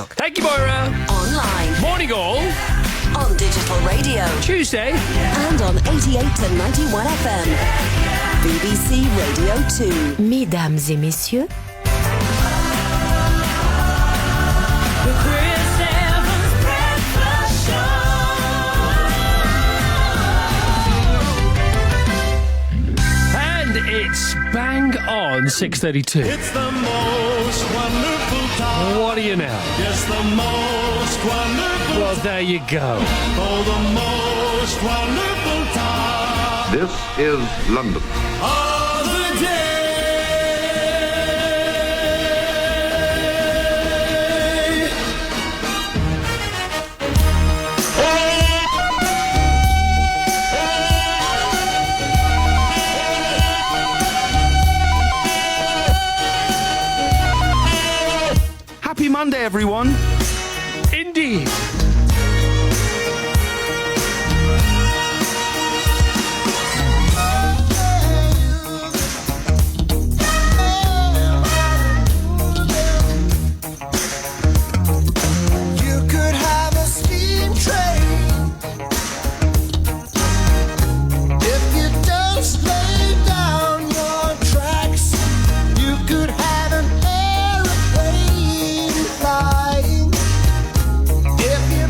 Thank you, Moira. Online, Morning all. on digital radio, Tuesday. and on 88 to 91 FM. BBC Radio 2. Mesdames et messieurs, The Chris Evans Breakfast And it's bang on 6:32. It's the most wonderful time. What do you know? Yes, the most wonderful. Well, there you go. Oh, the most wonderful time This is London. of the day. Happy Monday, everyone. Indeed. You could have a steam train if you just lay down your tracks. You could have an aeroplane flying if you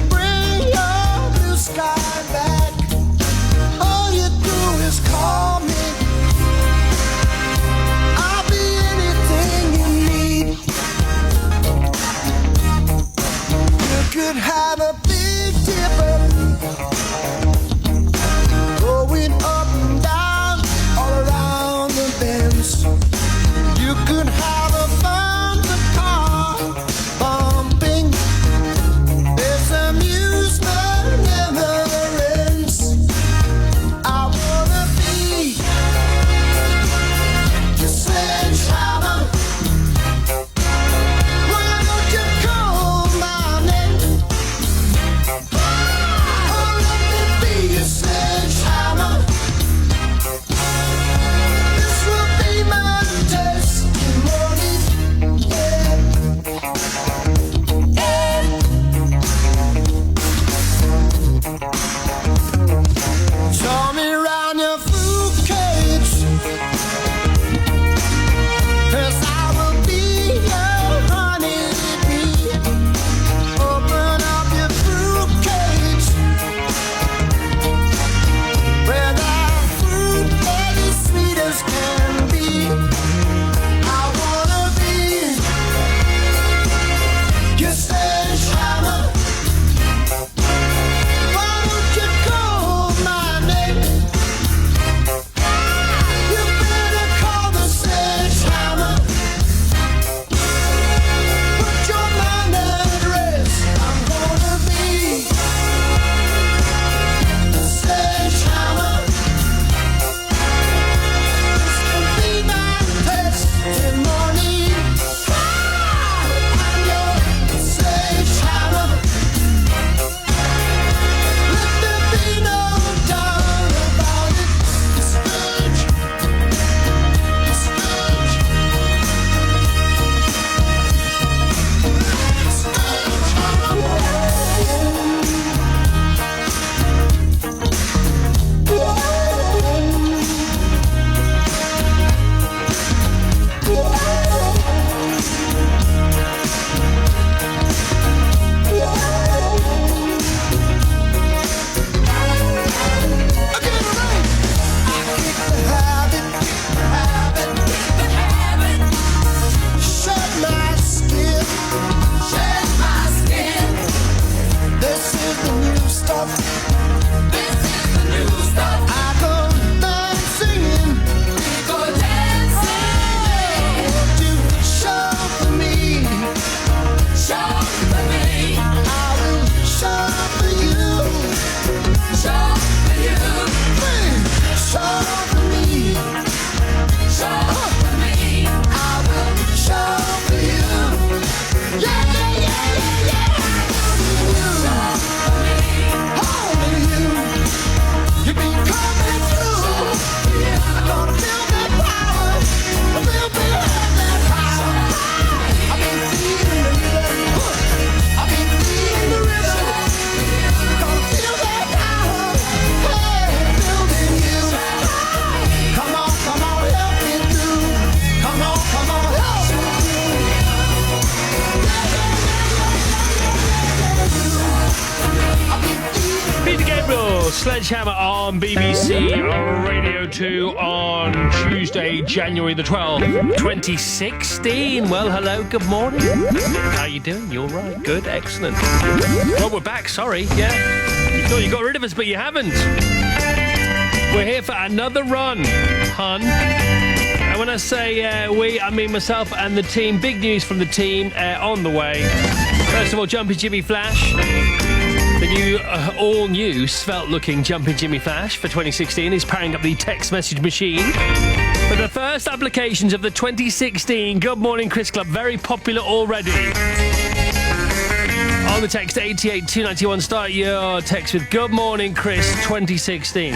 Sledgehammer on BBC Radio 2 on Tuesday, January the 12th, 2016. Well, hello, good morning. How you doing? You all right? Good, excellent. Well, we're back, sorry, yeah. You thought you got rid of us, but you haven't. We're here for another run, hun. And when I say we, I mean myself and the team. Big news from the team on the way. First of all, Jumping Jimmy Flash. The new, all-new, svelte-looking Jumping Jimmy Flash for 2016 is powering up the text message machine. But the first applications of the 2016 Good Morning Chris Club, very popular already. On the text 88291, start your text with Good Morning Chris 2016.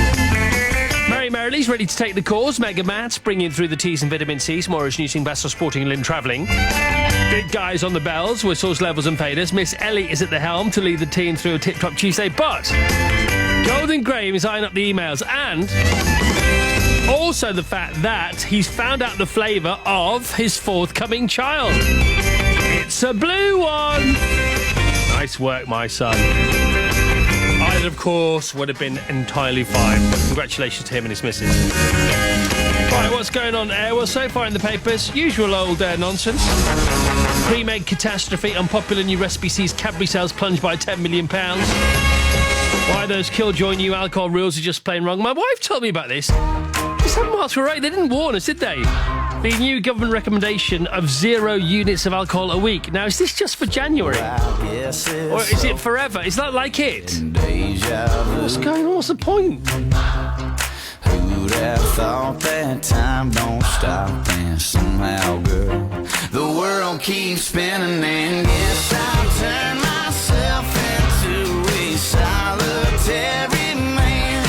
Mary Merrilies ready to take the calls. Mega Matt bringing through the T's and vitamin C. Morris Newsing, Bassel Sporting, Lynn Travelling. Big guys on the bells, whistles, levels and faders. Miss Ellie is at the helm to lead the team through a tip-top Tuesday. But Golden Graham is eyeing up the emails, and also the fact that he's found out the flavour of his forthcoming child. It's a blue one. Nice work, my son. Either, of course, would have been entirely fine. But congratulations to him and his missus. Right, what's going on there? Well, so far in the papers, usual old nonsense. Pre-made catastrophe. Unpopular new recipe sees Cadbury sales plunge by £10 million. Why those Killjoy new alcohol rules are just plain wrong. My wife told me about this. Some miles were right. They didn't warn us, did they? The new government recommendation of 0 units of alcohol a week. Now, is this just for January? Or is it forever? Is that like it? What's going on? What's the point? Who'd have thought that time don't stop, and somehow, girl, the world keeps spinning, and guess I'll turn myself into a solitary man.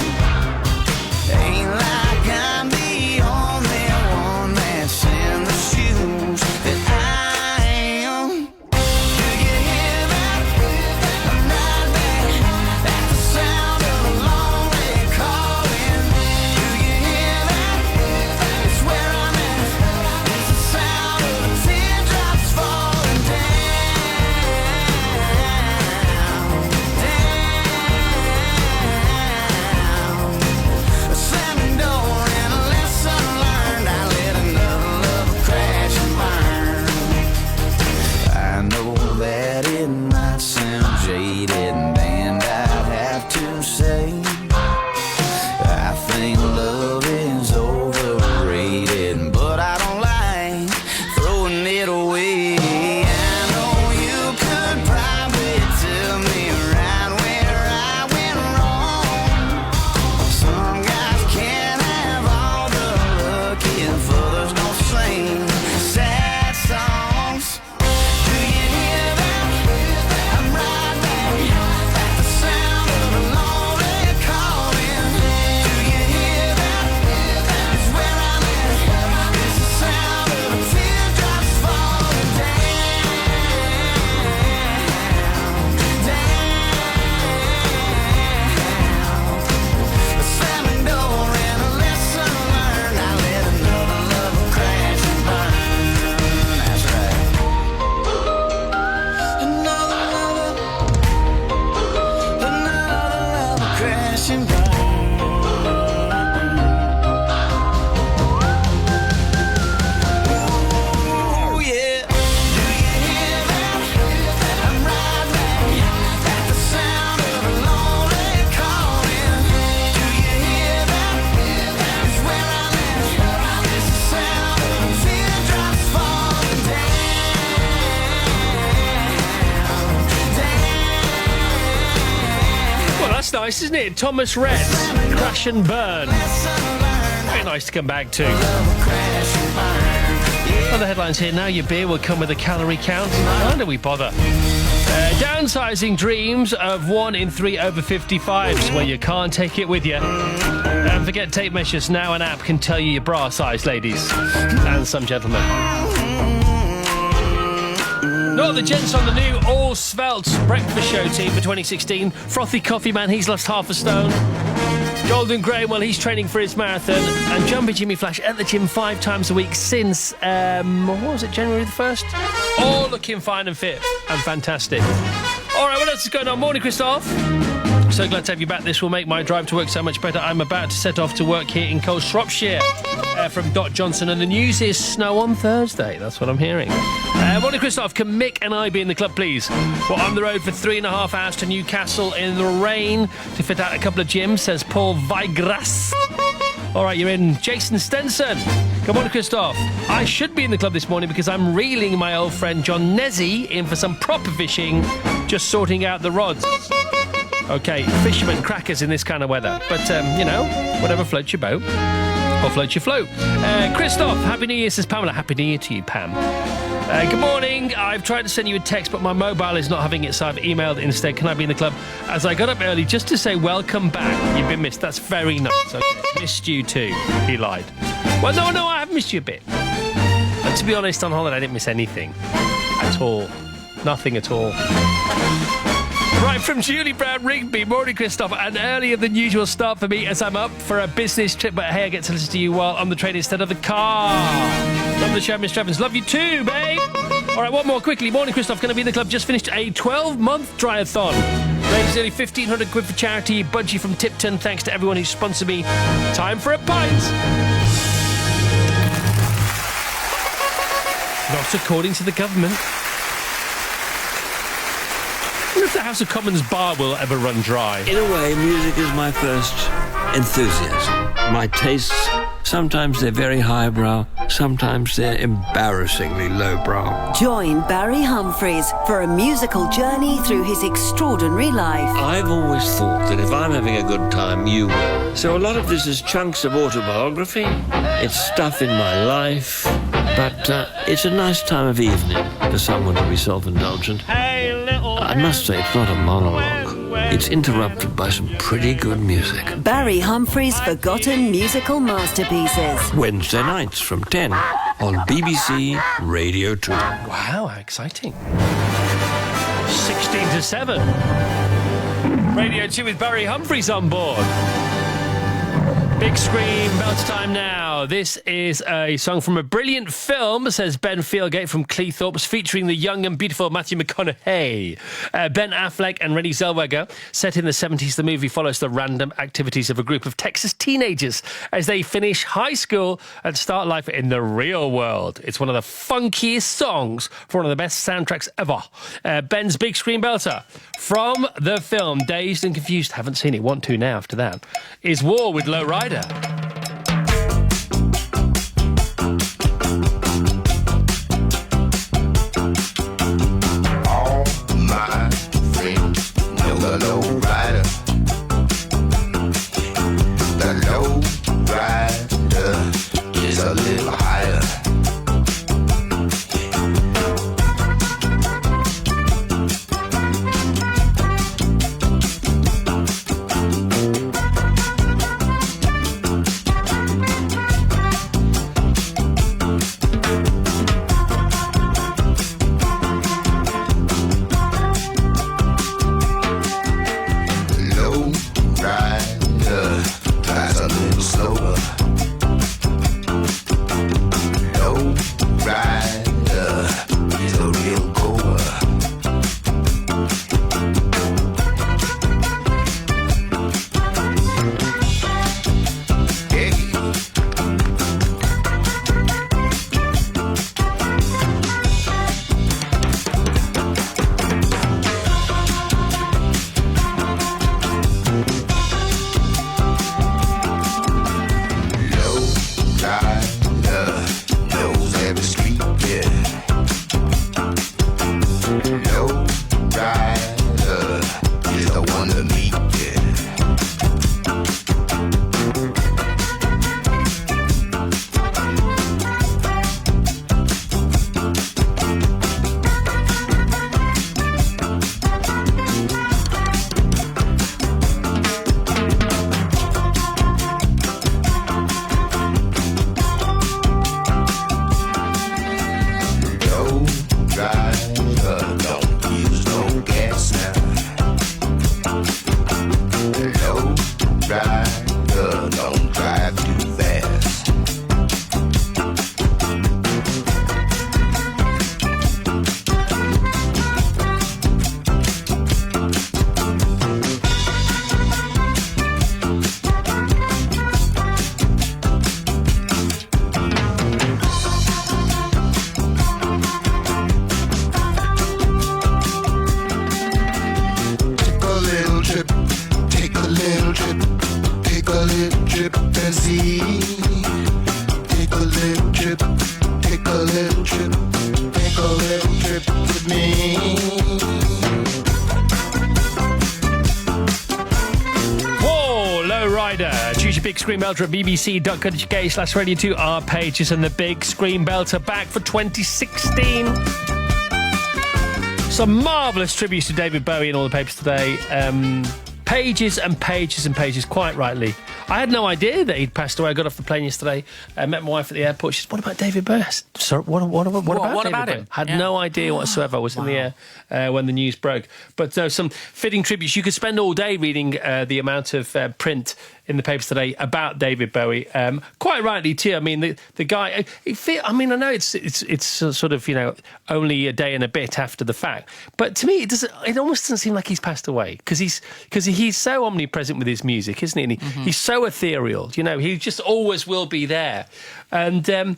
Ain't like I'm the only one that's in the shoes that I am. Do you hear that? I'm right back at the sound of a lonely calling. Do you hear that? It's where I'm at. It's the sound of the teardrops falling down. A slamming door and a lesson learned. I let another love crash and burn. I know that it might sound jaded, and I'd have to say I think love is overrated, but I don't like throwing it away. I know you could probably tell me right where I went wrong. Some guys can't have all the luck if others don't sing sad songs. Do you hear that? I'm right back at the sound of a lonely calling. Do you hear that? It's where I'm at. It's the sound of the teardrops falling down. A slamming door and a lesson learned. I let another love crash and burn. That's right. Another love crash and burn. Oh yeah. Do you hear that? I'm right back at the sound of a lonely calling. Do you hear that? It's where I'm at. It's the sound of the teardrops falling down. Well, that's nice, isn't it? Thomas Rhett, Crash and Burn. Very nice to come back to. Other headlines here now. Your beer will come with a calorie count. Why do we bother? Downsizing dreams of 1 in 3 over 55s. Well, you can't take it with you. And forget tape measures. Now an app can tell you your bra size, ladies and some gentlemen. Not the gents on the new all svelte breakfast show team for 2016. Frothy Coffee Man, he's lost half a stone. Golden Graham, well, he's training for his marathon. And Jumping Jimmy Flash at the gym 5 times a week since, what was it, January the 1st? All looking fine and fit and fantastic. All right, what else is going on? Morning, Christoph. So glad to have you back. This will make my drive to work so much better. I'm about to set off to work here in Cold Shropshire from Dot Johnson. And the news is snow on Thursday. That's what I'm hearing. Morning, Christoph. Can Mick and I be in the club, please? We're on the road for 3.5 hours to Newcastle in the rain to fit out a couple of gyms, says Paul Vigras. All right, you're in. Jason Stenson. Good morning, Christoph. I should be in the club this morning because I'm reeling my old friend John Nezzi in for some proper fishing, just sorting out the rods. Okay, fisherman crackers in this kind of weather. But, whatever floats your boat or floats your float. Christoph, Happy New Year, says Pamela. Happy New Year to you, Pam. Good morning. I've tried to send you a text, but my mobile is not having it, so I've emailed instead. Can I be in the club? As I got up early just to say welcome back. You've been missed. That's very nice. Okay. Missed you too. He lied. Well, no, I have missed you a bit. And to be honest, on holiday I didn't miss anything. At all. Nothing at all. Right, from Julie Brown Rigby. Morning, Christoph. An earlier than usual start for me as I'm up for a business trip, but hey, I get to listen to you while on the train instead of the car. Love the show, Mr. Evans. Love you too, babe. All right, one more quickly. Morning, Christoph. Going to be in the club. Just finished a 12-month triathlon. Raised nearly 1,500 quid for charity. Budgie from Tipton. Thanks to everyone who sponsored me. Time for a pint. Not according to the government. I wonder if the House of Commons bar will ever run dry. In a way, music is my first enthusiasm. My tastes, sometimes they're very highbrow, sometimes they're embarrassingly lowbrow. Join Barry Humphries for a musical journey through his extraordinary life. I've always thought that if I'm having a good time, you will. So a lot of this is chunks of autobiography. It's stuff in my life. But it's a nice time of evening for someone to be self-indulgent. Hey, little I must say, it's not a monologue. It's interrupted by some pretty good music. Barry Humphries' forgotten musical masterpieces. Wednesday nights from 10 on BBC Radio 2. Wow, how exciting. 16 to 7. Radio 2 with Barry Humphries on board. Big screen, belter time now. This is a song from a brilliant film, says Ben Fieldgate from Cleethorpes, featuring the young and beautiful Matthew McConaughey. Ben Affleck and Renée Zellweger. Set in the 70s, the movie follows the random activities of a group of Texas teenagers as they finish high school and start life in the real world. It's one of the funkiest songs for one of the best soundtracks ever. Ben's big screen belter from the film Dazed and Confused, haven't seen it, want to now after that, is War with Low Rider. All my friends know the low rider. The low rider is a little higher. Big Screen Belter at bbc.co.uk/Radio 2. Our pages and the Big Screen Belter back for 2016. Some marvellous tributes to David Bowie in all the papers today. Pages and pages and pages, quite rightly. I had no idea that he'd passed away. I got off the plane yesterday, met my wife at the airport. She said, "What about David Bowie?" I said, "Sorry, what about him? Had no idea whatsoever. I was in the air when the news broke. But some fitting tributes. You could spend all day reading the amount of print in the papers today about David Bowie. Quite rightly too. I mean, the guy. I know it's sort of only a day and a bit after the fact, but to me it almost doesn't seem like he's passed away because he's so omnipresent with his music, isn't he? And he's so ethereal. He just always will be there. And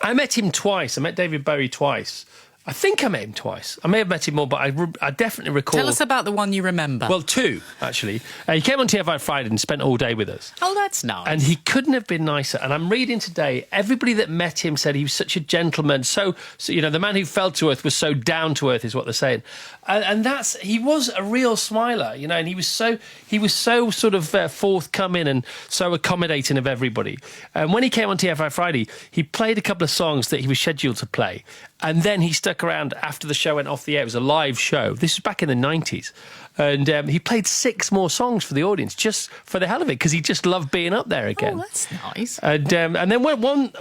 I met him twice. I met David Bowie twice. I think I met him twice. I may have met him more, but I definitely recall... Tell us about the one you remember. Well, two, actually. He came on TFI Friday and spent all day with us. Oh, that's nice. And he couldn't have been nicer. And I'm reading today, everybody that met him said he was such a gentleman. So the man who fell to earth was so down to earth, is what they're saying. And he was a real smiler, and he was so sort of forthcoming and so accommodating of everybody. And when he came on TFI Friday, he played a couple of songs that he was scheduled to play. And then he stuck around after the show went off the air. It was a live show. This was back in the 90s. And he played 6 more songs for the audience just for the hell of it because he just loved being up there again. Oh, that's nice. And then one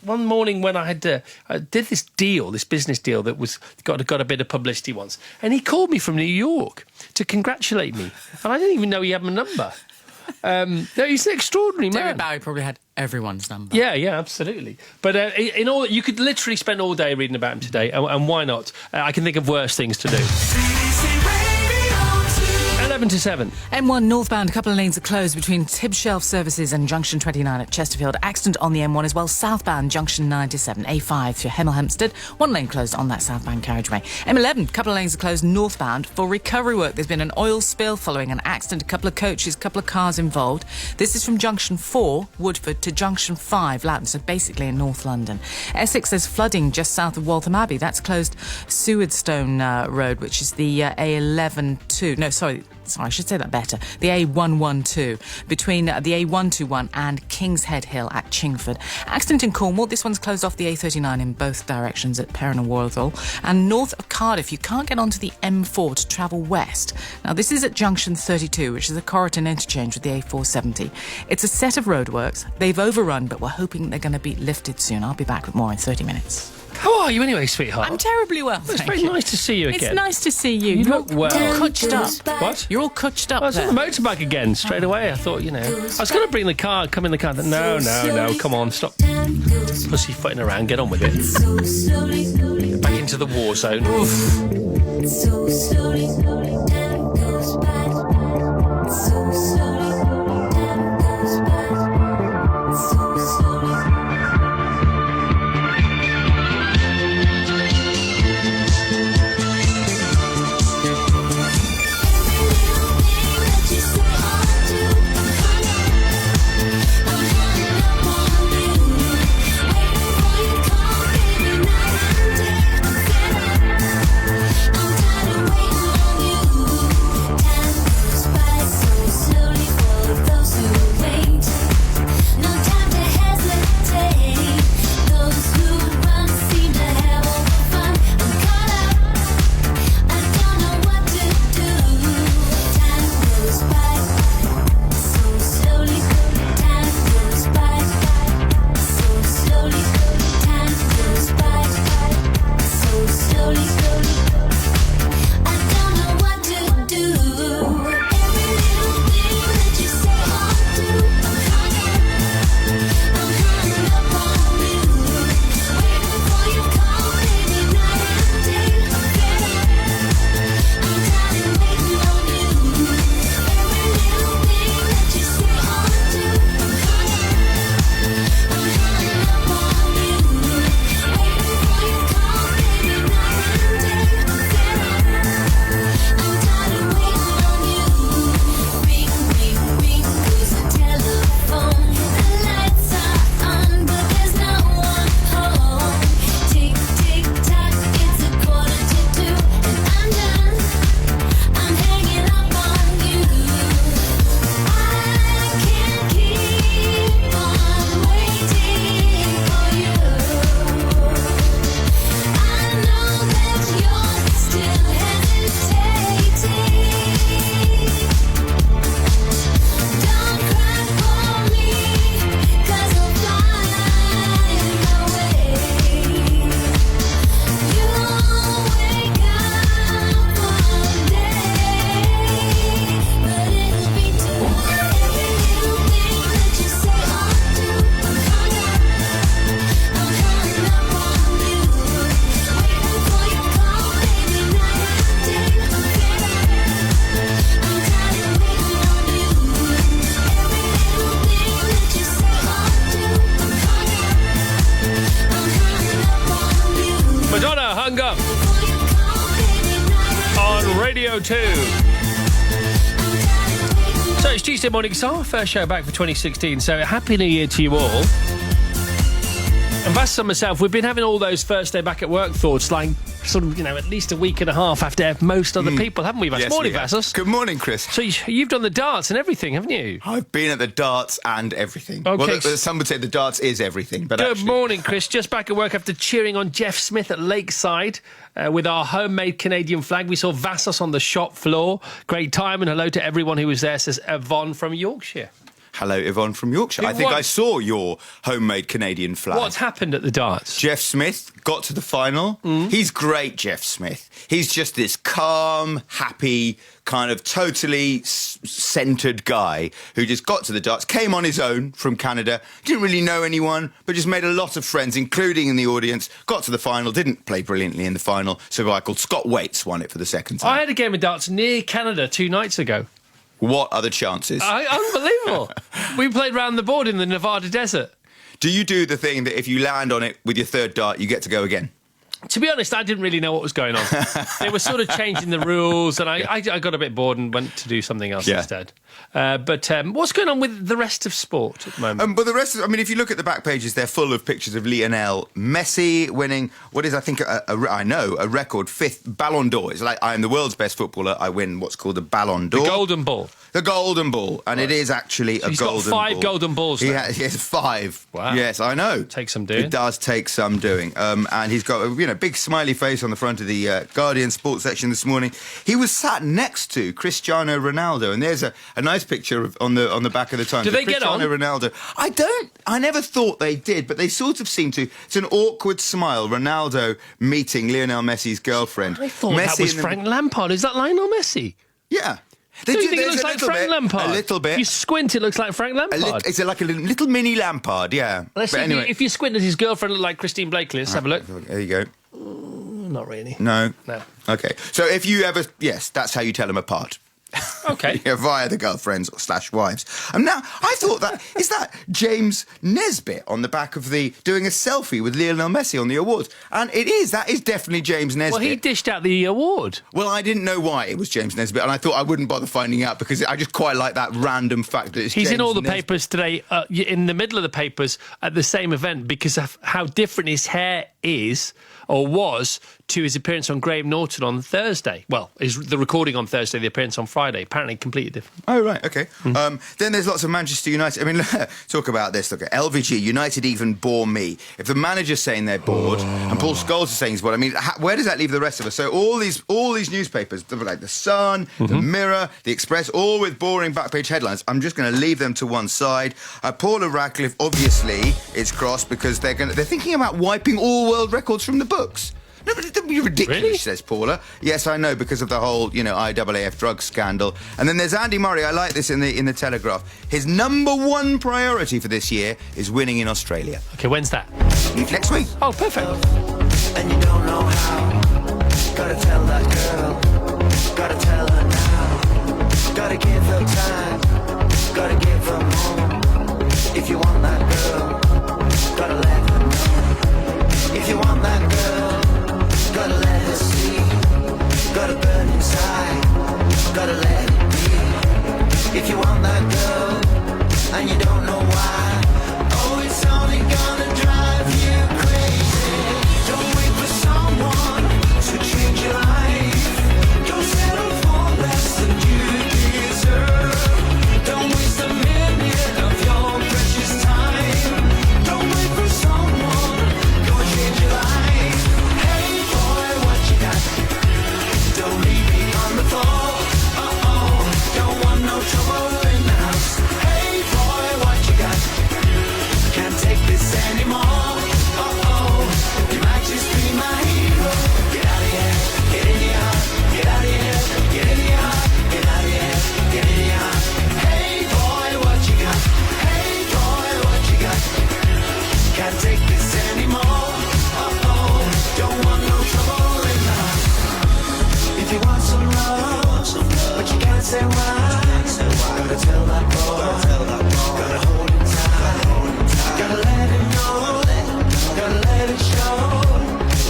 morning when I did this business deal that was got a bit of publicity once, and he called me from New York to congratulate me. And I didn't even know he had my number. He's an extraordinary man. David Bowie probably had everyone's number. Yeah, absolutely. But you could literally spend all day reading about him today, and why not? I can think of worse things to do. 11 to 7. M1 northbound, a couple of lanes are closed between Tib Shelf Services and Junction 29 at Chesterfield. Accident on the M1 as well, southbound Junction 97, A5 through Hemel Hempstead. 1 lane closed on that southbound carriageway. M11, a couple of lanes are closed northbound for recovery work. There's been an oil spill following an accident, a couple of coaches, a couple of cars involved. This is from Junction 4, Woodford, to Junction 5, Loughton, so basically in North London. Essex, there's flooding just south of Waltham Abbey. That's closed Sewardstone Road, which is the A11-2. No, sorry, I should say that better. The A112 between the A121 and King's Head Hill at Chingford. Accident in Cornwall. This one's closed off the A39 in both directions at Perrin and Worthall. And north of Cardiff, you can't get onto the M4 to travel west. Now, this is at Junction 32, which is a Corriton interchange with the A470. It's a set of roadworks. They've overrun, but we're hoping they're going to be lifted soon. I'll be back with more in 30 minutes. How are you anyway, sweetheart? I'm terribly well. It's very nice to see you again. It's nice to see you. You look well. You're cutched up. What? You're all cutched up. I was on the motorbike again straight away. I thought, I was going to bring the car, come in the car. No, come on, stop pussyfooting around. Get on with it. Get back into the war zone. Oof. So slowly, time goes by. So slowly, time goes by. So slowly. Radio 2. So it's Tuesday morning. It's our first show back for 2016. So happy New Year to you all. And Vassos and myself, we've been having all those first day back at work thoughts, like sort of, at least a week and a half after most other people, haven't we, Vassos? Yes, Morning, we have. Vassos. Good morning, Chris. So you've done the darts and everything, haven't you? I've been at the darts and everything. Okay. Well, some would say the darts is everything, but Good actually... morning, Chris. Just back at work after cheering on Jeff Smith at Lakeside with our homemade Canadian flag. We saw Vassos on the shop floor. Great time, and hello to everyone who was there, says Yvonne from Yorkshire. Hello, Yvonne from Yorkshire. I think I saw your homemade Canadian flag. What's happened at the darts? Jeff Smith got to the final. He's great, Jeff Smith. He's just this calm, happy, kind of totally centred guy who just got to the darts, came on his own from Canada, didn't really know anyone, but just made a lot of friends, including in the audience, got to the final, didn't play brilliantly in the final, so a guy called Scott Waits won it for the second time. I had a game of darts near Canada 2 nights ago. What are the chances? Unbelievable. We played round the board in the Nevada desert. Do you do the thing that if you land on it with your third dart, you get to go again? To be honest, I didn't really know what was going on. They were sort of changing the rules, and I got a bit bored and went to do something else instead. But what's going on with the rest of sport at the moment? But the rest of, if you look at the back pages, they're full of pictures of Lionel Messi winning what is, I think, a record 5th Ballon d'Or. It's like, I am the world's best footballer. I win what's called the Ballon d'Or. The Golden Ball. The Golden Ball, and it is actually a He's golden got 5 ball. golden balls. He has 5. Wow. Yes, I know. Takes some doing. It does take some doing. And he's got a big smiley face on the front of the Guardian sports section this morning. He was sat next to Cristiano Ronaldo, and there's a nice picture on the back of the Times. Do they get on? Cristiano Ronaldo. I never thought they did, but they sort of seem to. It's an awkward smile. Ronaldo meeting Lionel Messi's girlfriend. I thought that was Frank Lampard. Is that Lionel Messi? Yeah. Do you think it looks like Frank Lampard? A little bit. If you squint, it looks like Frank Lampard. It's like a little mini Lampard, yeah. Let's But see, anyway. if you squint, does his girlfriend look like Christine Blakely? Let's have a look. There you go. Not really. No. No. Okay. So if you ever... Yes, that's how you tell them apart. Okay. Yeah, via the girlfriends / wives. And now, I thought that... Is that James Nesbitt on the back of doing a selfie with Lionel Messi on the awards? And it is. That is definitely James Nesbitt. Well, he dished out the award. Well, I didn't know why it was James Nesbitt, and I thought I wouldn't bother finding out because I just quite like that random fact that it's He's James in all the Nesbitt. papers today, in the middle of the papers at the same event because of how different his hair is or was to his appearance on Graham Norton on Thursday. Well, the recording on Thursday, the appearance on Friday. Apparently completely different. Oh, right, okay. Then there's lots of Manchester United. Talk about this. Look, LVG, United even bore me. If the manager's saying they're bored and Paul Scholes is saying he's bored, where does that leave the rest of us? So all these newspapers, like The Sun, The Mirror, The Express, all with boring back page headlines, I'm just going to leave them to one side. Paula Radcliffe, obviously, is cross because they're thinking about wiping all world records from the books. No, but it'd be ridiculous, Really? says Paula. Yes, I know, because of the whole, IAAF drug scandal. And then there's Andy Murray. I like this in the Telegraph. His number one priority for this year is winning in Australia. Okay, when's that? Next week. Oh, perfect. And you don't know how. Gotta tell that girl. Gotta tell her now. Gotta give her time. Gotta give her more. If you want that girl, gotta let her know. If you want that girl, gotta let her see. Gotta burn inside. Gotta let it be. If you want that girl, and you don't know why. Oh, it's only gonna drive you crazy. Don't wait for someone to change your life. Don't settle for less than you deserve. Don't waste a minute of your precious time. Don't wait for someone, go and change your life. Hey boy, what you got? Don't leave me on the floor. Don't want no trouble in the house. Hey boy, what you got? Can't take this anymore. You might just be my hero. Get out of here, get in the yard. Get out of here, get in the yard. Get out of here, get in the yard. Hey boy, what you got? Hey boy, what you got? Can't take this anymore. Don't want no trouble in the house. If you want some love, but you can't say why. Gotta tell that boy. Gotta hold him tight. Gotta let him know. Gotta let it show.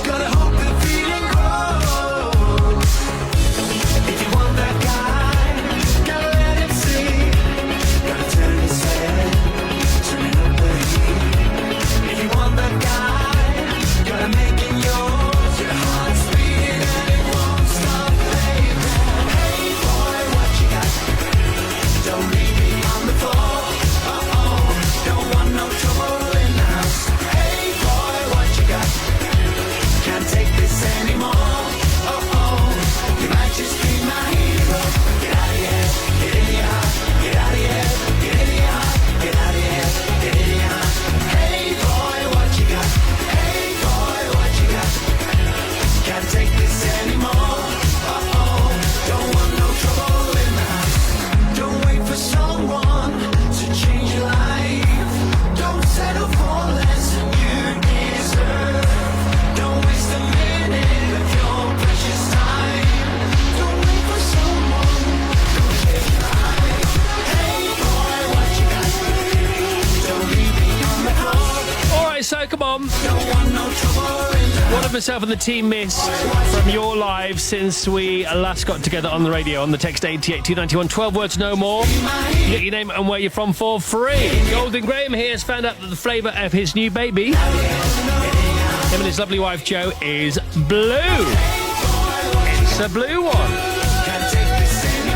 Gotta hope the feeling grows. If you myself and the team missed from your lives since we last got together on the radio on the text 88291. 12 words, no more. You get your name and where you're from for free. Golden Graham here has found out that the flavour of his new baby, him and his lovely wife Jo, is blue. It's a blue one.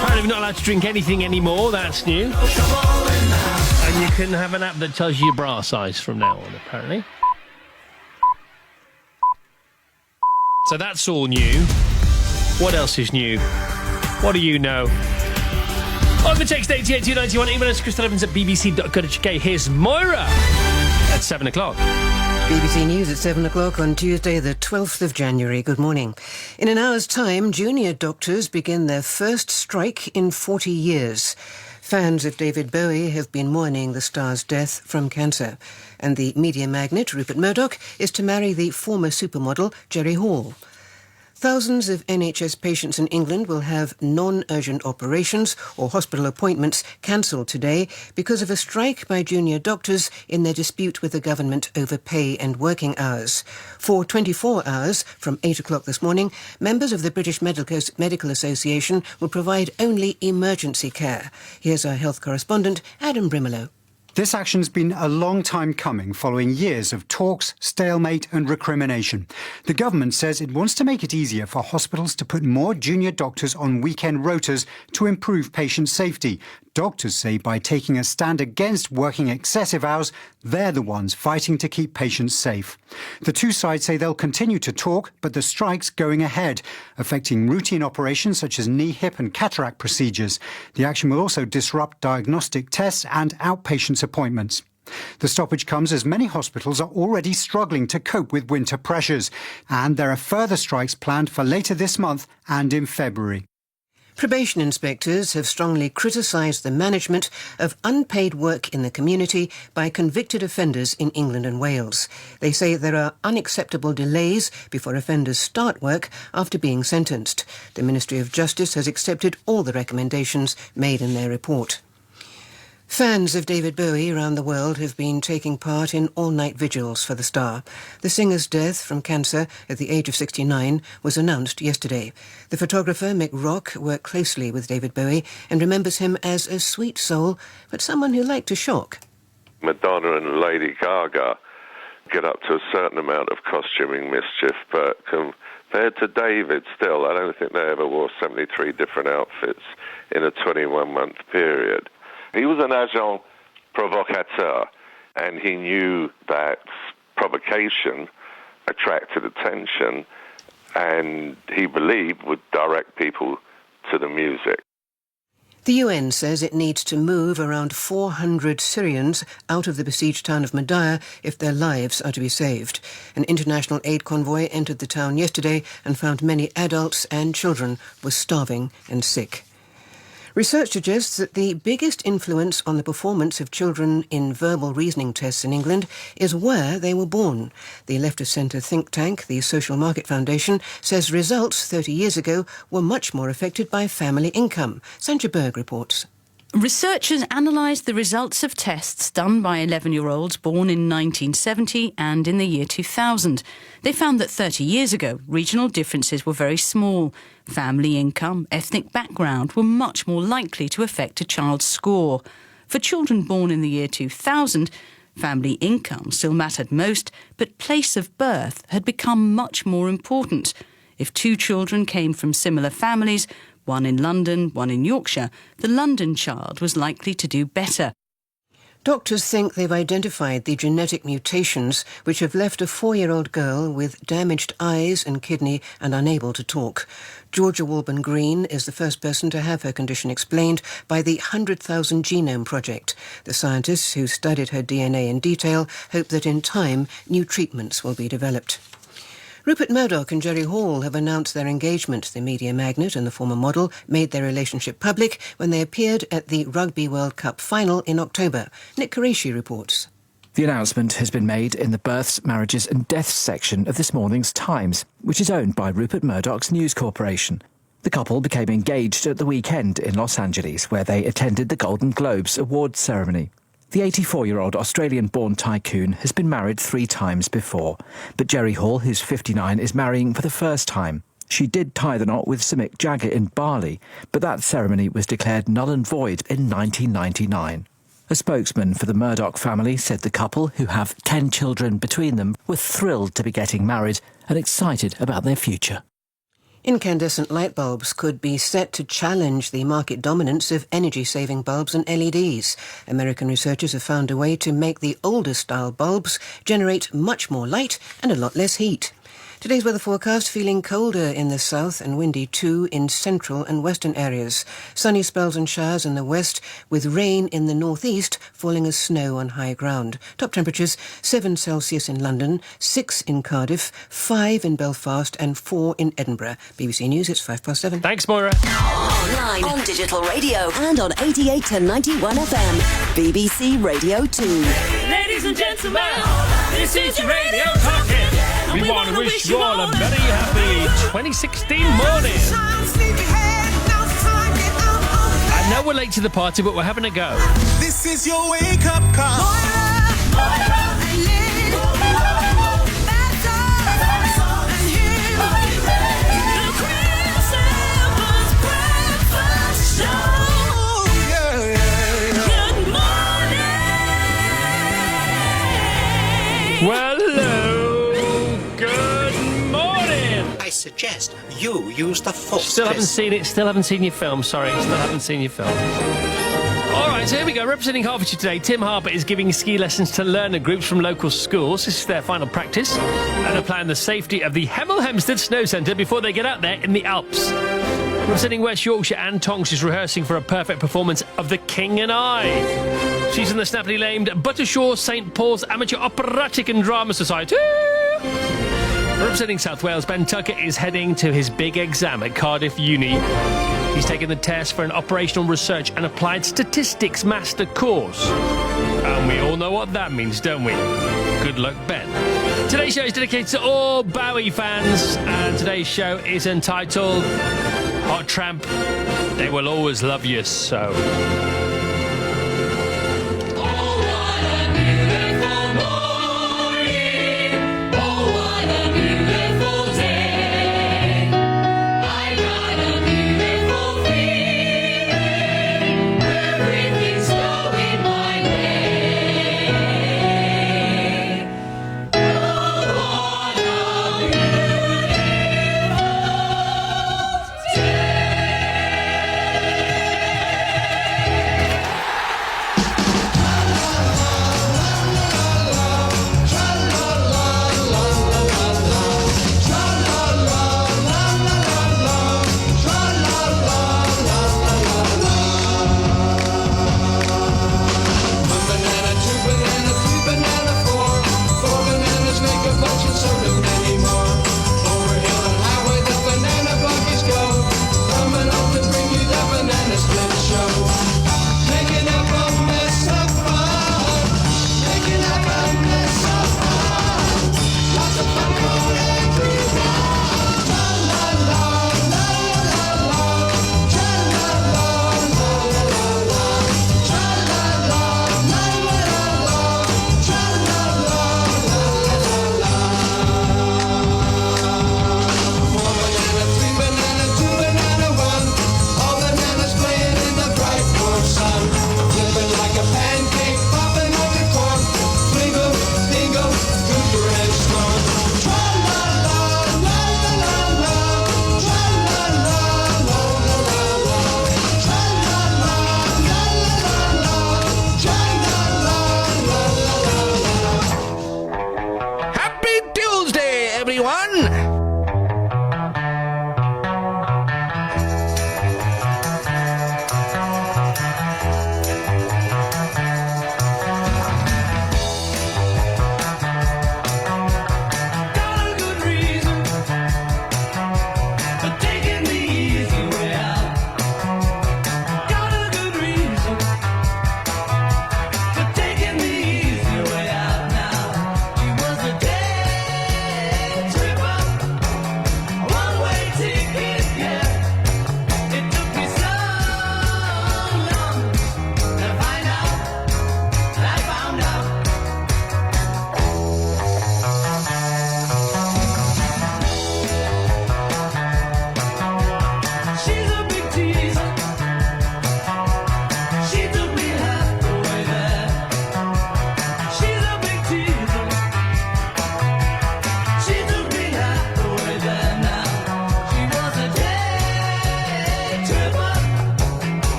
Apparently we're not allowed to drink anything anymore. That's new. And you can have an app that tells you your bra size from now on, apparently. So that's all new. What else is new? What do you know? On the text 88291, email us chris@bbc.co.uk. Here's Moira at 7 o'clock. BBC News at 7 o'clock on Tuesday, the 12th of January. Good morning. In an hour's time, junior doctors begin their first strike in 40 years. Fans of David Bowie have been mourning the star's death from cancer. And the media magnate, Rupert Murdoch, is to marry the former supermodel, Jerry Hall. Thousands of NHS patients in England will have non-urgent operations or hospital appointments cancelled today because of a strike by junior doctors in their dispute with the government over pay and working hours. For 24 hours, from 8 o'clock this morning, members of the British Medical Association will provide only emergency care. Here's our health correspondent, Adam Brimelow. This action's been a long time coming, following years of talks, stalemate and recrimination. The government says it wants to make it easier for hospitals to put more junior doctors on weekend rotas to improve patient safety. Doctors say by taking a stand against working excessive hours, they're the ones fighting to keep patients safe. The two sides say they'll continue to talk, but the strike's going ahead, affecting routine operations such as knee, hip and cataract procedures. The action will also disrupt diagnostic tests and outpatient appointments. The stoppage comes as many hospitals are already struggling to cope with winter pressures, and there are further strikes planned for later this month and in February. Probation inspectors have strongly criticised the management of unpaid work in the community by convicted offenders in England and Wales. They say there are unacceptable delays before offenders start work after being sentenced. The Ministry of Justice has accepted all the recommendations made in their report. Fans of David Bowie around the world have been taking part in all-night vigils for the star. The singer's death from cancer at the age of 69 was announced yesterday. The photographer Mick Rock worked closely with David Bowie and remembers him as a sweet soul, but someone who liked to shock. Madonna and Lady Gaga get up to a certain amount of costuming mischief, but compared to David, still, I don't think they ever wore 73 different outfits in a 21-month period. He was an agent provocateur, and he knew that provocation attracted attention, and he believed would direct people to the music. The UN says it needs to move around 400 Syrians out of the besieged town of Madaya if their lives are to be saved. An international aid convoy entered the town yesterday and found many adults and children were starving and sick. Research suggests that the biggest influence on the performance of children in verbal reasoning tests in England is where they were born. The left-of-centre think tank, the Social Market Foundation, says results 30 years ago were much more affected by family income. Sandra Berg reports. Researchers analysed the results of tests done by 11-year-olds born in 1970 and in the year 2000. They found that 30 years ago, regional differences were very small. Family income, ethnic background were much more likely to affect a child's score. For children born in the year 2000, family income still mattered most, but place of birth had become much more important. If two children came from similar families, one in London, one in Yorkshire, the London child was likely to do better. Doctors think they've identified the genetic mutations which have left a 4-year-old girl with damaged eyes and kidney and unable to talk. Georgia Walburn Green is the first person to have her condition explained by the 100,000 Genome Project. The scientists who studied her DNA in detail hope that in time new treatments will be developed. Rupert Murdoch and Jerry Hall have announced their engagement. The media magnate and the former model made their relationship public when they appeared at the Rugby World Cup final in October. Nick Qureshi reports. The announcement has been made in the births, marriages and deaths section of this morning's Times, which is owned by Rupert Murdoch's News Corporation. The couple became engaged at the weekend in Los Angeles, where they attended the Golden Globes awards ceremony. The 84-year-old Australian-born tycoon has been married 3 times before, but Jerry Hall, who's 59, is marrying for the first time. She did tie the knot with Sir Mick Jagger in Bali, but that ceremony was declared null and void in 1999. A spokesman for the Murdoch family said the couple, who have 10 children between them, were thrilled to be getting married and excited about their future. Incandescent light bulbs could be set to challenge the market dominance of energy-saving bulbs and LEDs. American researchers have found a way to make the older style bulbs generate much more light and a lot less heat. Today's weather forecast, feeling colder in the south and windy too in central and western areas. Sunny spells and showers in the west, with rain in the northeast falling as snow on high ground. Top temperatures 7 Celsius in London, 6 in Cardiff, 5 in Belfast and 4 in Edinburgh. BBC News, it's 7:05. Thanks, Moira. Online, on digital radio and on 88 to 91 FM. BBC Radio 2. Ladies and gentlemen, this is your radio talking. We want to wish you all a very happy 2016 morning. I know we're late to the party, but we're having a go. This is your wake-up call. Well, hello. Good morning. I suggest you use the force. Still haven't seen it. Still haven't seen your film. Sorry, still haven't seen your film. All right, so here we go. Representing Hertfordshire today, Tim Harper is giving ski lessons to learner groups from local schools. This is their final practice, and they're planning the safety of the Hemel Hempstead Snow Centre before they get out there in the Alps. Representing West Yorkshire, Anne Tonks is rehearsing for a perfect performance of The King and I. She's in the snappily named Buttershaw St Paul's Amateur Operatic and Drama Society. Representing South Wales, Ben Tucker is heading to his big exam at Cardiff Uni. He's taken the test for an operational research and applied statistics master course. And we all know what that means, don't we? Good luck, Ben. Today's show is dedicated to all Bowie fans, and today's show is entitled Hot Tramp, They Will Always Love You So.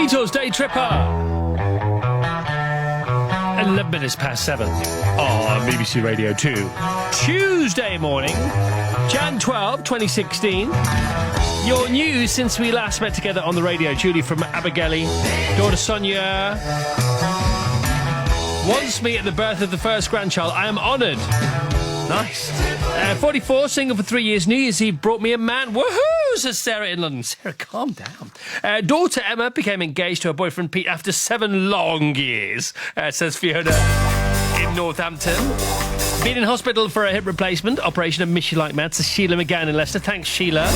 Beatles, Day Tripper. 11 minutes past 7 on BBC Radio 2. Tuesday morning, Jan 12, 2016. Your news since we last met together on the radio. Julie from Abergele, daughter Sonia wants me at the birth of the first grandchild. I am honoured. Nice. 44, single for 3 years. New Year's Eve brought me a man. Woohoo, says Sarah in London. Sarah, calm down. Daughter Emma became engaged to her boyfriend Pete after 7 long years, says Fiona in Northampton. Been in hospital for a hip replacement. Operation and miss you like mad, says Sheila McGann in Leicester. Thanks, Sheila.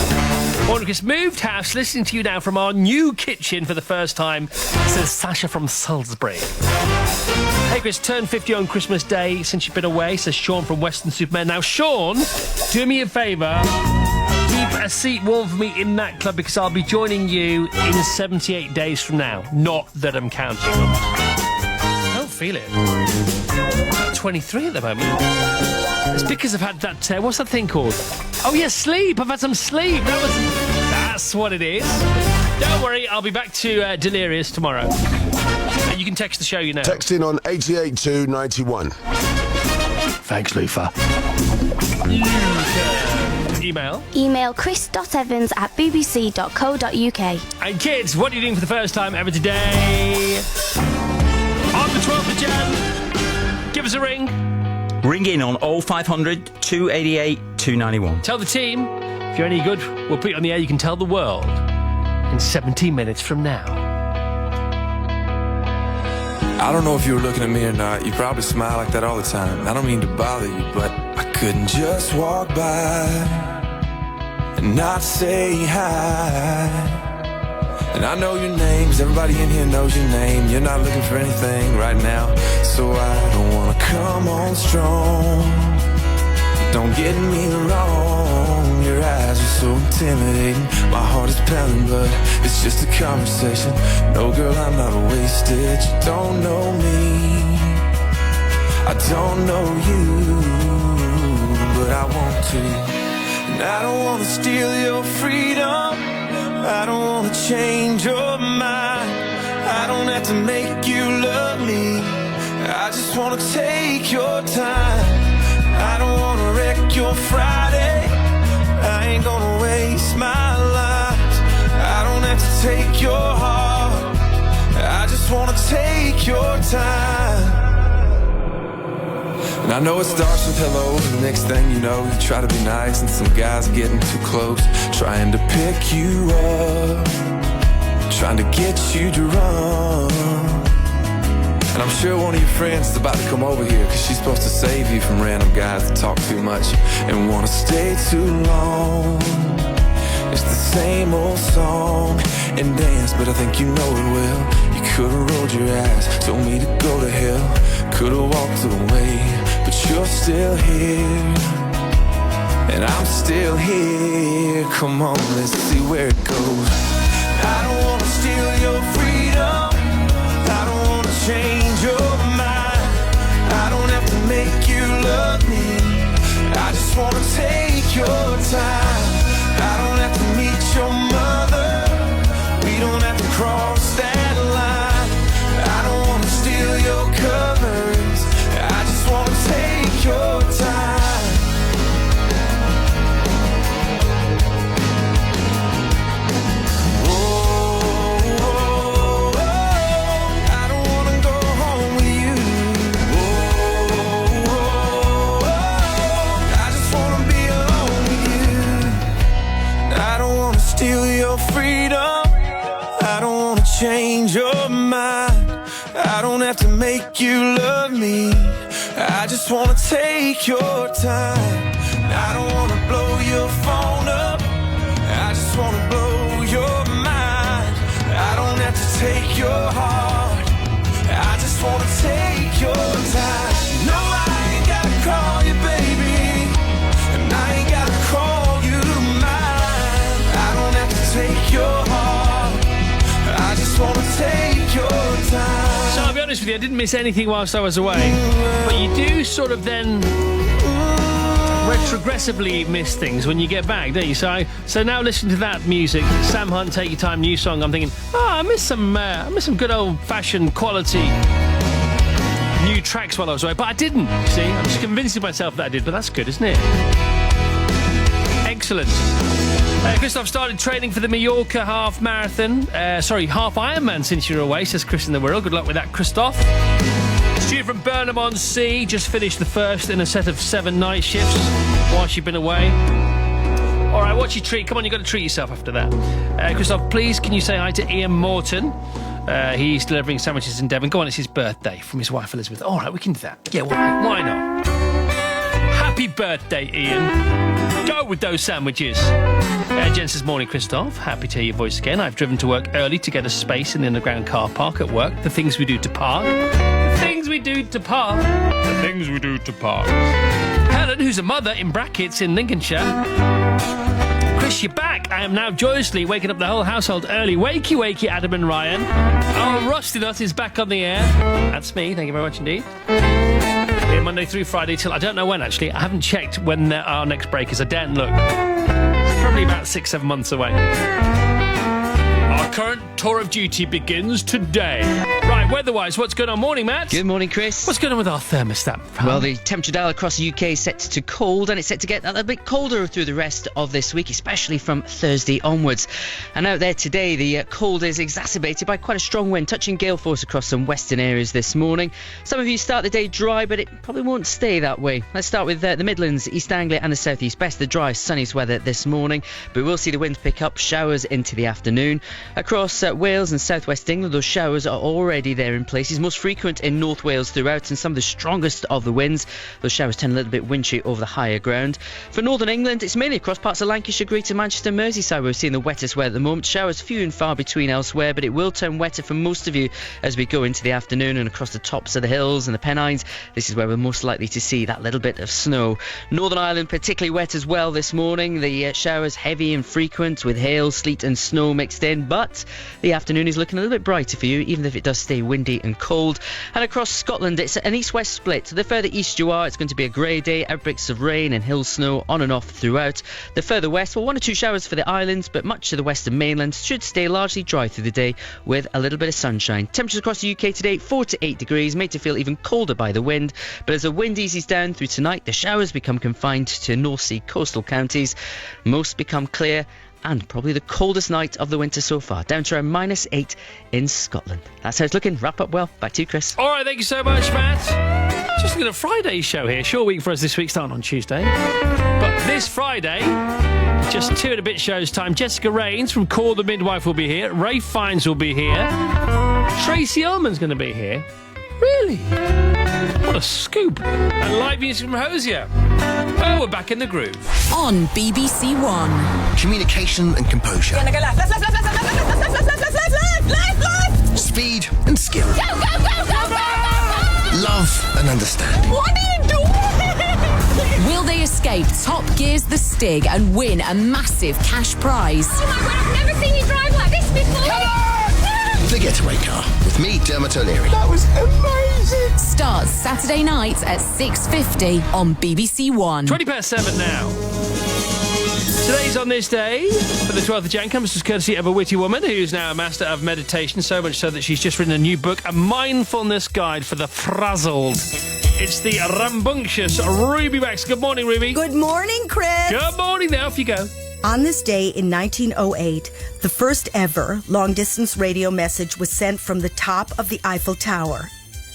Morning, Chris. Moved house, listening to you now from our new kitchen for the first time, says Sasha from Salisbury. Hey, Chris, turned 50 on Christmas Day since you've been away, says Sean from Western Superman. Now, Sean, do me a favour. Keep a seat warm for me in that club because I'll be joining you in 78 days from now. Not that I'm counting them. I don't feel it. I'm 23 at the moment. It's because I've had that, what's that thing called? Oh, yeah, sleep. I've had some sleep. That's what it is. Don't worry, I'll be back to Delirious tomorrow. And you can text the show, you know. Text in on 88291. Thanks, Lufa. Email. Email chris.evans@bbc.co.uk. And kids, what are you doing for the first time ever today? On the 12th of Jan, give us a ring. Ring in on 0500 288 291. Tell the team, if you're any good, we'll put you on the air. You can tell the world in 17 minutes from now. I don't know if you were looking at me or not. You probably smile like that all the time. I don't mean to bother you, but I couldn't just walk by and not say hi. And I know your name, 'cause everybody in here knows your name. You're not looking for anything right now, so I don't wanna come on strong. Don't get me wrong, your eyes are so intimidating. My heart is pounding, but it's just a conversation. No, girl, I'm not wasted. You don't know me, I don't know you, but I want to. And I don't wanna steal your freedom, I don't wanna change your mind. I don't have to make you love me, I just wanna take your time. I don't wanna wreck your Friday, I ain't gonna waste my life. I don't have to take your heart, I just wanna take your time. And I know it starts with hello, and the next thing you know, you try to be nice, and some guys getting too close, trying to pick you up, trying to get you drunk. And I'm sure one of your friends is about to come over here, 'cause she's supposed to save you from random guys that talk too much and wanna stay too long. It's the same old song and dance, but I think you know it well. You could've rolled your eyes, told me to go to hell, could've walked away, but you're still here, and I'm still here. Come on, let's see where it goes. I don't wanna steal your freedom, I don't wanna change your mind. I don't have to make you love me, I just wanna take your time. I don't have to meet your mother, we don't have to cross that line. I don't wanna steal your covers, I just wanna take your time. Steal your freedom, I don't wanna change your mind. I don't have to make you love me, I just wanna take your time. I don't wanna blow your phone up, I just wanna blow your mind. I don't have to take your heart, I just wanna take your time. No, I ain't gotta call you baby, and I ain't gotta call you mine. I don't have to take your heart, I just wanna take your time. So I'll be honest with you, I didn't miss anything whilst I was away. But you do sort of then retrogressively miss things when you get back, don't you? So now listening to that music, Sam Hunt, Take Your Time, new song, I'm thinking, I miss some good old-fashioned quality new tracks while I was away, but I didn't. See, I'm just convincing myself that I did, but that's good, isn't it? Excellent. Christoph started training for the Mallorca half marathon. Half Ironman since you're away, says Chris in the Wirral. Good luck with that, Christoph. Stu from Burnham-on-Sea just finished the first in a set of 7 night shifts whilst you've been away. All right, what's your treat? Come on, you've got to treat yourself after that. Christoph, please, can you say hi to Ian Morton? He's delivering sandwiches in Devon. Go on, it's his birthday from his wife, Elizabeth. All right, we can do that. Yeah, why not? Happy birthday, Ian. Go with those sandwiches. Jen says, morning, Christoph. Happy to hear your voice again. I've driven to work early to get a space in the underground car park at work. The things we do to park. The things we do to park. The things we do to park. Helen, who's a mother, in brackets, in Lincolnshire. Chris, you're back. I am now joyously waking up the whole household early. Wakey, wakey, Adam and Ryan. Oh, Rusty Nut is back on the air. That's me. Thank you very much indeed. We're Monday through Friday till I don't know when, actually. I haven't checked when our next break is. I daren't look. It's probably about 6-7 months away. Our current tour of duty begins today. Right, weather-wise, what's going on? Morning, Matt. Good morning, Chris. What's going on with our thermostat? Well, the temperature dial across the UK is set to cold, and it's set to get a little bit colder through the rest of this week, especially from Thursday onwards. And out there today, the cold is exacerbated by quite a strong wind, touching gale force across some western areas this morning. Some of you start the day dry, but it probably won't stay that way. Let's start with the Midlands, East Anglia and the South East. Best the dry, sunniest weather this morning, but we'll see the winds pick up, showers into the afternoon. Across Wales and South West England, those showers are already there in places, most frequent in North Wales throughout, and some of the strongest of the winds. Those showers turn a little bit wintry over the higher ground. For Northern England, it's mainly across parts of Lancashire, Greater Manchester, Merseyside. We're seeing the wettest weather at the moment. Showers few and far between elsewhere, but it will turn wetter for most of you as we go into the afternoon, and across the tops of the hills and the Pennines. This is where we're most likely to see that little bit of snow. Northern Ireland particularly wet as well this morning. The showers heavy and frequent with hail, sleet and snow mixed in, but the afternoon is looking a little bit brighter for you, even if it does stay windy and cold. And across Scotland, it's an east-west split. The further east you are, it's going to be a grey day, outbreaks of rain and hill snow on and off throughout. The further west, well, 1 or 2 showers for the islands, but much of the western mainland should stay largely dry through the day with a little bit of sunshine. Temperatures across the UK today, 4 to 8 degrees, made to feel even colder by the wind. But as the wind eases down through tonight, the showers become confined to North Sea coastal counties. Most become clear, and probably the coldest night of the winter so far, down to around -8 in Scotland. That's how it's looking. Wrap up well. Back to you, Chris. All right, thank you so much, Matt. Just looking at a Friday show here. Short week for us this week, starting on Tuesday. But this Friday, just 2 and a bit shows time. Jessica Raines from Call the Midwife will be here. Ray Fiennes will be here. Tracy Ullman's going to be here. Really? What a scoop. And live music from Hosier. Oh, we're back in the groove. On BBC One. Communication and composure. Gonna go left. Speed and skill. Go, go, go, go, go, go. Love and understanding. What are you doing? Will they escape Top Gear's The Stig and win a massive cash prize? Oh my God, I've never seen you drive like this before. Come on! The Getaway Car with me, Dermot O'Leary. That was amazing. Starts Saturday night at 6:50 on BBC One. 7 now. Today's on this day, for the 12th of Jan, comes as courtesy of a witty woman who's now a master of meditation, so much so that she's just written a new book, a mindfulness guide for the frazzled. It's the rambunctious Ruby Wax. Good morning, Ruby. Good morning, Chris. Good morning. Now, off you go. On this day in 1908, the first ever long-distance radio message was sent from the top of the Eiffel Tower.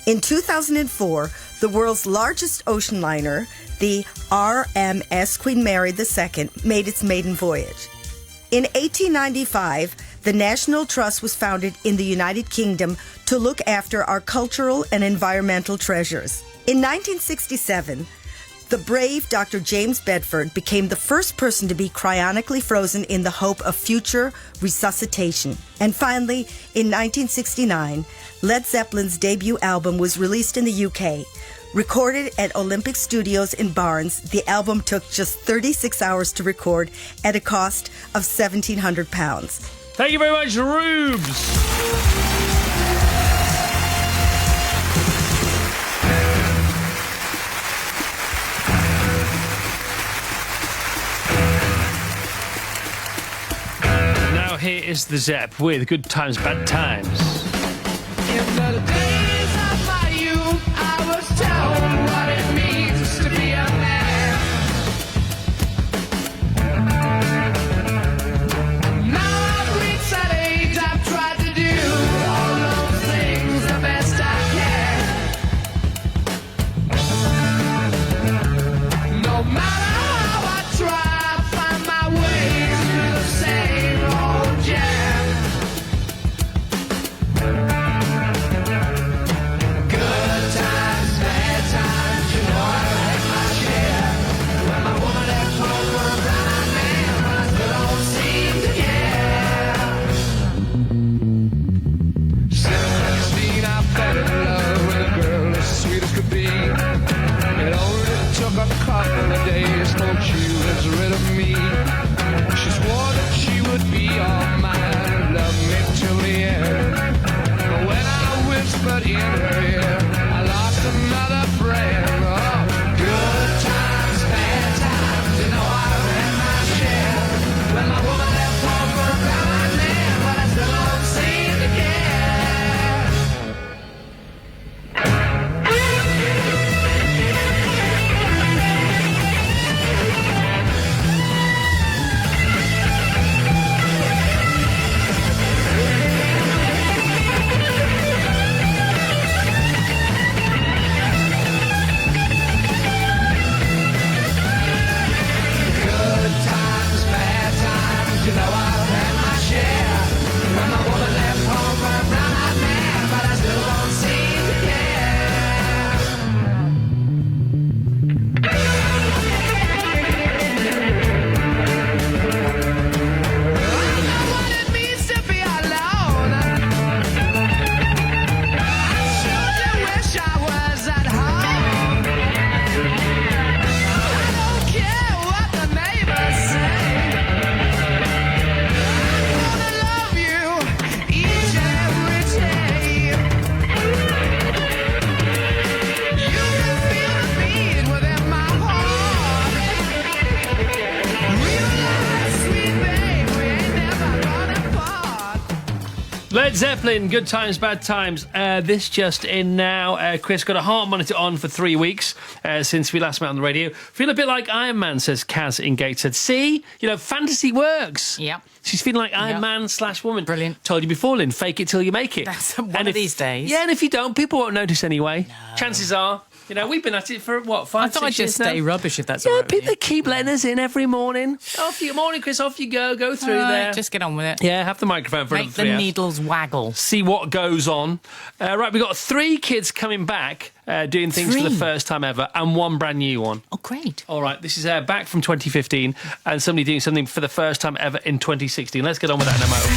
In 2004, the world's largest ocean liner, the RMS Queen Mary II, made its maiden voyage. In 1895, the National Trust was founded in the United Kingdom to look after our cultural and environmental treasures. In 1967, the brave Dr. James Bedford became the first person to be cryonically frozen in the hope of future resuscitation. And finally, in 1969, Led Zeppelin's debut album was released in the UK. Recorded at Olympic Studios in Barnes, the album took just 36 hours to record at a cost of £1,700. Thank you very much, Rubes. Here is the Zepp with Good Times, Bad Times. In the days of my youth, I was told what it means to be a man. Now I've reached that age, I've tried to do all those things the best I can. No matter how I try, I find my way through the same old jam. Good times, bad times, you know I had my share. When my woman left home for a blind man, but I still don't seem to care. Since 16, I fell in love with a girl as sweet as could be. It only took a couple of days till she was rid of me. She swore that she would be all mine and love me till the end. But when I whispered in her ear, I lost another friend. Oh, good times, bad times, you know I've had my share. When my woman left home for a blind man, but I still don't seem to care. Good times, bad times, you know I've had my share. When my woman left home for a blind man, but I still don't seem to care. I know what it means to be alone. I sure do wish I was at home. I don't care what the neighbors say. I wanna love you each and every day. You can feel the beat within my heart. Realize, sweet babe, we ain't never gonna part. Led Zeppelin, Good Times, Bad Times. This just in now. Chris got a heart monitor on for 3 weeks since we last met on the radio. Feel a bit like Iron Man, says Kaz in Gateshead. See? You know, fantasy works. Yep. She's feeling like Iron Yep. Man / woman. Brilliant. Told you before, Lynn, fake it till you make it. That's one And of these days. Yeah, and if you don't, people won't notice anyway. Chances are, you know, we've been at it for, what, 5, I thought 6 I'd just years now? stay rubbish if that's all Yeah, right with people you. keep letting us in every morning. Off you, morning, Chris, off you go through All right, there. just get on with it. Yeah, have the microphone for Make another the 3 hours. needles waggle. See what goes on. Right, we've got 3 kids coming back doing things for the 3? first time ever and 1 brand new one. Oh, great. All right, this is back from 2015 and somebody doing something for the first time ever in 2016. Let's get on with that in a moment.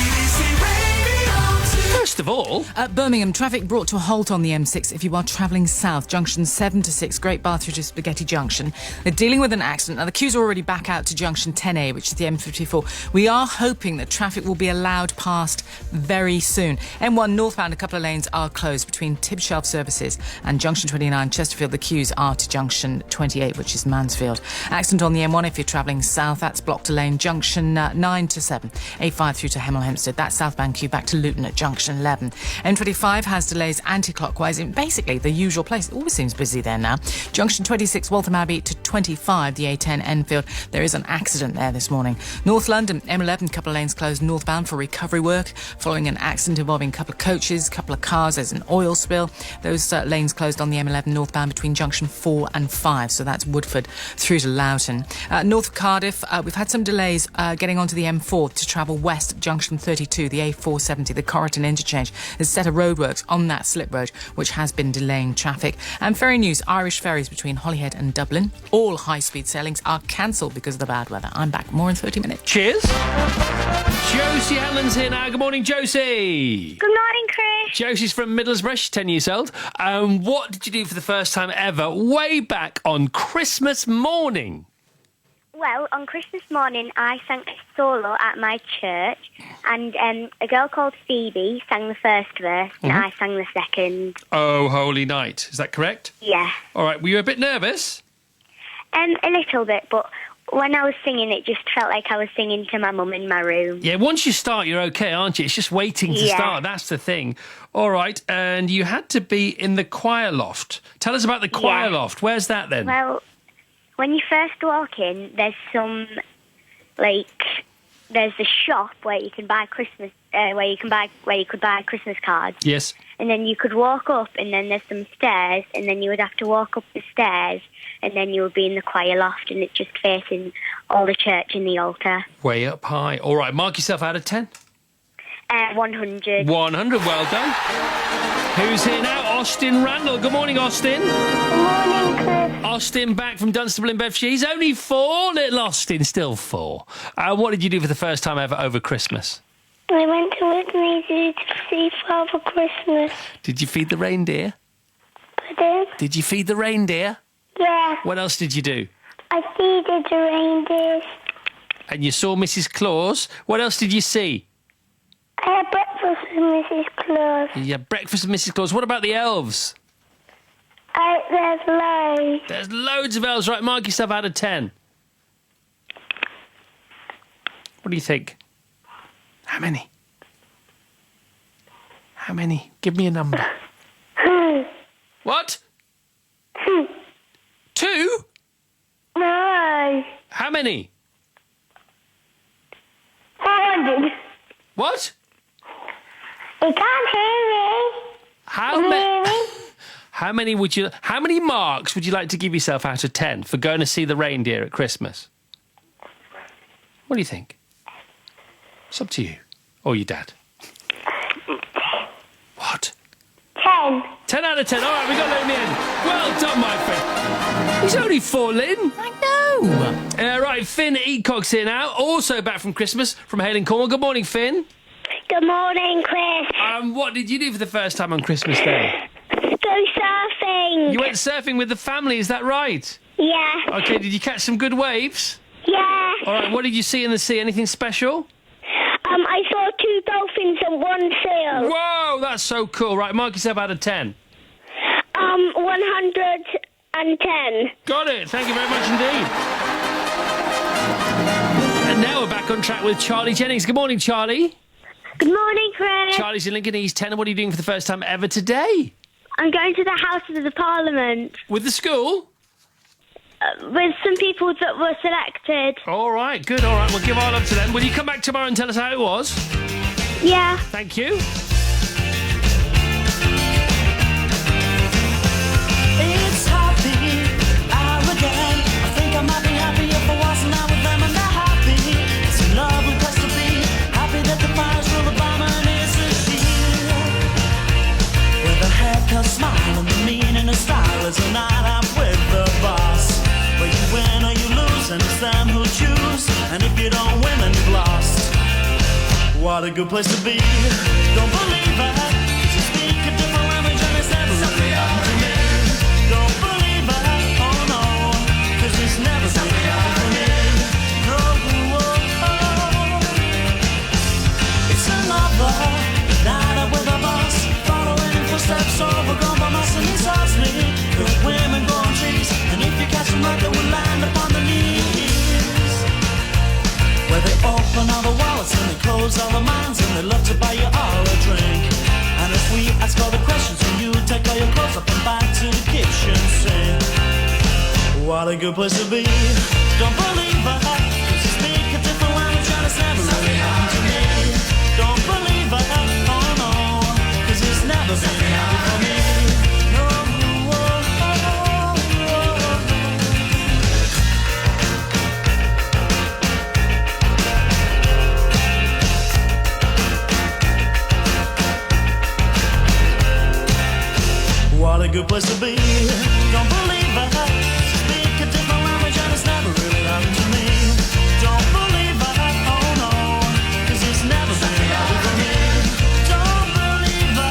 First of all, Birmingham, traffic brought to a halt on the M6 if you are travelling south, junction 7 to 6, Great Bath through to Spaghetti Junction. They're dealing with an accident. Now, the queues are already back out to junction 10A, which is the M54. We are hoping that traffic will be allowed past very soon. M1 northbound, a couple of lanes are closed between Tib Shelf Services and junction 29, Chesterfield. The queues are to junction 28, which is Mansfield. Accident on the M1 if you're travelling south, that's blocked a lane, junction 9 to 7. A5 through to Hemel Hempstead, that's southbound queue back to Luton at junction 11. M25 has delays anti-clockwise in basically the usual place. It always seems busy there now. Junction 26, Waltham Abbey to 25, the A10 Enfield. There is an accident there this morning. North London, M11, couple of lanes closed northbound for recovery work following an accident involving a couple of coaches, couple of cars. There's an oil spill. Those lanes closed on the M11 northbound between junction 4 and 5. So that's Woodford through to Loughton. North of Cardiff, we've had some delays getting onto the M4 to travel west, junction 32, the A470, the Corriton interchange. There's a set of roadworks on that slip road, which has been delaying traffic. And ferry news, Irish ferries between Holyhead and Dublin. All high-speed sailings are cancelled because of the bad weather. I'm back more in 30 minutes. Cheers. Josie Allen's here now. Good morning, Josie. Good morning, Chris. Josie's from Middlesbrough. She's 10 years old. What did you do for the first time ever way back on Christmas morning? Well, on Christmas morning, I sang a solo at my church, and a girl called Phoebe sang the first verse, and I sang the second. Oh, Holy Night. Is that correct? Yeah. All right. Were you a bit nervous? A little bit, but when I was singing, it just felt like I was singing to my mum in my room. Yeah, once you start, you're okay, aren't you? It's just waiting to Yeah. start. That's the thing. All right, and you had to be in the choir loft. Tell us about the choir loft. Where's that then? Well, when you first walk in, there's there's a shop where you can buy Christmas, where you could buy Christmas cards. Yes. And then you could walk up, and then there's some stairs, and then you would have to walk up the stairs, and then you would be in the choir loft, and it's just facing all the church and the altar. Way up high. All right, mark yourself out of 10. 100. 100, well done. Who's here now? Austin Randall. Good morning, Austin. Good morning, Chris. Austin back from Dunstable in Bedfordshire. He's only 4. Little Austin, still 4. What did you do for the first time ever over Christmas? I went to Whitney Zoo to see Father Christmas. Did you feed the reindeer? Pardon? Did you feed the reindeer? Yeah. What else did you do? I feeded the reindeers. And you saw Mrs. Claus. What else did you see? I had breakfast with Mrs. Claus. Yeah, breakfast with Mrs. Claus. What about the elves? There's loads. There's loads of elves. Right, mark yourself out of 10. What do you think? How many? How many? Give me a number. What? 2? No. How many? 400. What? You can't hear me. How many marks would you like to give yourself out of 10 for going to see the reindeer at Christmas? What do you think? It's up to you. Or your dad. What? 10. 10 out of 10. All right, we got to let him in. Well done, my friend. He's only 4, Lynn. I know. Right, Finn Eacock's here now. Also back from Christmas from Hale in Cornwall. Good morning, Finn. Good morning, Chris. What did you do for the first time on Christmas Day? Go surfing. You went surfing with the family, is that right? Yeah. Okay, did you catch some good waves? Yeah. All right, what did you see in the sea? Anything special? I saw 2 dolphins and 1 seal. Whoa, that's so cool. Right, mark yourself out of 10. 110. Got it. Thank you very much indeed. And now we're back on track with Charlie Jennings. Good morning, Charlie. Good morning, Chris. Charlie's in Lincoln East 10. And what are you doing for the first time ever today? I'm going to the House of the Parliament. With the school? With some people that were selected. All right, good. All right, we'll give our love to them. Will you come back tomorrow and tell us how it was? Yeah. Thank you. It's happy hour again. I think I might be happy if I wasn't out with them and they're happy. It's a lovely place to be. Happy that the fires rule the bomber and it's a shield. With a haircut, smile and the meaning of style is a night out with the boss. Where you win or you lose and it's them who choose. And if you don't win then you've lost. What a good place to be. Don't believe it, 'cause you speak a different language and it's never really happened to me. Don't believe it, oh no, 'cause it's never really happened to me. No, it's another night out with a boss, following in footsteps overgrown by moss and he sauce me. Good women go on trees, and if you catch them right they will land upon the knees. Where they open all the wallets and they close all the minds and they love to buy you all a drink. And if we ask all the questions and you take all your clothes up and back to the kitchen sink. What a good place to be. Don't believe it, 'cause you speak a different language and it's never really happened to me. Don't believe it, oh no, 'cause it's never been happened for me. No, what a good place to be. Don't believe it. Speak a different language and it's never really happened to me. Don't believe it. Oh no, 'cause it's never really happened to me. Don't believe it.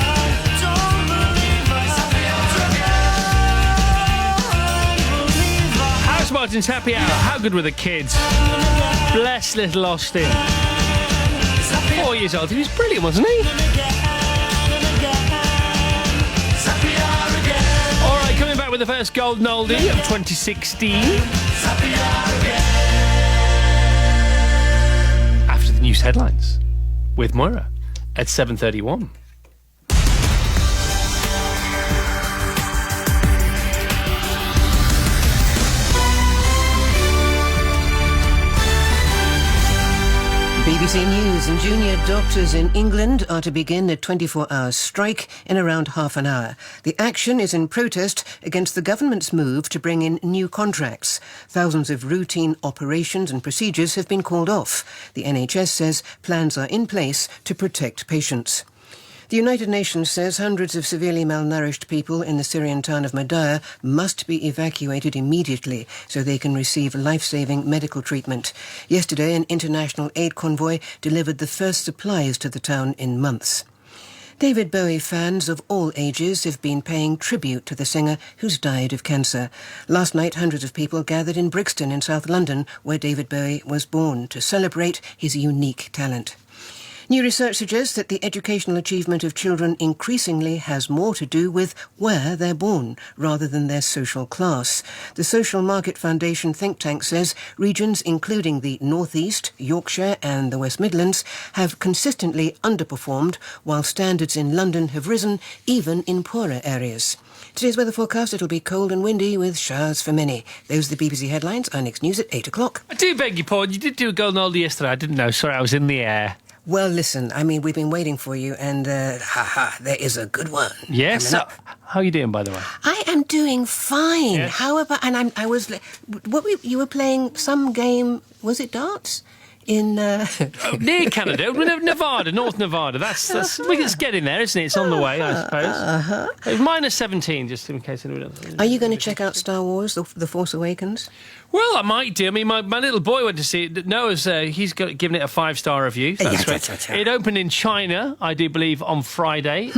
Don't believe it. Don't believe it. House Martin's Happy Hour. How good were the kids? Bless little Austin. 4 years old. He was brilliant, wasn't he? All right, coming back with the first golden oldie of 2016. News headlines with Moira at 7:31. BBC News and junior doctors in England are to begin a 24-hour strike in around half an hour. The action is in protest against the government's move to bring in new contracts. Thousands of routine operations and procedures have been called off. The NHS says plans are in place to protect patients. The United Nations says hundreds of severely malnourished people in the Syrian town of Madaya must be evacuated immediately so they can receive life-saving medical treatment. Yesterday, an international aid convoy delivered the first supplies to the town in months. David Bowie fans of all ages have been paying tribute to the singer who's died of cancer. Last night, hundreds of people gathered in Brixton in South London, where David Bowie was born, to celebrate his unique talent. New research suggests that the educational achievement of children increasingly has more to do with where they're born rather than their social class. The Social Market Foundation think tank says regions including the North East, Yorkshire and the West Midlands have consistently underperformed, while standards in London have risen, even in poorer areas. Today's weather forecast, it'll be cold and windy with showers for many. Those are the BBC headlines. Our next news at 8 o'clock. I do beg your pardon, you did do a golden oldie yesterday. I didn't know. Sorry, I was in the air. Well, listen, I mean, we've been waiting for you, and there is a good one. Yes. How are you doing, by the way? I am doing fine. Yes. However, and you were playing some game, was it darts? In near Canada, Nevada, North Nevada. That's it's getting there, isn't it? It's on the way, I suppose. It's minus 17, just in case anyone else. Are you going to check out Star Wars: The Force Awakens? Well, I might do. I mean, my little boy went to see it. Noah's he's given it a 5-star review. That's right. It opened in China, I do believe, on Friday.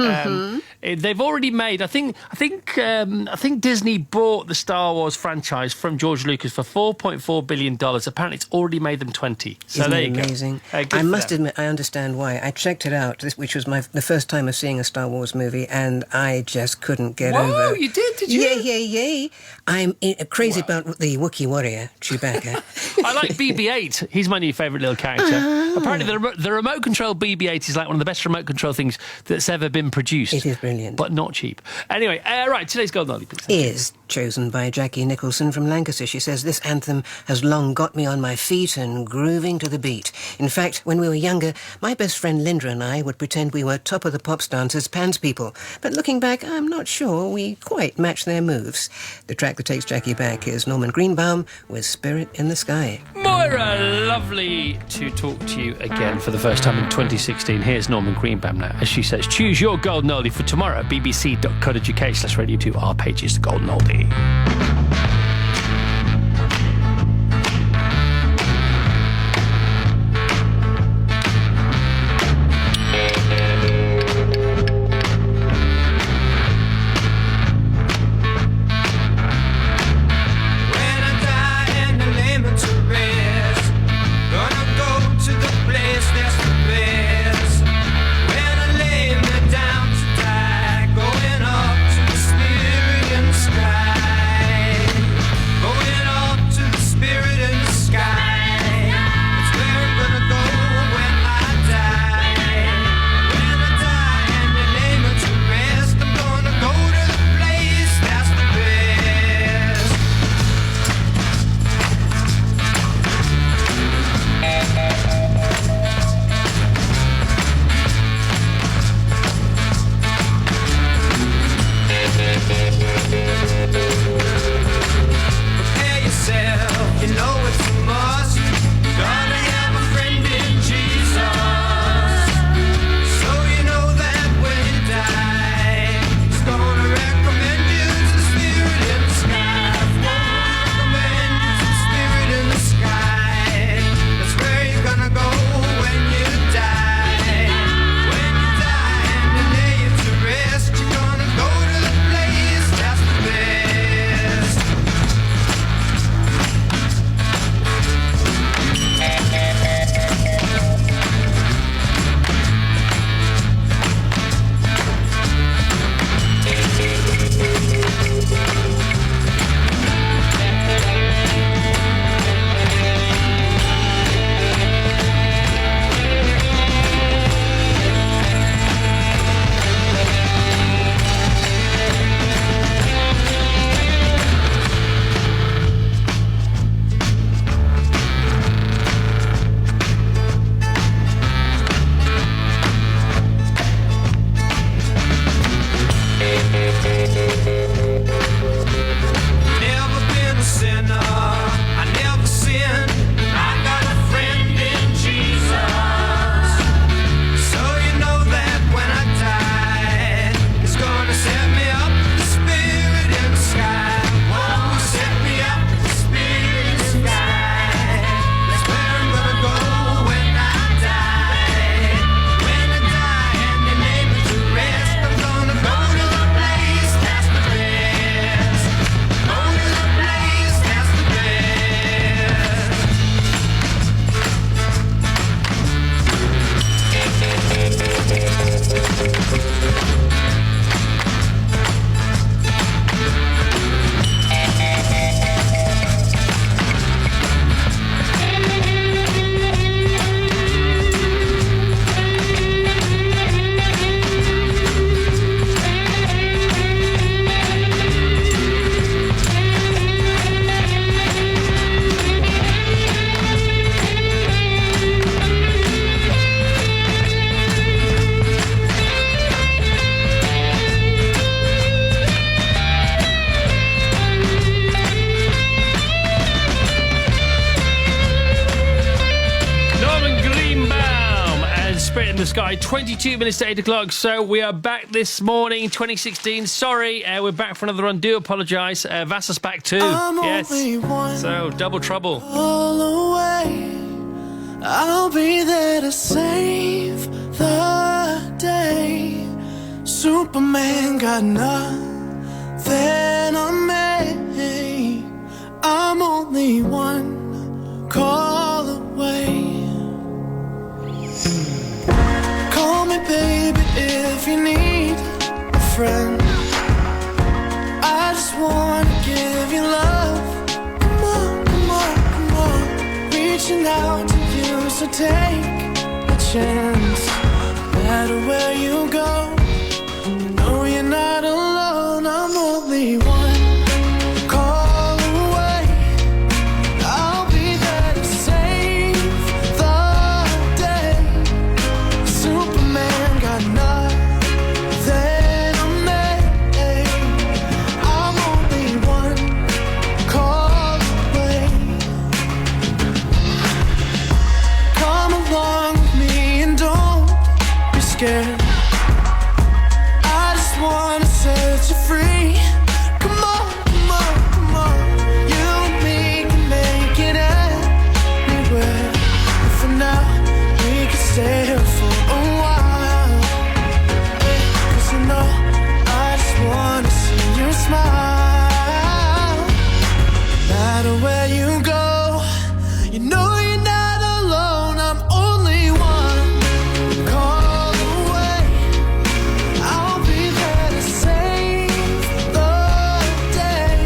They've already made. I think Disney bought the Star Wars franchise from George Lucas for $4.4 billion. Apparently, it's already made them 20. So Isn't there it you amazing? Go. I must admit, I understand why. I checked it out, which was the first time of seeing a Star Wars movie, and I just couldn't get over. Whoa, you did you? Yay! I'm crazy about the Wookiee warrior, Chewbacca. I like BB-8. He's my new favourite little character. Apparently, the remote control BB-8 is like one of the best remote control things that's ever been produced. It is brilliant, but not cheap. Anyway, right. Today's golden oldie, please. Is chosen by Jackie Nicholson from Lancashire. She says, this anthem has long got me on my feet and grooving to the beat. In fact, when we were younger, my best friend Linda and I would pretend we were Top of the Pops dancers, Pans people. But looking back, I'm not sure we quite match their moves. The track that takes Jackie back is Norman Greenbaum with Spirit in the Sky. Moira, lovely to talk to you again for the first time in 2016. Here's Norman Greenbaum now. As she says, choose your golden oldie for tomorrow at bbc.co.uk/radio 2. Our page is the golden oldie. Going up to the Syrian sky. the Sky, 22 minutes to 8 o'clock. So we are back this morning, 2016. Sorry, we're back for another run. Do apologise. Vassos back too. Yes. So double trouble. All away, I'll be there to save the day. Superman got nothing on me. I'm only one call away. Call me, baby, if you need a friend. I just wanna give you love. Come on, come on, come on. Reaching out to you, so take a chance. No matter where you go, you know you're not alone. I'm only one call away. I'll be there to save the day. Superman got nothing on me. I'm only one call away. Come along with me and don't be scared. I just wanna set you free. Come on, come on, come on. You and me can make it anywhere. But for now, we can stay here for a while. 'Cause you know, I just wanna see you smile. No matter where you go, you know you're not alone. I'm only one call away. I'll be there to save the day.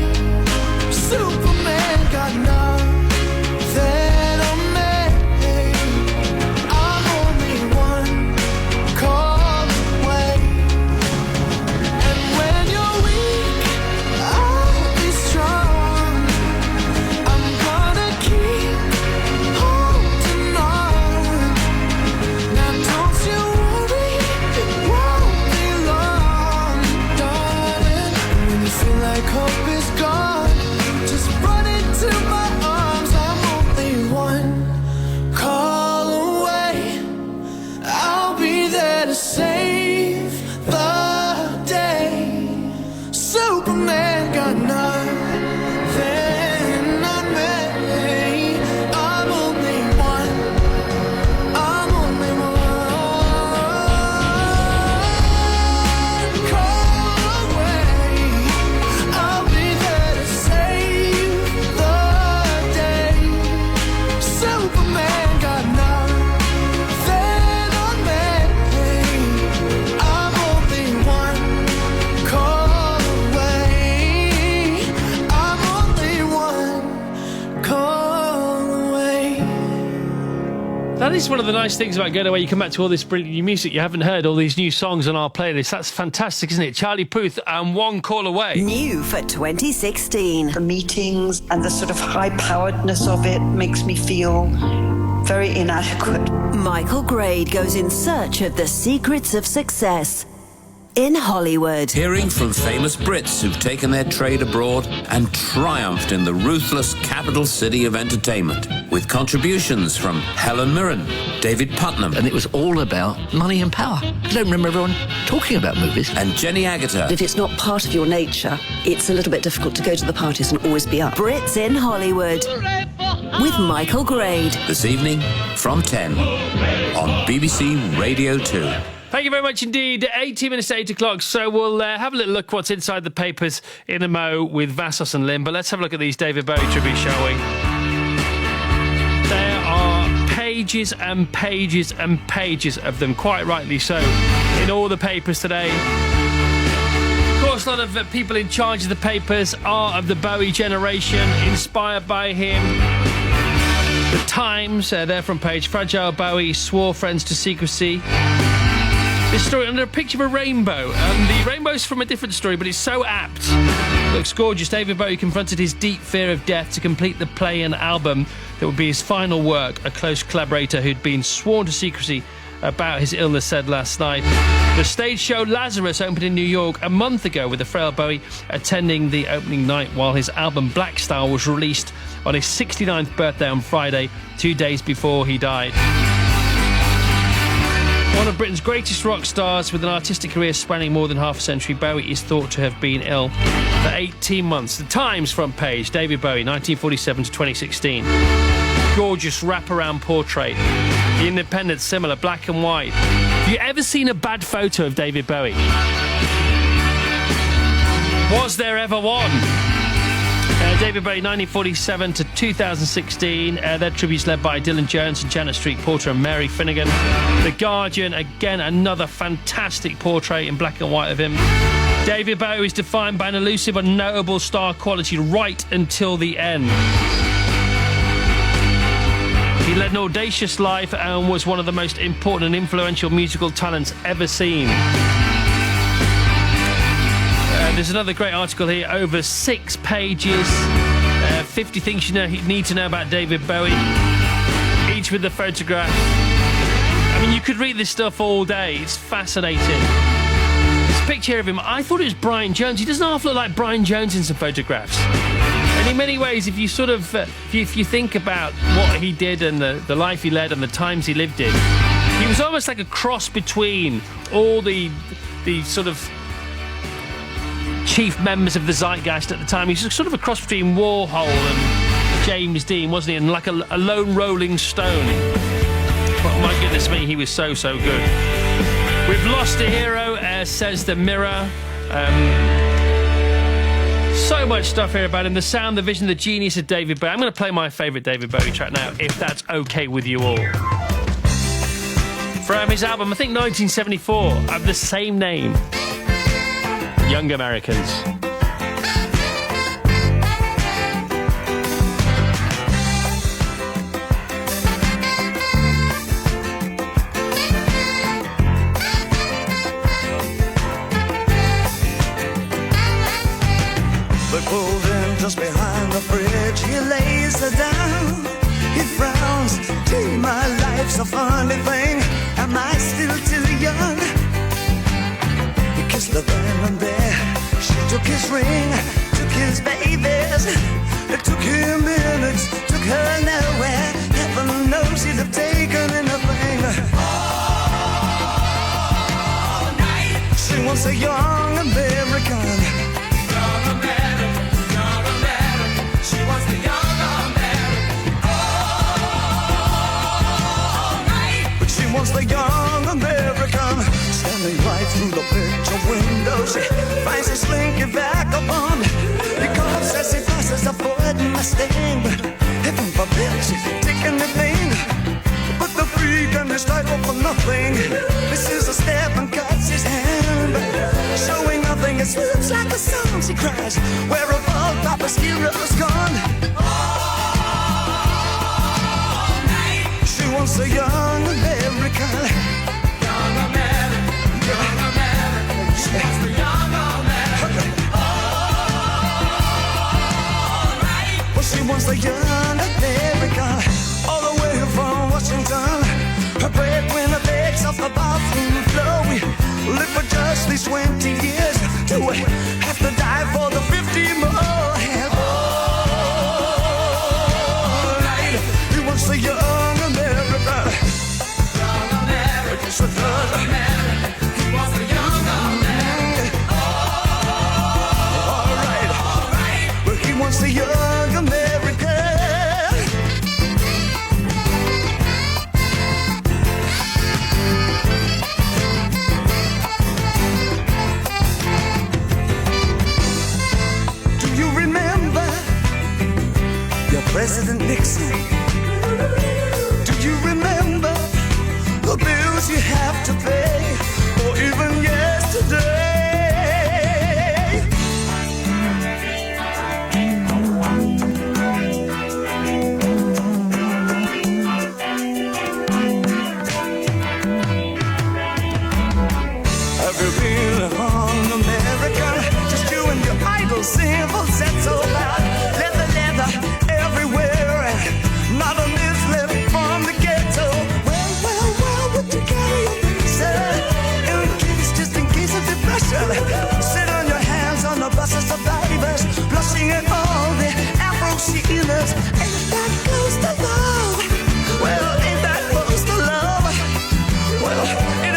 Superman got nothing on me. I'm only one call away. And when you're weak, I'll be strong. I'm gonna keep holding on. Now don't you worry, it won't be long, darling. When you feel like hope is gone, just run into my arms. I'm only one call away. I'll be there to save the day. Superman got nothing on me. I'm only one. I'm only one call away. I'll be there to save the day. Superman got nothing on me. I'm only one call away. I'm only one call away. That is one of the nice things about going away. You come back to all this brilliant new music you haven't heard, all these new songs on our playlist. That's fantastic, isn't it? Charlie Puth and One Call Away. New for 2016. The meetings and the sort of high-poweredness of it makes me feel very inadequate. Michael Grade goes in search of the secrets of success in Hollywood. Hearing from famous Brits who've taken their trade abroad and triumphed in the ruthless capital city of entertainment, with contributions from Helen Mirren, David Putnam, And it was all about money and power. I don't remember everyone talking about movies. and Jenny Agutter. If it's not part of your nature, it's a little bit difficult to go to the parties and always be up. Brits in Hollywood with Michael Grade. This evening from 10 on BBC Radio 2. Thank you very much indeed. 18 minutes to 8 o'clock. So we'll have a little look what's inside the papers in a mo with Vassos and Lim. But let's have a look at these David Bowie tributes, shall we? There are pages and pages and pages of them, quite rightly so, in all the papers today. Of course, a lot of people in charge of the papers are of the Bowie generation, inspired by him. The Times, their front page, Fragile Bowie swore friends to secrecy. This story under a picture of a rainbow. The rainbow's from a different story, but it's so apt. Looks gorgeous. David Bowie confronted his deep fear of death to complete the play and album that would be his final work. A close collaborator who'd been sworn to secrecy about his illness said last night. The stage show Lazarus opened in New York a month ago, with the frail Bowie attending the opening night while his album Black Star was released on his 69th birthday on Friday, 2 days before he died. One of Britain's greatest rock stars with an artistic career spanning more than half a century, Bowie is thought to have been ill for 18 months. The Times front page, David Bowie, 1947 to 2016. Gorgeous wraparound portrait. The Independent, similar, black and white. Have you ever seen a bad photo of David Bowie? Was there ever one? David Bowie, 1947 to 2016. Their tributes led by Dylan Jones and Janet Street Porter and Mary Finnegan. The Guardian, again, another fantastic portrait in black and white of him. David Bowie is defined by an elusive and notable star quality right until the end. He led an audacious life and was one of the most important and influential musical talents ever seen. There's another great article here, over 6 pages. 50 things you need to know about David Bowie, each with a photograph. I mean, you could read this stuff all day. It's fascinating. This picture of him, I thought it was Brian Jones. He doesn't half look like Brian Jones in some photographs. And in many ways, if you sort of, if you think about what he did and the life he led and the times he lived in, he was almost like a cross between all the sort of chief members of the zeitgeist at the time. He's sort of a cross between Warhol and James Dean, wasn't he? And like a lone rolling stone. But my goodness me, he was so good. We've lost a hero, says the Mirror. So much stuff here about him. The sound, the vision, the genius of David Bowie. I'm going to play my favourite David Bowie track now, if that's okay with you all. From his album, I think 1974, of the same name, Young Americans. They pulled in just behind the bridge. He lays her down. He frowns. Gee, my life's a funny thing. Am I still too young? He kissed the band and there. She took his ring, took his babies. It took him minutes, took her nowhere. Heaven knows he'd have taken anything. All night. She wants a young American. She wants the young American all night. But she wants the young American. Standing right through the picture window, she finds a slinky vagabond. He calls as he passes a Ford Mustang. Heaven forbid she's taking the thing. But the freak and his title for nothing. This is a step and cuts his hand. Showing nothing, it slips like a song, she cries. Where have all Papa's heroes gone? All night. She wants a young American. Young American, young American. She wants the young American. All night. Well, she wants the young American. All the way from Washington. Her breadwinner begs off the bathroom floor. We live for just these 20 years. Do we have to die for the 50 more? All night. He wants the young American. Young American. Yes, it does. He wants the young American. All right. All right. But he wants the young American. President Nixon, do you remember the bills you have to pay, or even yesterday? Have you been on American? Just you and your idle civil set so loud. Leather, everywhere, and not a miss left from the ghetto. Well, would you carry your visa? Just in case of depression. Sit on your hands on the bus of survivors, blushing at all the Afro-Sheilas. Ain't that close to love? Well, ain't that close to love? Well, it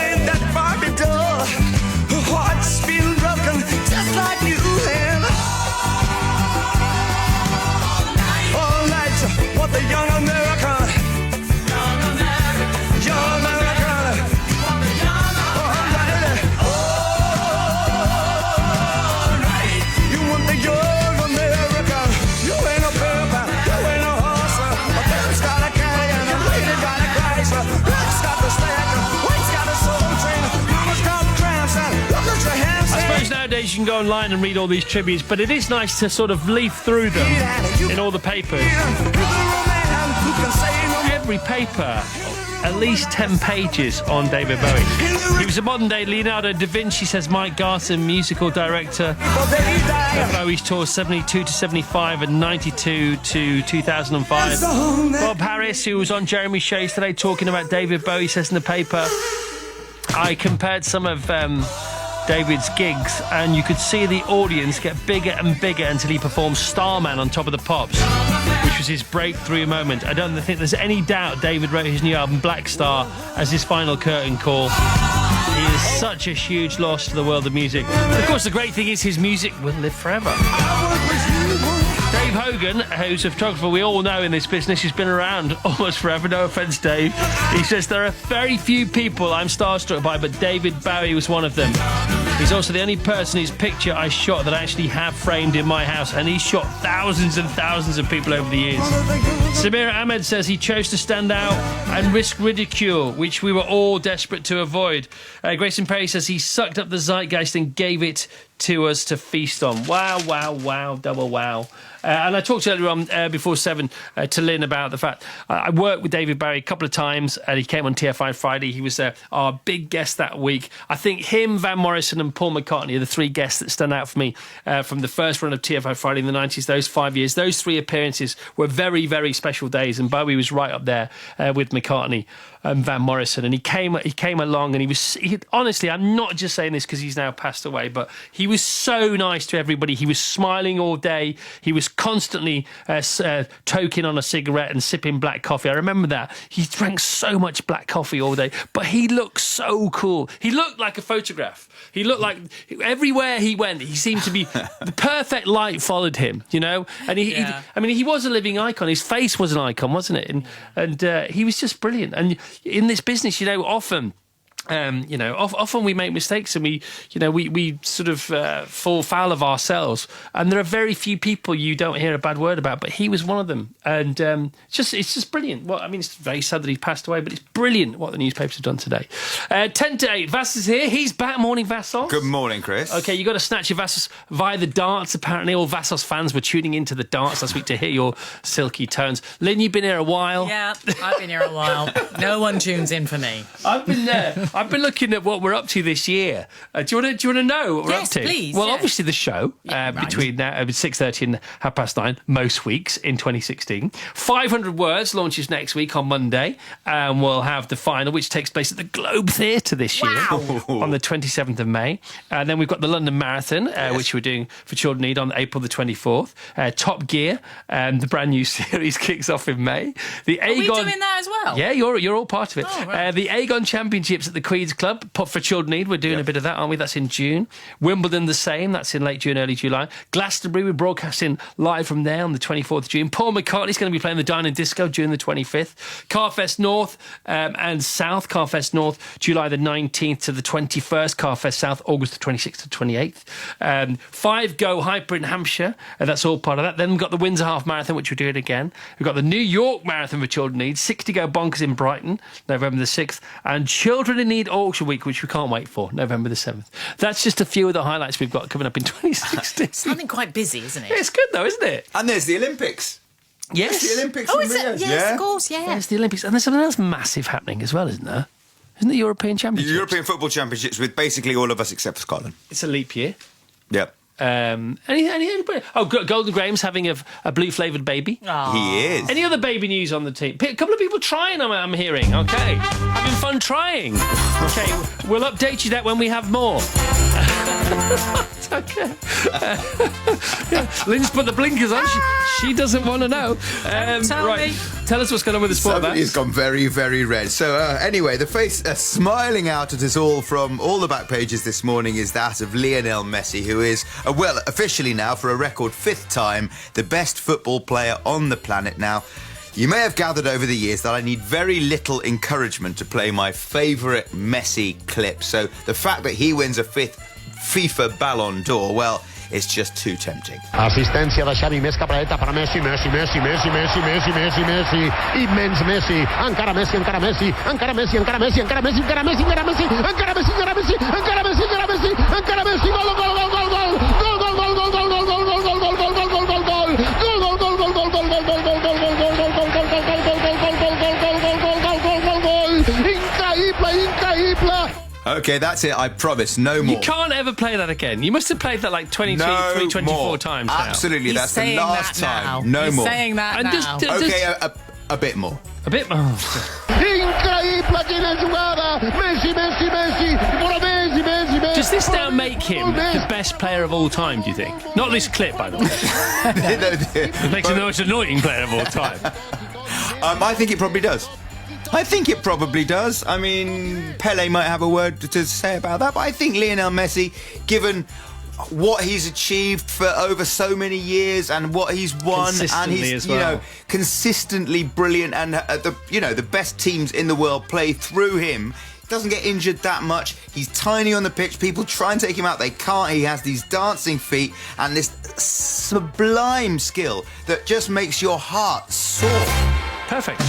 nowadays you can go online and read all these tributes, but it is nice to sort of leaf through them in all the papers. Every paper, at least 10 pages on David Bowie. He was a modern-day Leonardo da Vinci, says Mike Garson, musical director. Bowie's tour 72 to 75 and 92 to 2005. Bob Harris, who was on Jeremy's show yesterday talking about David Bowie, says in the paper, I compared some of David's gigs, and you could see the audience get bigger and bigger until he performed Starman on Top of the Pops, which was his breakthrough moment. I don't think there's any doubt David wrote his new album Black Star as his final curtain call. He is such a huge loss to the world of music. Of course, the great thing is his music will live forever. Dave Hogan, who's a photographer we all know in this business, who's been around almost forever, no offence, Dave. He says, there are very few people I'm starstruck by, but David Bowie was one of them. He's also the only person whose picture I shot that I actually have framed in my house, and he's shot thousands and thousands of people over the years. Samira Ahmed says he chose to stand out and risk ridicule, which we were all desperate to avoid. Grayson Perry says he sucked up the zeitgeist and gave it to us to feast on. Wow, wow, wow, double wow. And I talked earlier on, before 7, to Lynn about the fact I worked with David Bowie a couple of times, and he came on TFI Friday. He was our big guest that week. I think him, Van Morrison and Paul McCartney are the 3 guests that stand out for me from the first run of TFI Friday in the 90s, those 5 years. Those 3 appearances were very, very special days, and Bowie was right up there with McCartney and Van Morrison, and he came along, and he honestly, I'm not just saying this because he's now passed away, but he was so nice to everybody. He was smiling all day. He was constantly toking on a cigarette and sipping black coffee. I remember that. He drank so much black coffee all day, but he looked so cool. He looked like a photograph. He looked like everywhere he went, he seemed to be the perfect light followed him, you know. And he was a living icon. His face was an icon, wasn't it? And he was just brilliant. And in this business, you know, often we make mistakes, and we sort of fall foul of ourselves. And there are very few people you don't hear a bad word about, but he was one of them. And it's just brilliant. Well, I mean, it's very sad that he passed away, but it's brilliant what the newspapers have done today. 10 to 8, Vass is here. He's back. Morning, Vassos. Good morning, Chris. Okay, you got to snatch your Vassos via the darts. Apparently, all Vassos fans were tuning into the darts last week to hear your silky tones. Lynn, you've been here a while. Yeah, I've been here a while. No one tunes in for me. I've been there. I've been looking at what we're up to this year. Do you want to know what we're up to? Yes, please. Well, obviously the show between 6:30 and 9:30 most weeks in 2016. 500 Words launches next week on Monday, and we'll have the final, which takes place at the Globe Theatre this year on the 27th of May. And then we've got the London Marathon, which we're doing for Children Need on April the 24th. Top Gear, the brand new series kicks off in May. The Are we doing that as well? Yeah, you're all part of it. Oh, right. The Aegon Championships at the Queen's Club for Children Need. We're doing a bit of that, aren't we? That's in June. Wimbledon the same. That's in late June, early July. Glastonbury, we're broadcasting live from there on the 24th of June. Paul McCartney's going to be playing the Dine and Disco June the 25th. Carfest North and South. Carfest North, July the 19th to the 21st. Carfest South, August the 26th to 28th. 5 Go Hyper in Hampshire. That's all part of that. Then we've got the Windsor Half Marathon, which we're doing again. We've got the New York Marathon for Children Need. 60 Go Bonkers in Brighton, November the 6th. And Children in Need Auction Week, which we can't wait for, November the 7th. That's just a few of the highlights we've got coming up in 2016. Something quite busy, isn't it? It's good though, isn't it? And there's the Olympics. Yes. There's the Olympics. Oh, in is Rio. it? Yes, of course, yeah. There's the Olympics. And there's something else massive happening as well, isn't there? Isn't the European Championships? The European Football Championships with basically all of us except for Scotland. It's a leap year. Yep. Anybody? Oh, Golden Graham's having a blue flavoured baby. Aww. He is. Any other baby news on the team? A couple of people trying, I'm hearing. Okay. Having fun trying. Okay, we'll update you that when we have more. Okay. Lynn's put the blinkers on. She doesn't want to know. Tell us what's going on with the sport. Somebody's gone very, very red. So anyway, the face smiling out at us all from all the back pages this morning is that of Lionel Messi, who is, officially now for a record 5th time, the best football player on the planet. Now, you may have gathered over the years that I need very little encouragement to play my favourite Messi clip. So the fact that he wins a 5th FIFA Ballon d'Or, well, it's just too tempting. Assistencia da Xavi, més capadeta per Messi, Messi, immens Messi, encara Messi, encara Messi, encara Messi, encara Messi, encara Messi, encara Messi, encara Messi, encara Messi, encara Messi, encara Messi, encara Messi, encara Messi, gol, gol, gol, gol, gol, gol, gol, gol, gol, gol, gol, gol, gol, gol, gol, gol, gol, increïble. Okay, that's it. I promise. No more. You can't ever play that again. You must have played that like 24 times now. Absolutely, He's that's the saying last that now. time. No He's more. saying that now. Okay, a bit more. A bit more. Increïble, quina jugada! Messi, Messi, Messi! Messi, Messi, Messi! Does this now make him the best player of all time, do you think? Not this clip, by the way. It makes him the most annoying player of all time. I think it probably does. I think it probably does. I mean, Pele might have a word to say about that, but I think Lionel Messi, given what he's achieved for over so many years and what he's won, and he's consistently brilliant, and the best teams in the world play through him. Doesn't get injured that much. He's tiny on the pitch. People try and take him out. They can't. He has these dancing feet and this sublime skill that just makes your heart soar. Perfect.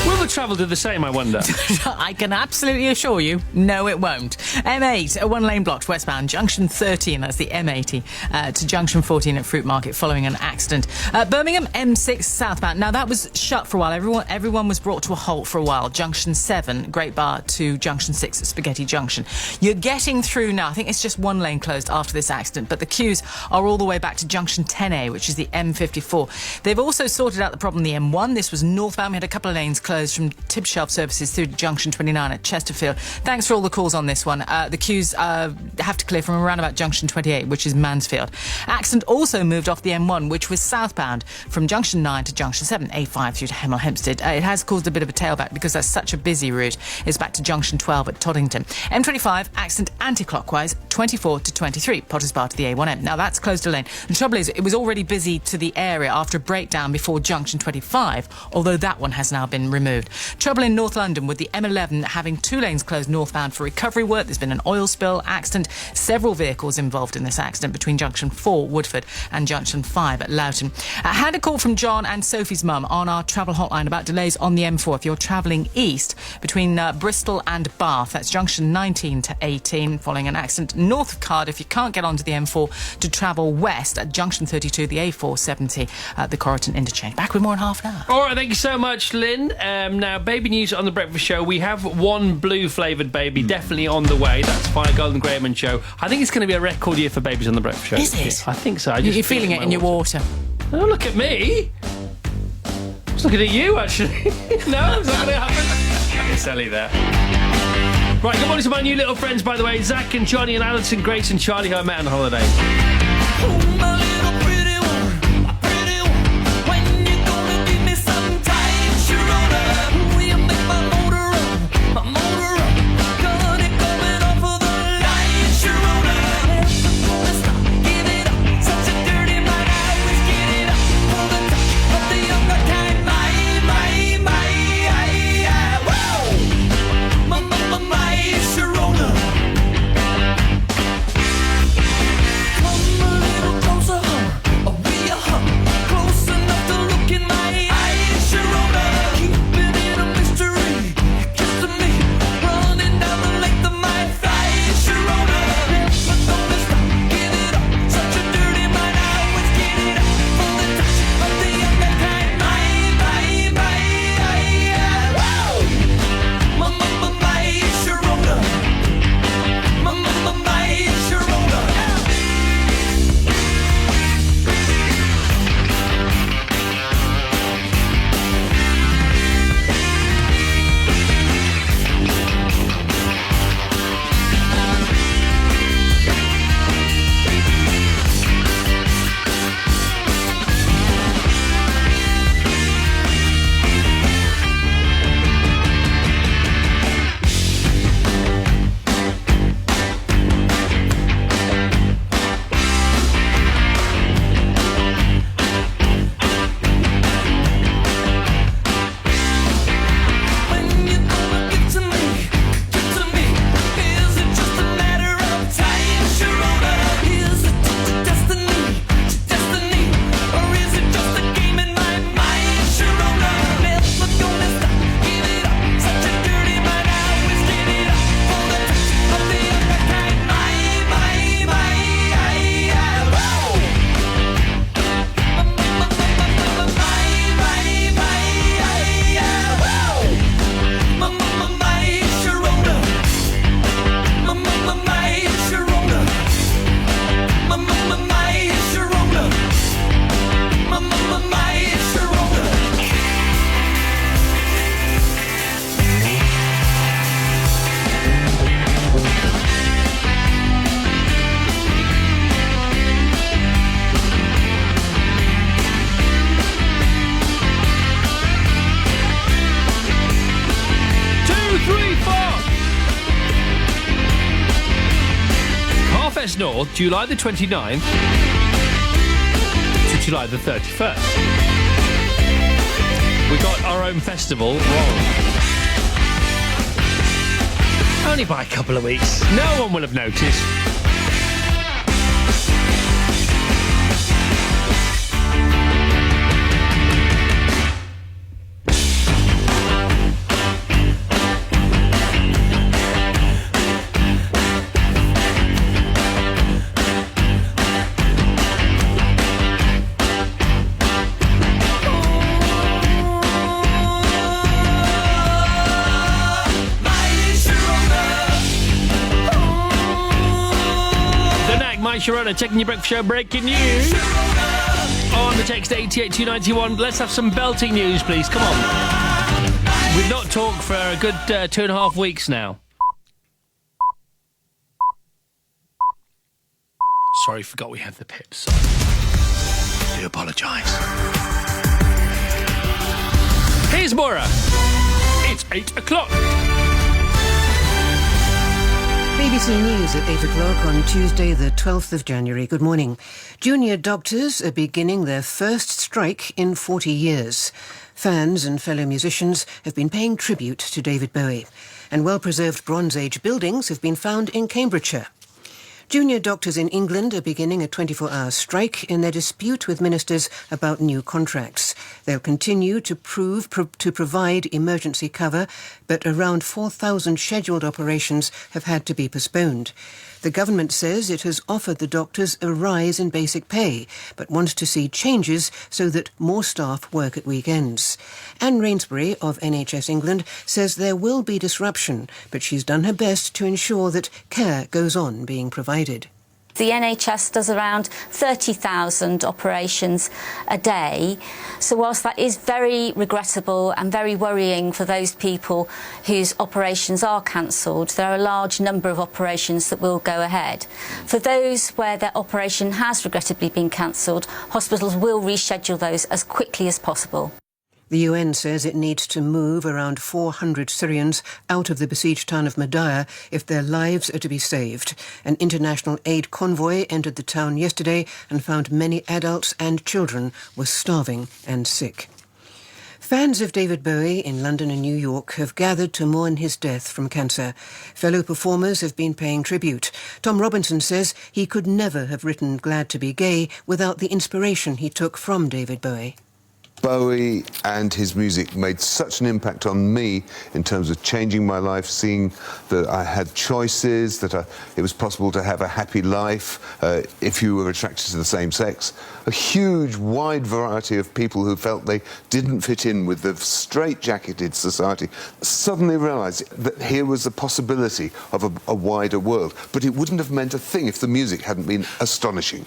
Will the travel do the same, I wonder? I can absolutely assure you, no it won't. M8, a one-lane blocked westbound, junction 13, that's the M80, to junction 14 at Fruit Market following an accident. Birmingham, M6 southbound. Now, that was shut for a while. Everyone was brought to a halt for a while. Junction 7, Great Bar, to junction 6 at Spaghetti Junction. You're getting through now. I think it's just one lane closed after this accident, but the queues are all the way back to junction 10A, which is the M54. They've also sorted out the problem on the M1. This was northbound. We had a couple of lanes closed from Tibshelf services through to junction 29 at Chesterfield. Thanks for all the calls on this one. The queues have to clear from around about junction 28, which is Mansfield. Accident also moved off the M1, which was southbound from junction 9 to junction 7, A5 through to Hemel Hempstead. It has caused a bit of a tailback because that's such a busy route. It's back to junction 12 at Toddington. M25, accident anti-clockwise, 24 to 23, Potters Bar to the A1M. Now, that's closed a lane. The trouble is, it was already busy to the area after a breakdown before junction 25, although that one has now been removed. Trouble in North London with the M11 having two lanes closed northbound for recovery work. There's been an oil spill accident. Several vehicles involved in this accident between junction 4, Woodford, and junction 5 at Loughton. I had a call from John and Sophie's mum on our travel hotline about delays on the M4 if you're travelling east between Bristol and Bath. That's junction 19 to 18 following an accident north of Cardiff. You can't get onto the M4 to travel west at junction 32, the A470 at the Corriton interchange. Back with more in half an hour. All right, thank you so much, Lynn. Now, baby news on the Breakfast Show. We have one blue-flavoured baby definitely on the way. That's via Golden Graham and Show. I think it's going to be a record year for babies on the Breakfast Show. Is it? I think so. You're feeling it in your water. Oh, look at me. I was looking at you, actually. No, is that going to happen? It's Ellie there. Right, good morning to my new little friends, by the way. Zach and Johnny and Alison, Grace and Charlie, who I met on holiday. of July the 29th to July the 31st. We got our own festival wrong. Only by a couple of weeks. No one will have noticed. Sharona, checking your breakfast show breaking news. On the text 88291, let's have some belting news, please. Come on. We've not talked for a good 2.5 weeks now. Sorry, forgot we have the pips. I do apologise. Here's Maura. It's 8 o'clock. BBC News at 8 o'clock on Tuesday the 12th of January. Good morning. Junior doctors are beginning their first strike in 40 years. Fans and fellow musicians have been paying tribute to David Bowie, and well-preserved Bronze Age buildings have been found in Cambridgeshire. Junior doctors in England are beginning a 24-hour strike in their dispute with ministers about new contracts. They'll continue to provide emergency cover, but around 4,000 scheduled operations have had to be postponed. The government says it has offered the doctors a rise in basic pay, but wants to see changes so that more staff work at weekends. Anne Rainsbury of NHS England says there will be disruption, but she's done her best to ensure that care goes on being provided. The NHS does around 30,000 operations a day. So whilst that is very regrettable and very worrying for those people whose operations are cancelled, there are a large number of operations that will go ahead. For those where their operation has regrettably been cancelled, hospitals will reschedule those as quickly as possible. The UN says it needs to move around 400 Syrians out of the besieged town of Madaya if their lives are to be saved. An international aid convoy entered the town yesterday and found many adults and children were starving and sick. Fans of David Bowie in London and New York have gathered to mourn his death from cancer. Fellow performers have been paying tribute. Tom Robinson says he could never have written Glad to be Gay without the inspiration he took from David Bowie. Bowie and his music made such an impact on me in terms of changing my life, seeing that I had choices, that it was possible to have a happy life if you were attracted to the same sex. A huge, wide variety of people who felt they didn't fit in with the straight-jacketed society suddenly realised that here was the possibility of a wider world. But it wouldn't have meant a thing if the music hadn't been astonishing.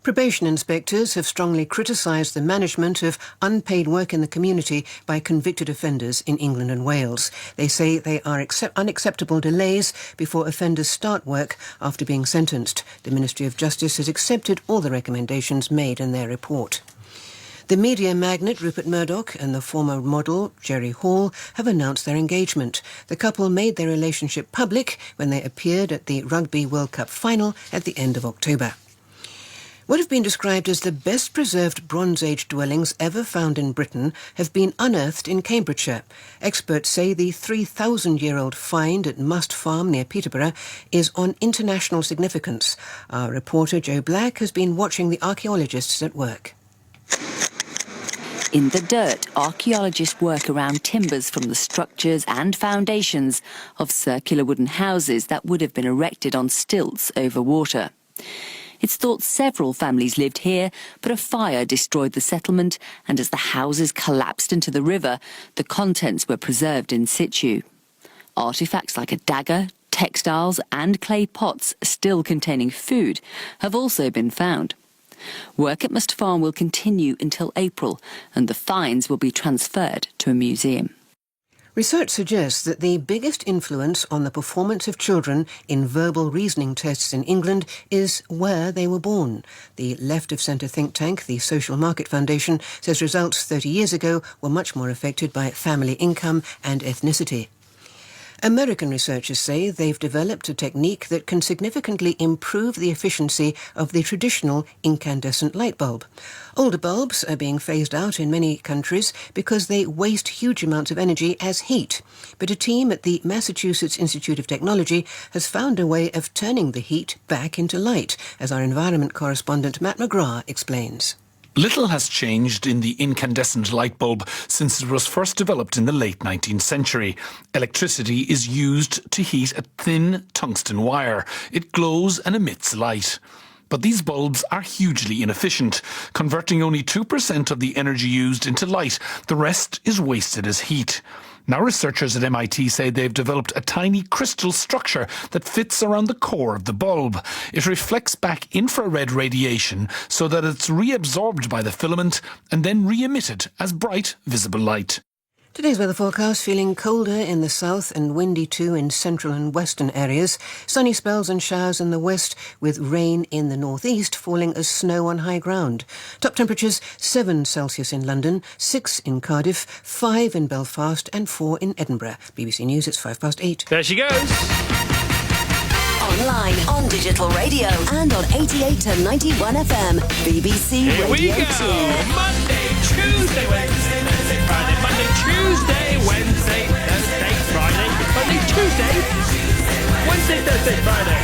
Probation inspectors have strongly criticised the management of unpaid work in the community by convicted offenders in England and Wales. They say they are unacceptable delays before offenders start work after being sentenced. The Ministry of Justice has accepted all the recommendations made in their report. The media magnate Rupert Murdoch and the former model Jerry Hall have announced their engagement. The couple made their relationship public when they appeared at the Rugby World Cup final at the end of October. What have been described as the best-preserved Bronze Age dwellings ever found in Britain have been unearthed in Cambridgeshire. Experts say the 3,000-year-old find at Must Farm near Peterborough is on international significance. Our reporter Joe Black has been watching the archaeologists at work. In the dirt, archaeologists work around timbers from the structures and foundations of circular wooden houses that would have been erected on stilts over water. It's thought several families lived here, but a fire destroyed the settlement, and as the houses collapsed into the river, the contents were preserved in situ. Artefacts like a dagger, textiles and clay pots still containing food have also been found. Work at Must Farm will continue until April, and the finds will be transferred to a museum. Research suggests that the biggest influence on the performance of children in verbal reasoning tests in England is where they were born. The left-of-centre think tank, the Social Market Foundation, says results 30 years ago were much more affected by family income and ethnicity. American researchers say they've developed a technique that can significantly improve the efficiency of the traditional incandescent light bulb. Older bulbs are being phased out in many countries because they waste huge amounts of energy as heat. But a team at the Massachusetts Institute of Technology has found a way of turning the heat back into light, as our environment correspondent Matt McGrath explains. Little has changed in the incandescent light bulb since it was first developed in the late 19th century. Electricity is used to heat a thin tungsten wire. It glows and emits light. But these bulbs are hugely inefficient, converting only 2% of the energy used into light. The rest is wasted as heat. Now researchers at MIT say they've developed a tiny crystal structure that fits around the core of the bulb. It reflects back infrared radiation so that it's reabsorbed by the filament and then re-emitted as bright, visible light. Today's weather forecast: feeling colder in the south and windy too in central and western areas. Sunny spells and showers in the west, with rain in the northeast falling as snow on high ground. Top temperatures: 7 Celsius in London, 6 in Cardiff, 5 in Belfast and 4 in Edinburgh. BBC News, it's 8:05. There she goes. Online, on digital radio and on 88 to 91 FM. BBC Here Radio we 2. go. Monday, Tuesday, Wednesday, Thursday, Friday. Monday, Tuesday, Wednesday, Thursday, Friday. Monday, Tuesday, Wednesday, Thursday, Friday.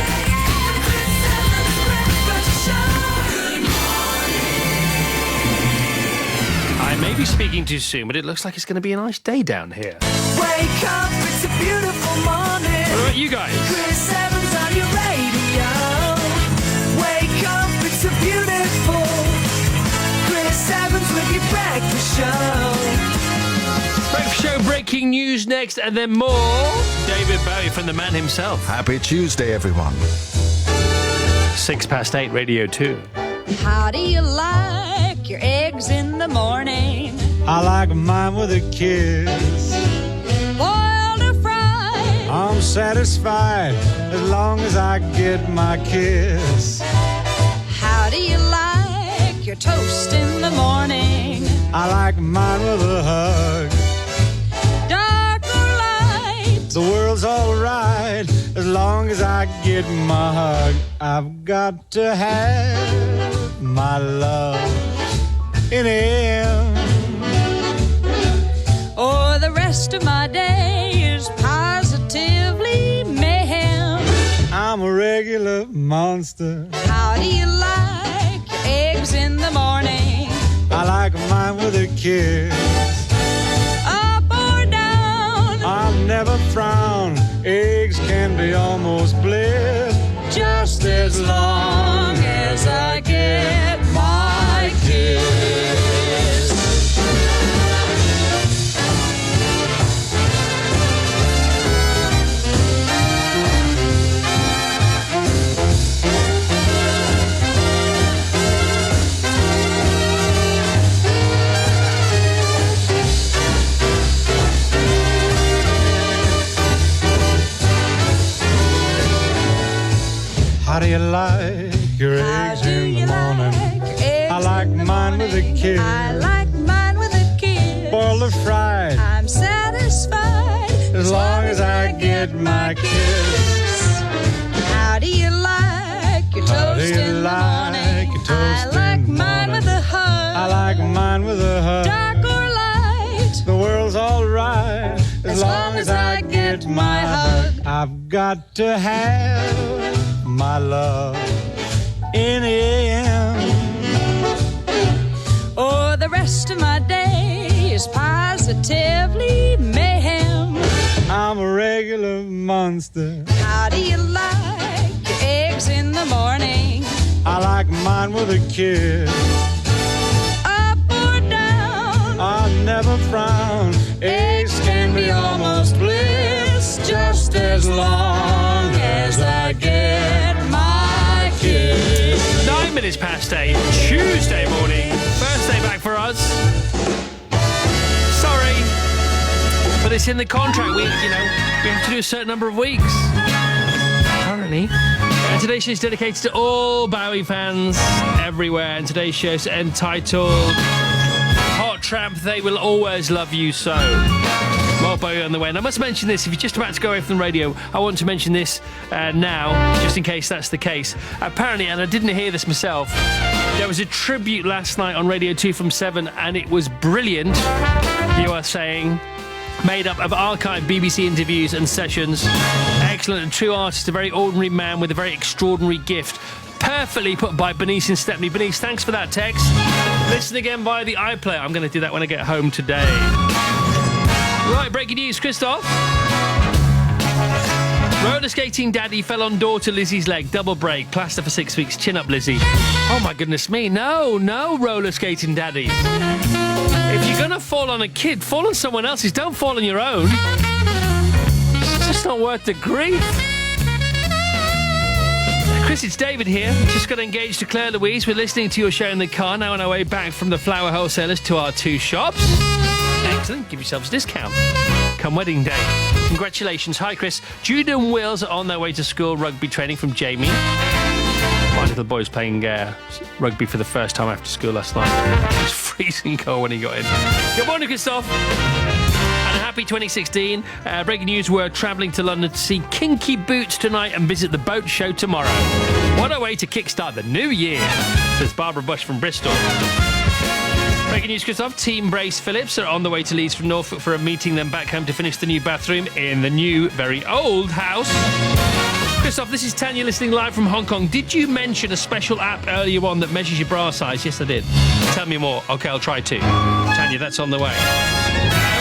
I may be speaking too soon, but it looks like it's going to be a nice day down here. Wake up, it's a beautiful morning. What about you guys? Chris Evans on your radio. Wake up, it's a beautiful Chris Evans with your breakfast show. Breakfast show, breaking news next, and then more. David Bowie from the man himself. Happy Tuesday, everyone. 8:06, Radio 2. How do you like your eggs in the morning? I like mine with a kiss. Boiled or fried? I'm satisfied as long as I get my kiss. How do you like your toast in the morning? I like mine with a hug. Dark or light? The world's all right as long as I get my hug. I've got to have my love in him. Or the rest of my day is positively mayhem. I'm a regular monster. How do you like your eggs in the morning? I like mine with a kiss. Up or down? I'll never frown. Eggs can be almost bliss. Just as long as I get my kiss. How do you like your eggs in the morning? I like mine with a kiss. I like mine with a kiss. Boiled or fried? I'm satisfied as long as I get my kiss. How do you like your toast in the morning? I like mine with a hug. I like mine with a hug. Dark or light? The world's all right as long as I get my hug. I've got to have my love in him. Or the rest of my day is positively mayhem. I'm a regular monster. How do you like your eggs in the morning? I like mine with a kiss. Up or down? I'll never frown. Eggs can be almost bliss. Just as long as I get my kiss. 8:09, Tuesday morning. First day back for us. Sorry, but it's in the contract. We have to do a certain number of weeks. Apparently. And today's show is dedicated to all Bowie fans everywhere. And today's show is entitled Hot Tramp, They Will Always Love You So. Well, Scott Bowie on the way. And I must mention this, if you're just about to go away from the radio, I want to mention this now, just in case that's the case. Apparently, and I didn't hear this myself, there was a tribute last night on Radio 2 from 7, and it was brilliant, you are saying, made up of archived BBC interviews and sessions. Excellent and true artist, a very ordinary man with a very extraordinary gift. Perfectly put by Bernice and Stepney. Bernice, thanks for that text. Listen again via the iPlayer. I'm going to do that when I get home today. Right, breaking news, Christoph. Roller skating daddy fell on daughter Lizzie's leg. Double break. Plaster for 6 weeks. Chin up, Lizzie. Oh, my goodness me. No, roller skating daddy. If you're going to fall on a kid, fall on someone else's. Don't fall on your own. It's just not worth the grief. Chris, it's David here. Just got engaged to Claire Louise. We're listening to your show in the car, now on our way back from the flower wholesalers to our 2 shops. Excellent. Give yourselves a discount come wedding day. Congratulations. Hi, Chris. Jude and Wills are on their way to school rugby training from Jamie. My little boy was playing rugby for the first time after school last night. It was freezing cold when he got in. Good morning, Christoph. And a happy 2016. Breaking news, we're travelling to London to see Kinky Boots tonight and visit the boat show tomorrow. What a way to kickstart the new year, says Barbara Bush from Bristol. Breaking news, Christoph. Team Brace Phillips are on the way to Leeds from Norfolk for a meeting, then back home to finish the new bathroom in the new, very old house. Christoph, this is Tanya listening live from Hong Kong. Did you mention a special app earlier on that measures your bra size? Yes, I did. Tell me more. OK, I'll try to. Tanya, that's on the way.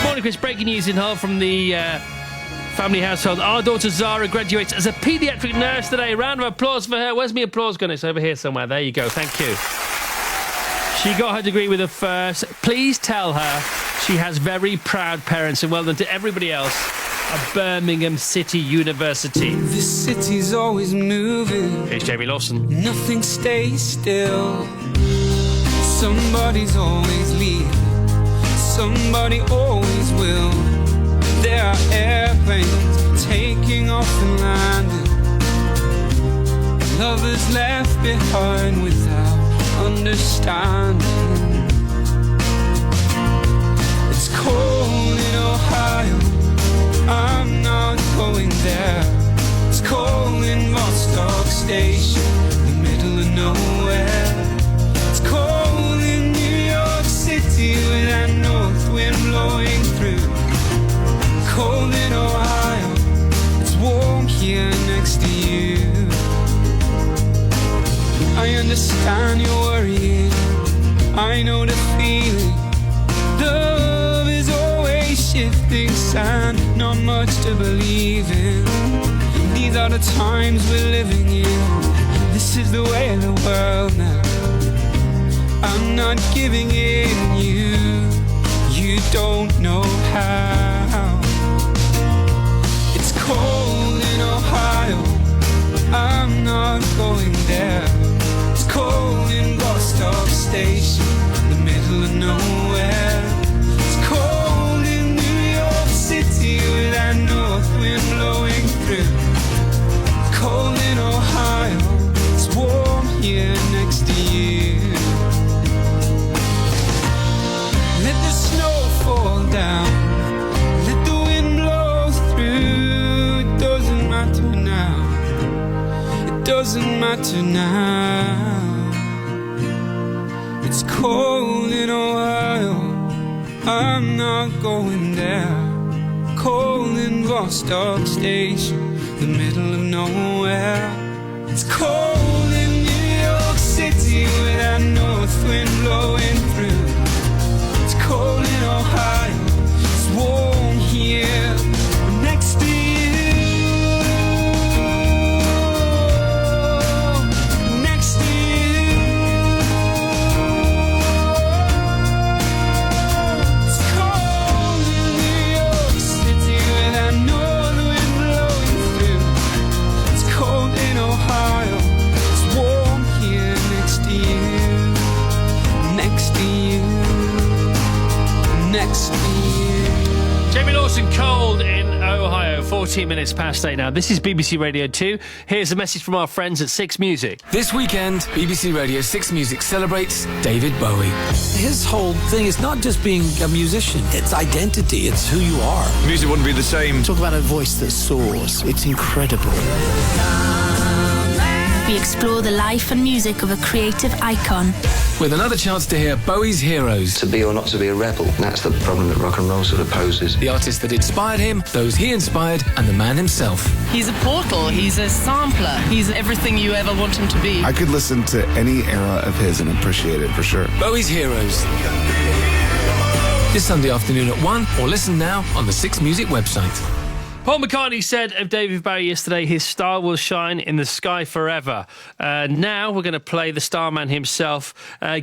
Morning, Chris. Breaking news in Hull from the family household. Our daughter Zara graduates as a paediatric nurse today. Round of applause for her. Where's my applause gun? It's over here somewhere. There you go. Thank you. She got her degree with a first. Please tell her she has very proud parents, and well done to everybody else at Birmingham City University. This city's always moving. Here's Jamie Lawson. Nothing stays still. Somebody's always leaving. Somebody always will. There are airplanes taking off and landing. Lovers left behind without understanding. It's cold in Ohio. I'm not going there. It's cold in Vostok Station, the middle of nowhere. It's cold in New York City with that north wind blowing through. Cold in Ohio. It's warm here next to you. I understand you're worrying. I know the feeling. Love is always shifting sand, not much to believe in. These are the times we're living in. This is the way of the world now. I'm not giving in, you don't know how. It's cold in Ohio. I'm not going there. It's cold in Vostok Station, the middle of nowhere. It's cold in New York City with that north wind blowing through. Cold in Ohio, it's warm here next to you. Let the snow fall down, let the wind blow through. It doesn't matter now. It doesn't matter now. It's cold in Ohio. I'm not going there. Cold in Vostok Station, the middle of nowhere. It's cold in New York City with that north wind blowing through. It's cold in Ohio. It's warm here next to you. Jamie Lawson, cold in Ohio, 14 minutes past 8 now. This is BBC Radio 2. Here's a message from our friends at Six Music. This weekend, BBC Radio 6 Music celebrates David Bowie. His whole thing is not just being a musician, it's identity, it's who you are. Music wouldn't be the same. Talk about a voice that soars. It's incredible. We explore the life and music of a creative icon. With another chance to hear Bowie's heroes. To be or not to be a rebel, that's the problem that rock and roll sort of poses. The artists that inspired him, those he inspired, and the man himself. He's a portal, he's a sampler, he's everything you ever want him to be. I could listen to any era of his and appreciate it for sure. Bowie's Heroes. This Sunday afternoon at 1, or listen now on the Six Music website. Paul McCartney said of David Bowie yesterday, his star will shine in the sky forever. Now we're going to play the starman himself,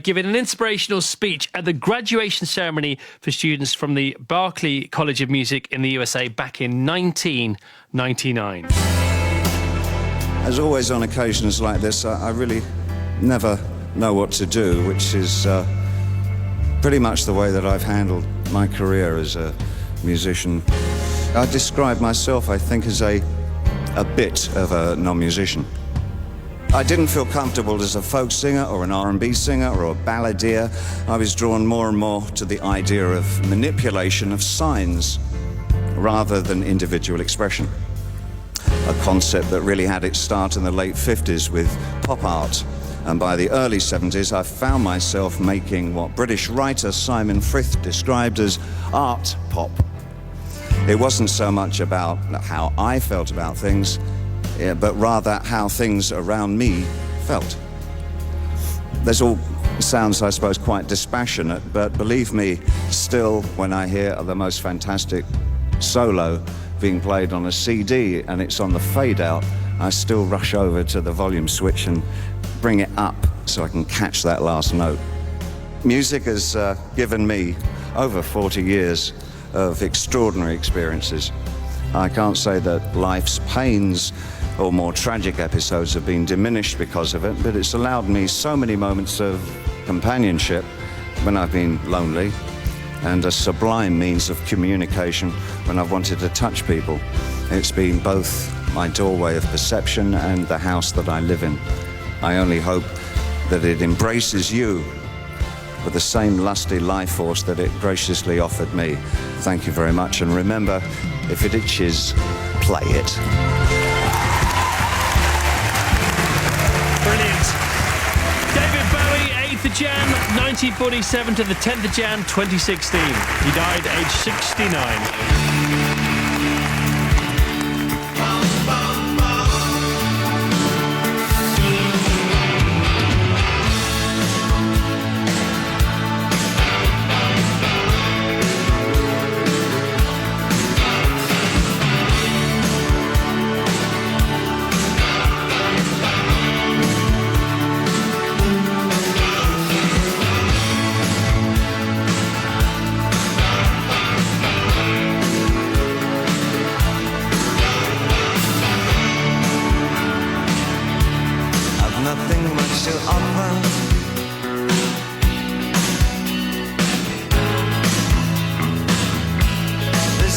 giving an inspirational speech at the graduation ceremony for students from the Berklee College of Music in the USA back in 1999. As always on occasions like this, I really never know what to do, which is pretty much the way that I've handled my career as a musician. I describe myself, I think, as a bit of a non-musician. I didn't feel comfortable as a folk singer or an R&B singer or a balladeer. I was drawn more and more to the idea of manipulation of signs rather than individual expression. A concept that really had its start in the late 50s with pop art. And by the early 70s, I found myself making what British writer Simon Frith described as art pop. It wasn't so much about how I felt about things, but rather how things around me felt. This all sounds, I suppose, quite dispassionate, but believe me, still, when I hear the most fantastic solo being played on a CD and it's on the fade out, I still rush over to the volume switch and bring it up so I can catch that last note. Music has given me over 40 years of extraordinary experiences. I can't say that life's pains or more tragic episodes have been diminished because of it, but it's allowed me so many moments of companionship when I've been lonely, and a sublime means of communication when I've wanted to touch people. It's been both my doorway of perception and the house that I live in. I only hope that it embraces you with the same lusty life force that it graciously offered me. Thank you very much, and remember, if it itches, play it. Brilliant. David Bowie, 8th of Jan 1947 to the 10th of Jan 2016. He died aged 69.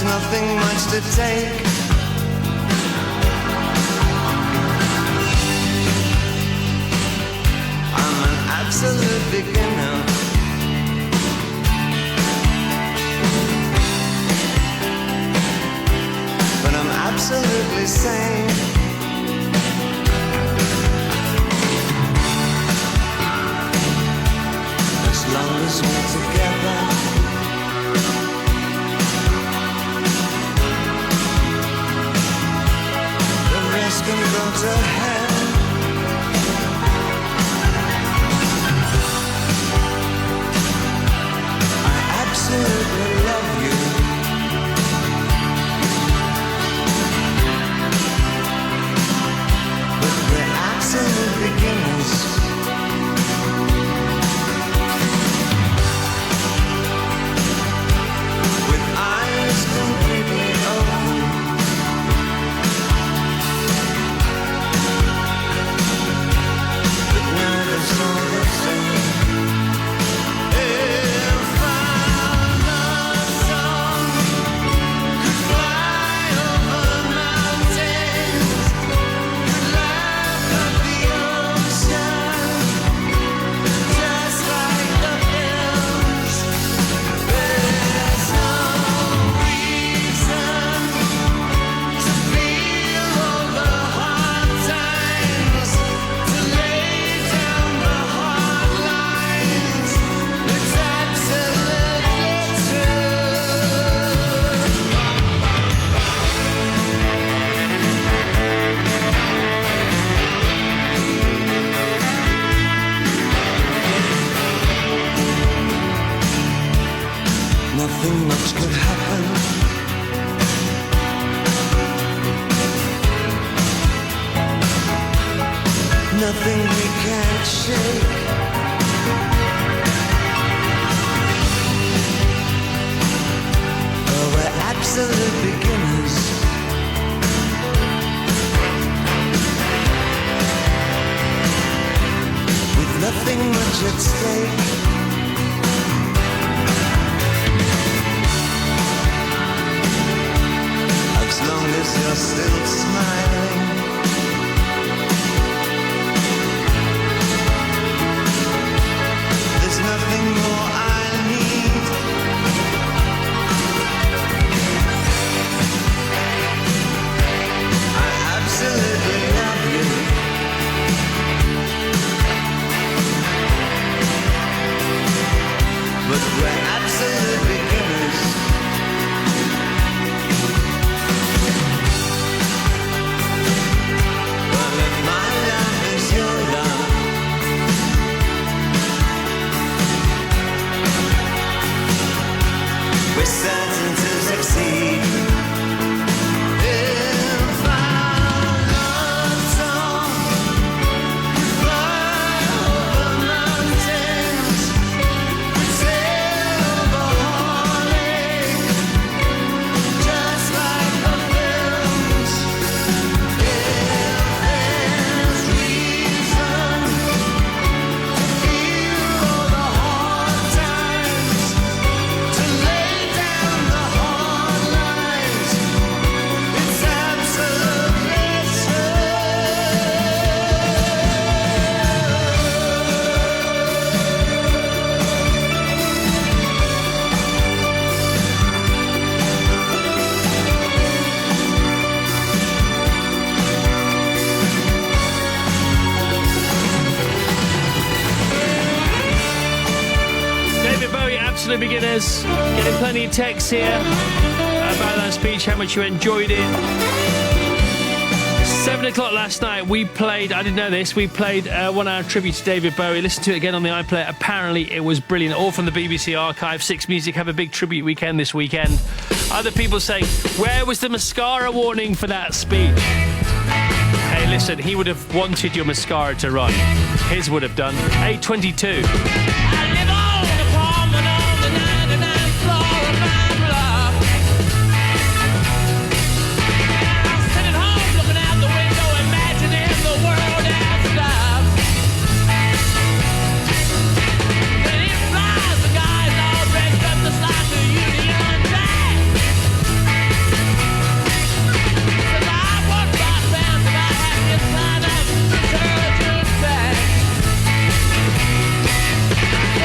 Nothing much to take. I'm an absolute beginner. But I'm absolutely sane. As long as we're together. Can go to hell. I absolutely love you. But we're absolute beginners. With eyes completely open. If I love nothing much could happen. Nothing we can't shake. Oh, we're absolute beginners. With nothing much at stake. As long as you're still smiling. There's nothing more I need. I absolutely love you. But we're absolute beginners. Well, if my love is your love, we're certain to succeed. If our love song fly over mountains, we sail over heartache, just like the films. If there's reason to feel all the hard times, to lay down the hard lines, it's absolutely true. David Bowie, Absolute Beginners. Getting plenty of texts here about that speech, how much you enjoyed it. 7 o'clock last night, we played, I didn't know this, we played 1 hour tribute to David Bowie. Listen to it again on the iPlayer. Apparently, it was brilliant. All from the BBC archive. Six Music have a big tribute weekend this weekend. Other people saying, where was the mascara warning for that speech? Hey, listen, he would have wanted your mascara to run. His would have done. 8:22. I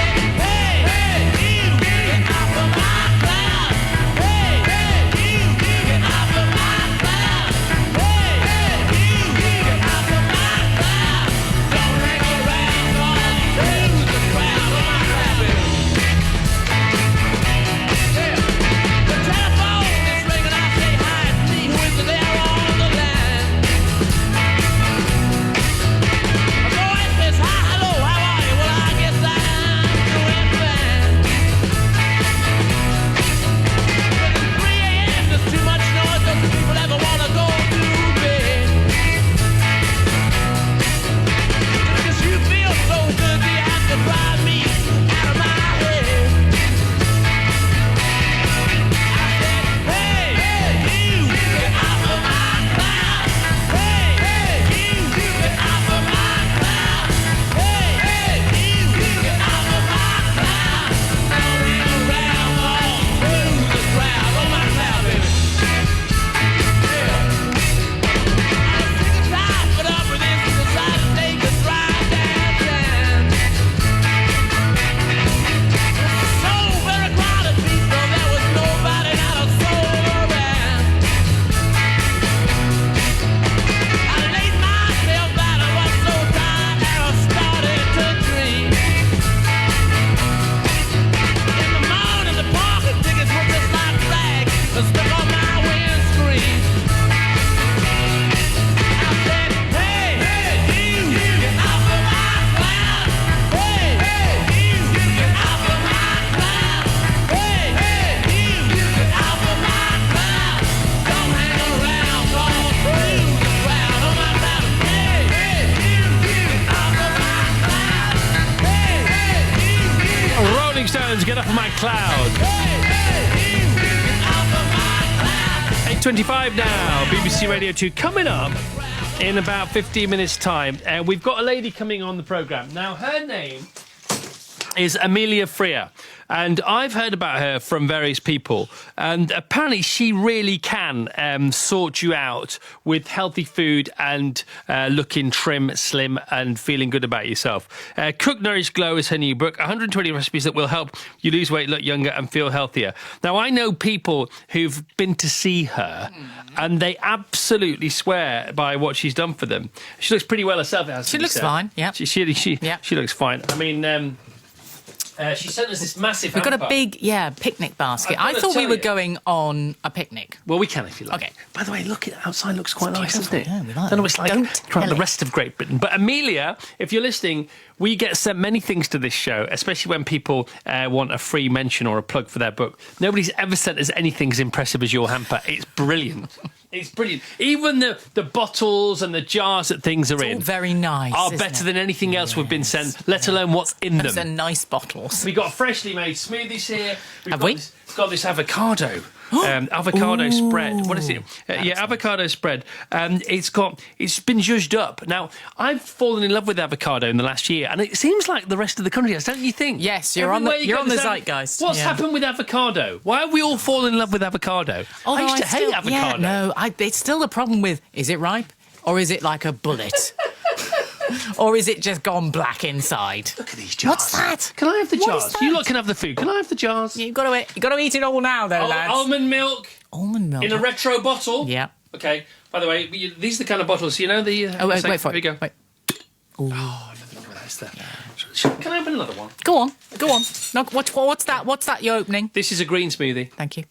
cloud. 8:25 now. BBC Radio 2 coming up in about 15 minutes' time. We've got a lady coming on the programme. Now, her name is Amelia Freer, and I've heard about her from various people, and apparently she really can sort you out with healthy food and looking trim, slim and feeling good about yourself. Cook, Nourish, Glow is her new book, 120 recipes that will help you lose weight, look younger and feel healthier. Now, I know people who've been to see her and they absolutely swear by what she's done for them. She looks pretty well herself. She looks fine, yeah. She looks fine. I mean... she sent us this massive We've got hamper. a big, picnic basket. I've I gotta thought we tell were you. going on a picnic. Well, we can if you like. Okay. By the way, look, outside looks quite nice, doesn't it? Yeah, we like I don't know, it. it's like Don't throughout tell the it. rest of Great Britain. But Amelia, if you're listening, we get sent many things to this show, especially when people want a free mention or a plug for their book. Nobody's ever sent us anything as impressive as your hamper. It's brilliant. It's brilliant. Even the bottles and the jars that things are in All very nice. are isn't better it? than anything else we've been sent, let alone what's in Those are them. nice bottles. We got freshly made smoothies here. Have we? Got this avocado. Avocado spread. What is it? Avocado spread. It's been zhuzhed up. Now, I've fallen in love with avocado in the last year, and it seems like the rest of the country has, don't you think? Yes, you're Everywhere on the, you you're go, on the there's zeitgeist. What's happened with avocado? Why have we all fallen in love with avocado? I used to hate avocado. Yeah, no, it's still the problem with, is it ripe or is it like a bullet? Or is it just gone black inside? Look at these jars. What's that? Can I have the What jars? is that? You lot can have the food. Can I have the jars? You've got to eat it all now, though, lads. Almond milk Almond milk. in a retro bottle. Yeah. Okay. By the way, these are the kind of bottles, you know, the... wait for it. Here we go. Wait. Oh, nothing wrong with that, is there? Can I have another one? Go on. No, what's that? What's that you're opening? This is a green smoothie. Thank you.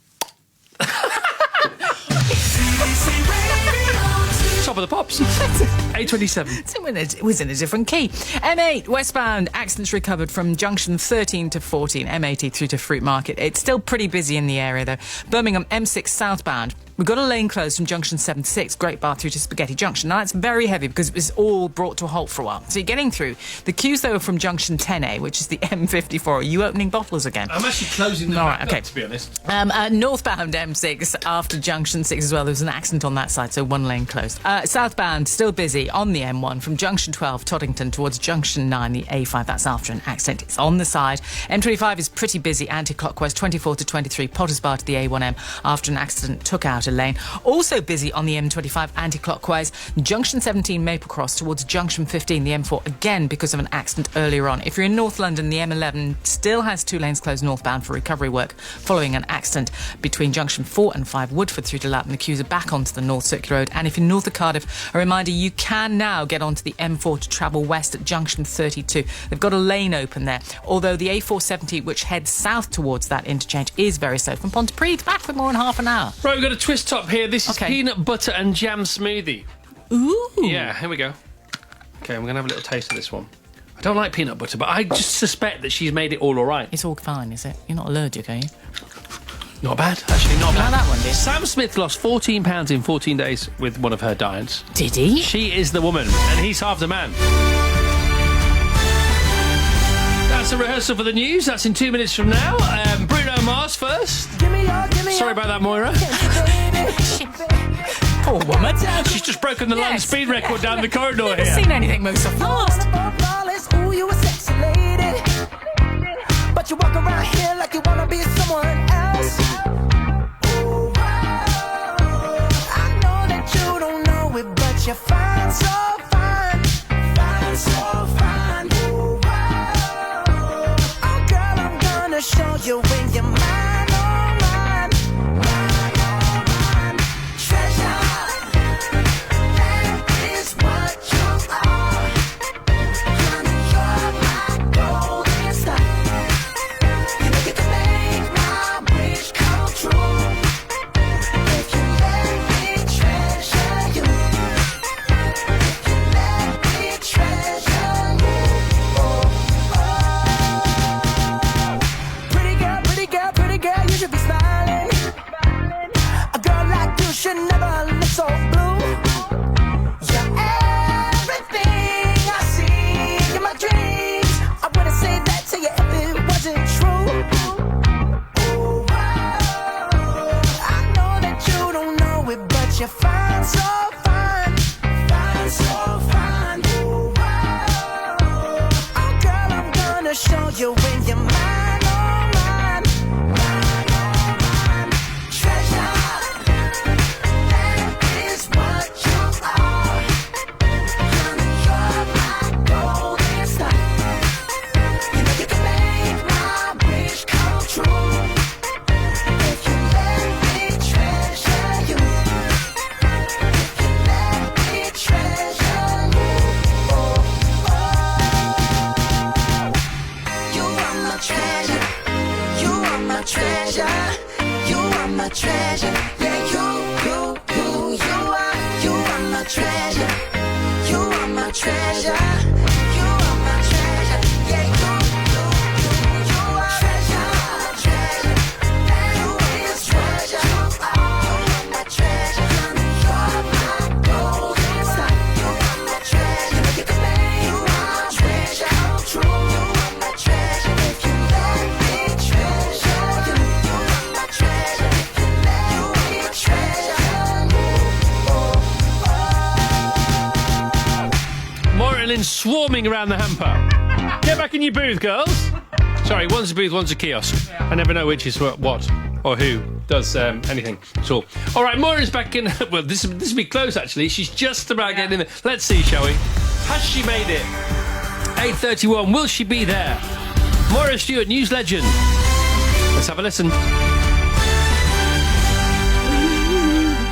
Top of the pops. 8:27. It was in a different key. M8 westbound, accidents recovered from junction 13 to 14, M80 through to Fruit Market. It's still pretty busy in the area, though. Birmingham M6 southbound. We've got a lane closed from junction 7 to 6, Great Bar through to Spaghetti Junction. Now, that's very heavy because it was all brought to a halt for a while. So you're getting through. The queues, though, are from junction 10A, which is the M54. Are you opening bottles again? I'm actually closing them back up, to be honest. Northbound M6 after junction 6 as well. There was an accident on that side, so one lane closed. Southbound, still busy on the M1 from junction 12, Toddington, towards junction 9, the A5. That's after an accident. It's on the side. M25 is pretty busy, anti-clockwise, 24 to 23, Potters Bar to the A1M after an accident took out a lane. Also busy on the M25, anti-clockwise, junction 17, Maple Cross, towards junction 15, the M4, again because of an accident earlier on. If you're in North London, the M11 still has 2 lanes closed northbound for recovery work following an accident between junction 4 and 5, Woodford through to Lappin. The queues are back onto the North Circular Road. And if you're north of Cardiff, a reminder, you can now get onto the M4 to travel west at junction 32. They've got a lane open there, although the A470, which heads south towards that interchange, is very slow from Pontypridd, back for more than half an hour. Right, we've got a twist top here. This is peanut butter and jam smoothie. Ooh. Yeah, here we go. Okay, I'm going to have a little taste of this one. I don't like peanut butter, but I just suspect that she's made it all right. It's all fine, is it? You're not allergic, are you? Not bad, actually, not bad. Like that one, dear. Sam Smith lost 14 pounds in 14 days with one of her diets. Did he? She is the woman, and he's half the man. That's a rehearsal for the news. That's in 2 minutes from now. Bruno Mars first. Sorry about that, Moira. Poor woman. She's just broken the London speed record down the corridor Never here. seen anything move so fast. Ooh, you a sexy lady, but you walk around here like you wanna be someone else. Ooh, I know that you don't know it, but you're fine, so fine, fine, so fine. Ooh, oh girl, I'm gonna show you when you're mine, oh mine, mine, oh mine. Treasure, that is what you are. You're my golden star. You get to make my wish come true. If you let me treasure you, if you let me treasure you. Oh, oh. Pretty girl, pretty girl, pretty girl. my treasure. Yeah, you are my treasure. You are my treasure. You are my treasure. Yeah, you are treasure. Treasure. You are my treasure. You are my treasure. You are my gold. You are my treasure. You are my treasure. True. You are my treasure. If you let me treasure you, you are my treasure. If you let me treasure you. Marilyn swarming around the hamper. Get back in your booth, girls. Sorry, one's a booth, one's a kiosk. I never know which is what or who does anything at all. All right, Maureen's back in. Well, this will be close, actually. She's just about getting in there. Let's see, shall we? Has she made it? 8:31. Will she be there? Maura Stewart, news legend. Let's have a listen.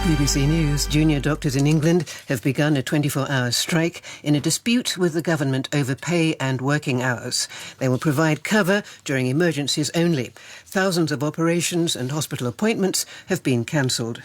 BBC News. Junior doctors in England have begun a 24-hour strike in a dispute with the government over pay and working hours. They will provide cover during emergencies only. Thousands of operations and hospital appointments have been cancelled.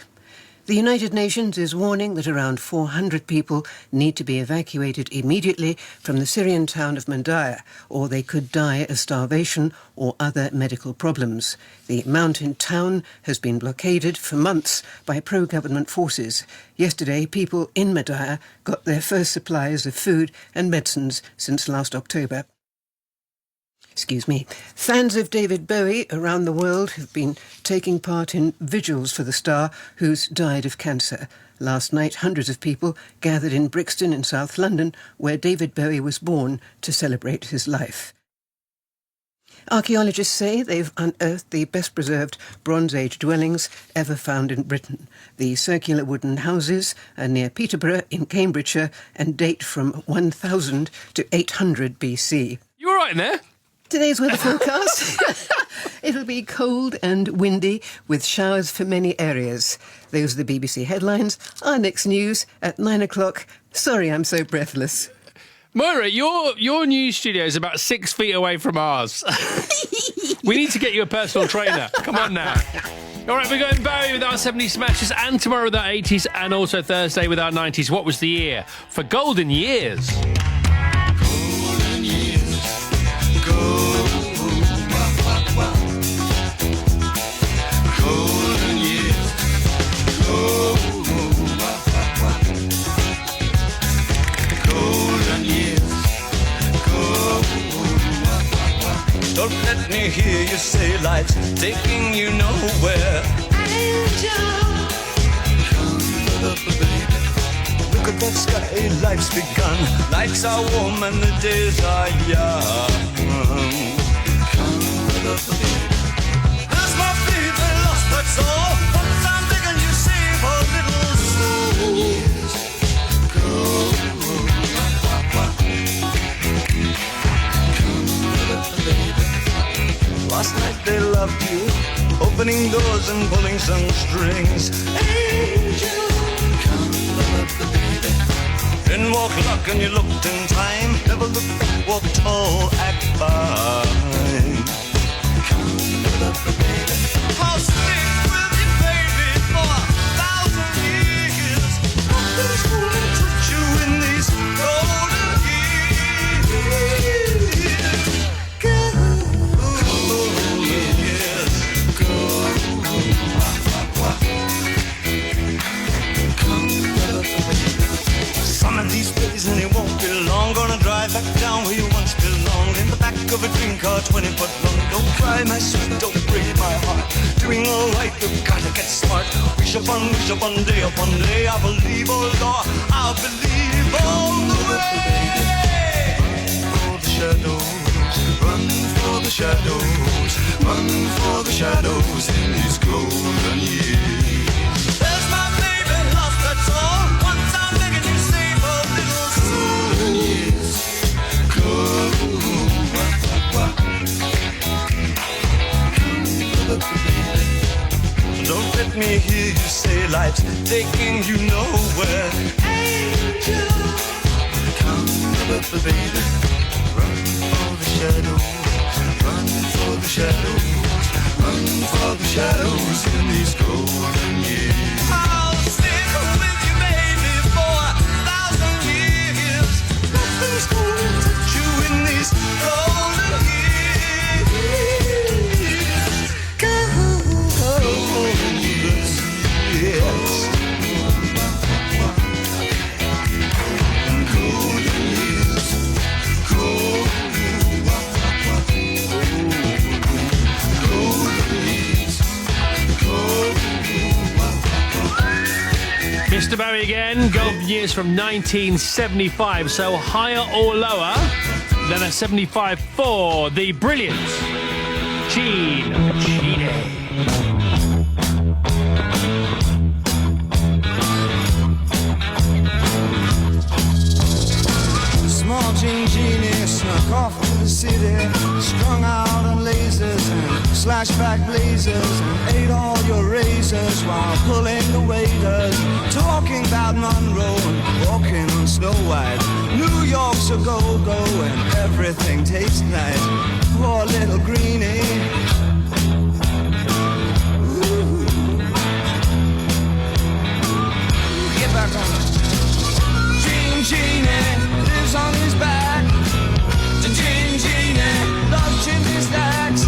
The United Nations is warning that around 400 people need to be evacuated immediately from the Syrian town of Mandaya, or they could die of starvation or other medical problems. The mountain town has been blockaded for months by pro-government forces. Yesterday, people in Mandaya got their first supplies of food and medicines since last October. Fans of David Bowie around the world have been taking part in vigils for the star who's died of cancer. Last night, hundreds of people gathered in Brixton in South London, where David Bowie was born, to celebrate his life. Archaeologists say they've unearthed the best-preserved Bronze Age dwellings ever found in Britain. The circular wooden houses are near Peterborough in Cambridgeshire and date from 1000 to 800 BC. You all right in there? Today's weather forecast. It'll be cold and windy with showers for many areas. Those are the BBC headlines. Our next news at 9 o'clock. Sorry I'm so breathless. Moira, your news studio is about 6 feet away from ours. We need to get you a personal trainer. Come on now. All right, we're going Bowie with our 70s smashes, and tomorrow with our 80s, and also Thursday with our 90s. What was the year? For Golden Years. Don't let me hear you say life's taking you nowhere. Angel, come up, baby. Look at that sky, life's begun. Nights are warm and the days are young. Come up, baby. There's my baby lost, that's all. Once I'm begging you save a little soul. Last night they loved you, opening doors and pulling some strings. Angel, come love the baby. Then walk luck and you looked in time. Never look back, walk tall, act fine. Come love the baby. I'll stick with you, baby, for 1,000 years. Nothing's going to touch you in these golden years. Some of these days and it won't be long. Gonna drive back down where you once belonged, in the back of a dream car 20 foot long. Don't cry, my sweet, don't break my heart. Doing all right, you've gotta get smart. Wish upon day upon day. I believe, oh Lord, I believe all the way. Run for the shadows, run for the shadows, run for the shadows in these golden years. There's my baby lost, that's all. Once I'm begging you save a little soul. Golden years, don't let me hear you say life's taking you nowhere. Angel, come up, baby. Run for the shadows, run for the shadows, Run for the shadows in these golden years. I'll stick with you, baby, for 1,000 years. Nothing's gonna touch you in these golden years. Golden years, yes. Golden years, Mr. Bowie again, golden years from 1975, so higher or lower than a 75 for the brilliant Gene Genie. Small Gene Genie snuck off to the city, strung out on lasers and slashback blazers, and ate all your razors while pulling the waiters, talking about Monroe and walking on Snow White. New York's a go-go and everything tastes nice. Poor little greenie. Ooh. Get back on it. Gene Genie lives on his back. The Gene Genie loves chimney stacks.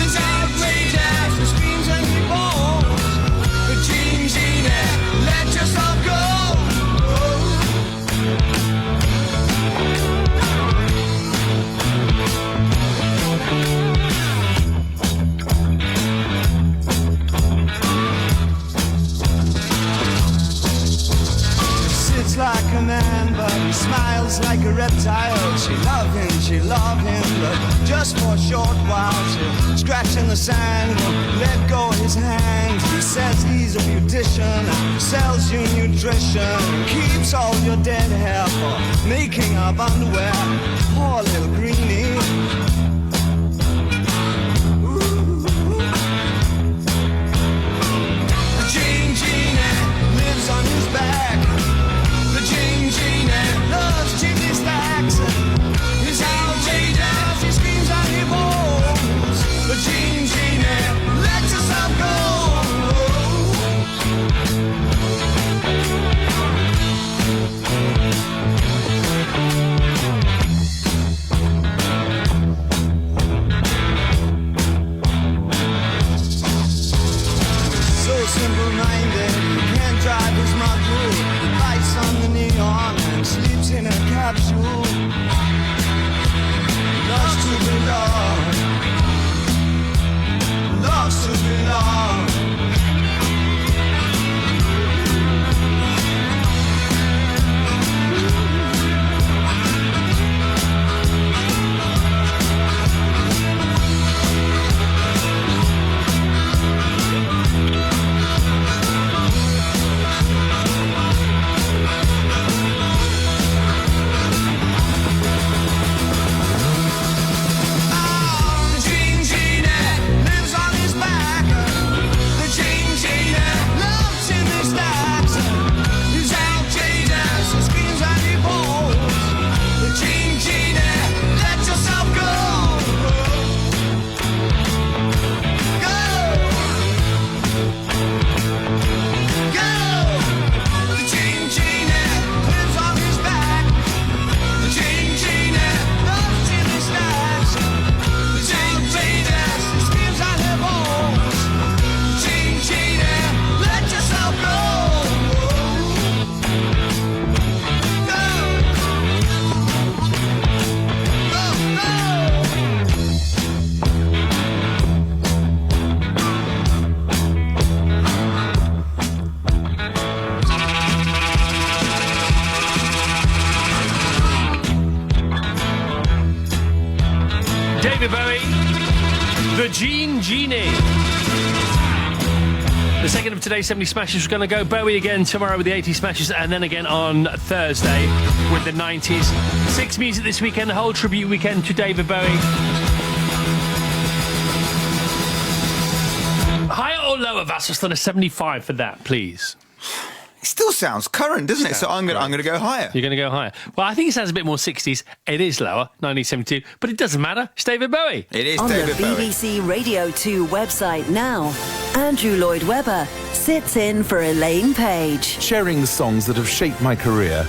His outrageous, he screams and he falls. The Gene Genie, let yourself go. Sits like a man, but he smiles like a reptile. She love him, but just for a short while. She'll scratch in the sand, let go of his hand. He says he's a beautician, sells you nutrition, keeps all your dead hair for making up underwear. Poor little greenie. The Gene Genie lives on his back. The Gene Genie loves chimney stacks. His outrageous, he screams and he moans. The Gene Genie, let yourself go. So simple-minded, he can't drive his module. He bites on the neon and sleeps in a capsule. Loves to belong. Loves to belong. The Gene Genie lives on his back. The Gene Genie loves chimney stacks. He's outrageous, he screams and he falls. The Gene Genie, let yourself go. Go. Go. The Gene Genie lives on his back. The Gene Genie loves chimney stacks. The Gene Genie, he screams and he falls. Gene Genie, let yourself go. Go. David Bowie, the Gene Genie. The second of today's 70 Smashes. We're going to go Bowie again tomorrow with the 80 Smashes, and then again on Thursday with the 90s. 6 music this weekend, the whole tribute weekend to David Bowie. Higher or lower, Vassos, than a 75 for that, please? It still sounds current, doesn't it? So I'm going to go higher. You're going to go higher. Well, I think it sounds a bit more 60s. It is lower, 1972, but it doesn't matter. It's David Bowie. It is On David the Bowie. BBC Radio 2 website now, Andrew Lloyd Webber sits in for Elaine Page. Sharing the songs that have shaped my career,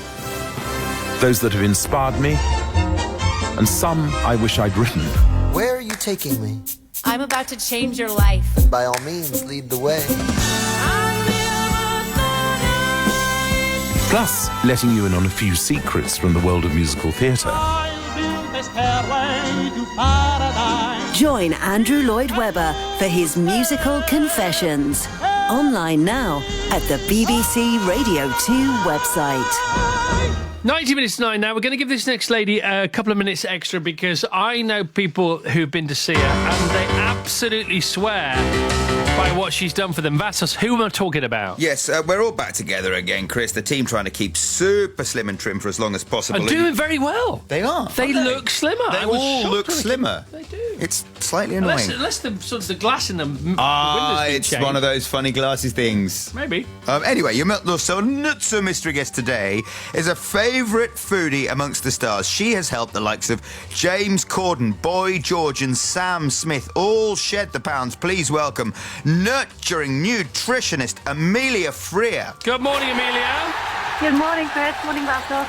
those that have inspired me, and some I wish I'd written. Where are you taking me? I'm about to change your life. And by all means, lead the way. Plus, letting you in on a few secrets from the world of musical theatre. Join Andrew Lloyd Webber for his musical confessions. Online now at the BBC Radio 2 website. 90 minutes to 9 now. We're going to give this next lady a couple of minutes extra because I know people who've been to see her and they absolutely swear by what she's done for them. Vassos, who am I talking about? Yes, we're all back together again, Chris. The team trying to keep super slim and trim for as long as possible. And doing very well. They are. They look slimmer. They all look slimmer. They do. It's slightly annoying. Unless the glass in them. It's one of those funny glasses things. Maybe. Anyway, your Nutso mystery guest today is a favourite foodie amongst the stars. She has helped the likes of James Corden, Boy George and Sam Smith all shed the pounds. Please welcome nurturing nutritionist Amelia Freer. Good morning, Amelia. Good morning, Chris. Morning, Vassos.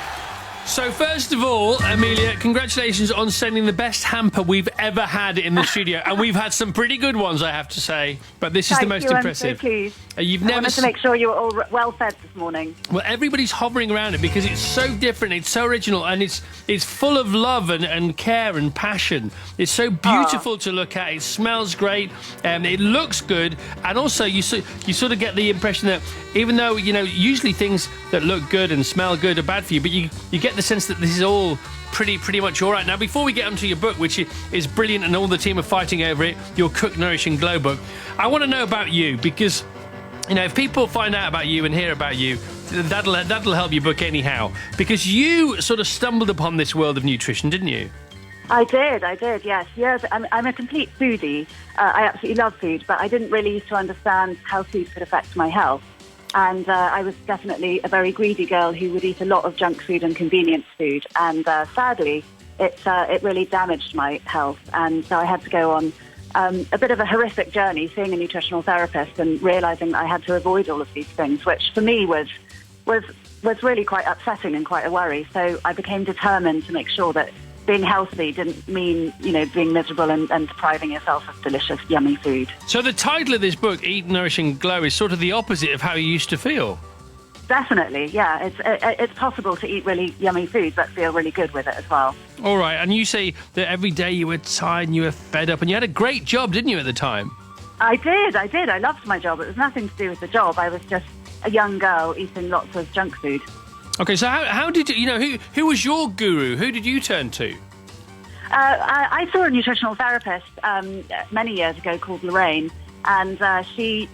So first of all, Amelia, congratulations on sending the best hamper we've ever had in the studio. And we've had some pretty good ones, I have to say. But this is the most impressive. I'm so pleased. You've I never wanted to make sure you were all well fed this morning. Well, everybody's hovering around it because it's so different, it's so original, and it's full of love and care and passion. It's so beautiful to look at. It smells great, it looks good, and also you sort of get the impression that even though, you know, usually things that look good and smell good are bad for you, but you get the sense that this is all pretty much all right. Now, before we get onto your book, which is brilliant and all the team are fighting over it, your Cook, Nourish and Glow book, I want to know about you because, you know, if people find out about you and hear about you, that'll help your book anyhow. Because you sort of stumbled upon this world of nutrition, didn't you? I did, yes. I'm a complete foodie. I absolutely love food, but I didn't really used to understand how food could affect my health. And I was definitely a very greedy girl who would eat a lot of junk food and convenience food. And sadly, it really damaged my health. And so I had to go on a bit of a horrific journey, seeing a nutritional therapist and realising that I had to avoid all of these things, which for me was really quite upsetting and quite a worry. So I became determined to make sure that being healthy didn't mean, you know, being miserable and depriving yourself of delicious, yummy food. So the title of this book, Eat, Nourish and Glow, is sort of the opposite of how you used to feel. Definitely, yeah. It's possible to eat really yummy food but feel really good with it as well. All right, and you say that every day you were tired and you were fed up, and you had a great job, didn't you, at the time? I did. I loved my job. It was nothing to do with the job. I was just a young girl eating lots of junk food. Okay, so how did you know, who was your guru? Who did you turn to? I saw a nutritional therapist many years ago called Lorraine, and she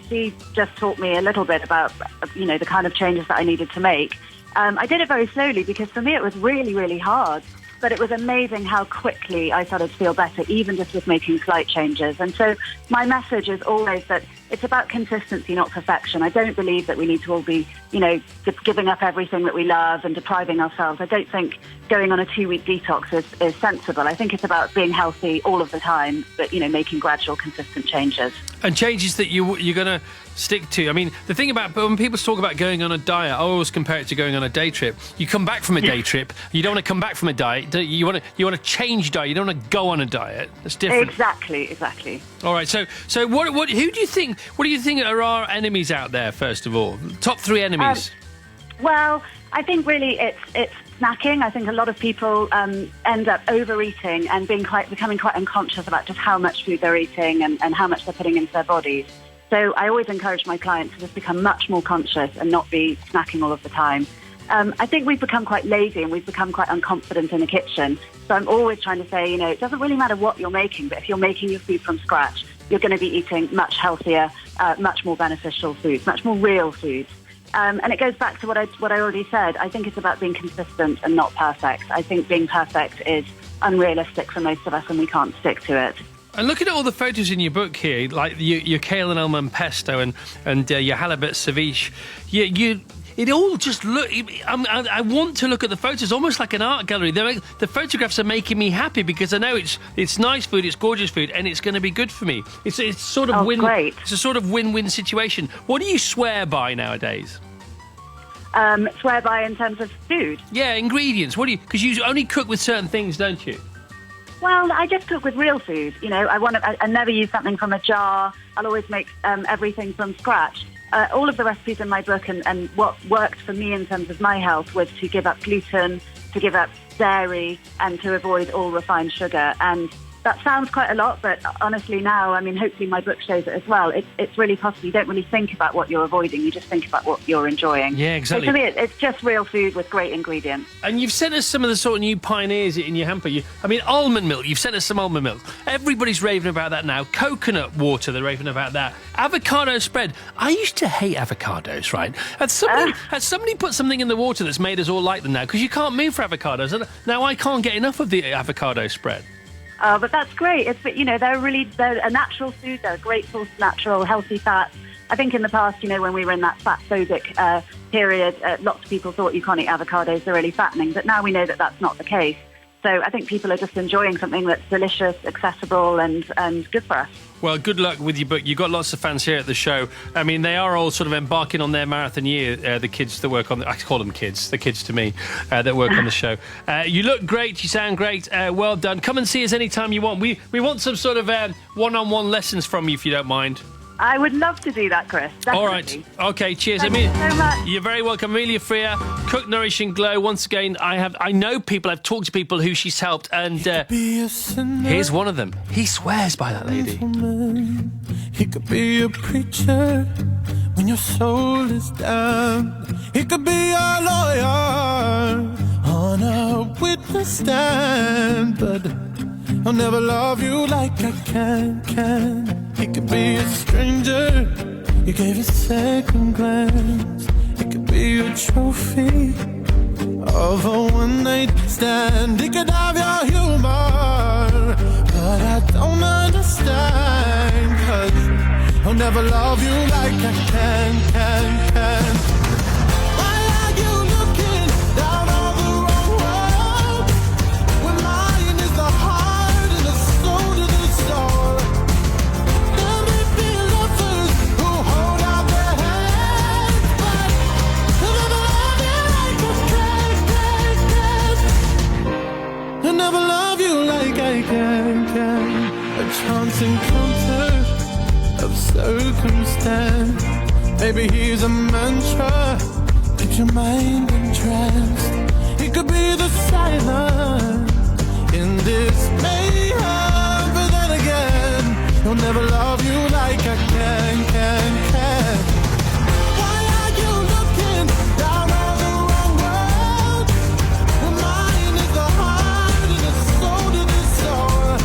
just taught me a little bit about, you know, the kind of changes that I needed to make. I did it very slowly because for me it was really, really hard. But it was amazing how quickly I started to feel better, even just with making slight changes. And so my message is always that it's about consistency, not perfection. I don't believe that we need to all be, you know, giving up everything that we love and depriving ourselves. I don't think going on a 2-week detox is sensible. I think it's about being healthy all of the time, but, you know, making gradual, consistent changes. And changes that you're going to stick to. I mean, the thing about when people talk about going on a diet, I always compare it to going on a day trip. You come back from a day trip, you don't want to come back from a diet. You want to change diet. You don't want to go on a diet. That's different. Exactly. All right. So what? Who do you think? What do you think are our enemies out there? First of all, top 3 enemies. Well, I think really it's snacking. I think a lot of people end up overeating and becoming quite unconscious about just how much food they're eating and how much they're putting into their bodies. So I always encourage my clients to just become much more conscious and not be snacking all of the time. I think we've become quite lazy and we've become quite unconfident in the kitchen. So I'm always trying to say, you know, it doesn't really matter what you're making, but if you're making your food from scratch, you're going to be eating much healthier, much more beneficial foods, much more real foods. And it goes back to what I already said. I think it's about being consistent and not perfect. I think being perfect is unrealistic for most of us and we can't stick to it. And looking at all the photos in your book here, like your kale and almond pesto and your halibut ceviche, it all just look. I want to look at the photos, almost like an art gallery. The photographs are making me happy because I know it's nice food, it's gorgeous food, and it's going to be good for me. It's sort of great. It's a sort of win-win situation. What do you swear by nowadays? Swear by in terms of food? Yeah, ingredients. What do you? Because you only cook with certain things, don't you? Well, I just cook with real food. You know, I never use something from a jar. I'll always make everything from scratch. All of the recipes in my book and what worked for me in terms of my health was to give up gluten, to give up dairy, and to avoid all refined sugar. And that sounds quite a lot, but honestly now, I mean, hopefully my book shows it as well. It's really possible. You don't really think about what you're avoiding. You just think about what you're enjoying. Yeah, exactly. So to me, it's just real food with great ingredients. And you've sent us some of the sort of new pioneers in your hamper. Almond milk. You've sent us some almond milk. Everybody's raving about that now. Coconut water, they're raving about that. Avocado spread. I used to hate avocados, right? Has somebody put something in the water that's made us all like them now? Because you can't move for avocados. And now I can't get enough of the avocado spread. Oh, but that's great. They're a natural food. They're a great source of natural, healthy fats. I think in the past, when we were in that fat-phobic period, lots of people thought you can't eat avocados, they're really fattening. But now we know that that's not the case. So I think people are just enjoying something that's delicious, accessible, and good for us. Well, good luck with your book. You've got lots of fans here at the show. I mean, they are all sort of embarking on their marathon year, the kids that work on I call them kids, the kids to me, that work on the show. You look great. You sound great. Well done. Come and see us anytime you want. We want some sort of one-on-one lessons from you, if you don't mind. I would love to do that, Chris. Definitely. All right. Okay, cheers. Thank you so much. You're very welcome. Amelia Freer, Cook, Nourish and Glow. Once again, I know people, I've talked to people who she's helped, and here's one of them. He swears by that lady. He could be a preacher when your soul is down. He could be a lawyer on a witness stand, but I'll never love you like I can. He could be a stranger, you gave a second glance. He could be a trophy of a one-night stand. He could have your humor, but I don't understand, 'cause I'll never love you like I can. Why are you looking down on the wrong road when mine is the heart and the soul to the soul? There may be lovers who hold out their hands, but I'll never love you like I can. I'll never love you like I can. A chance encounter of circumstance. Maybe he's a mantra, keep your mind entranced. He could be the silence in this mayhem, but then again, he'll never love you like I can. Why are you looking down on the wrong road when mine is the heart and the soul to the soul?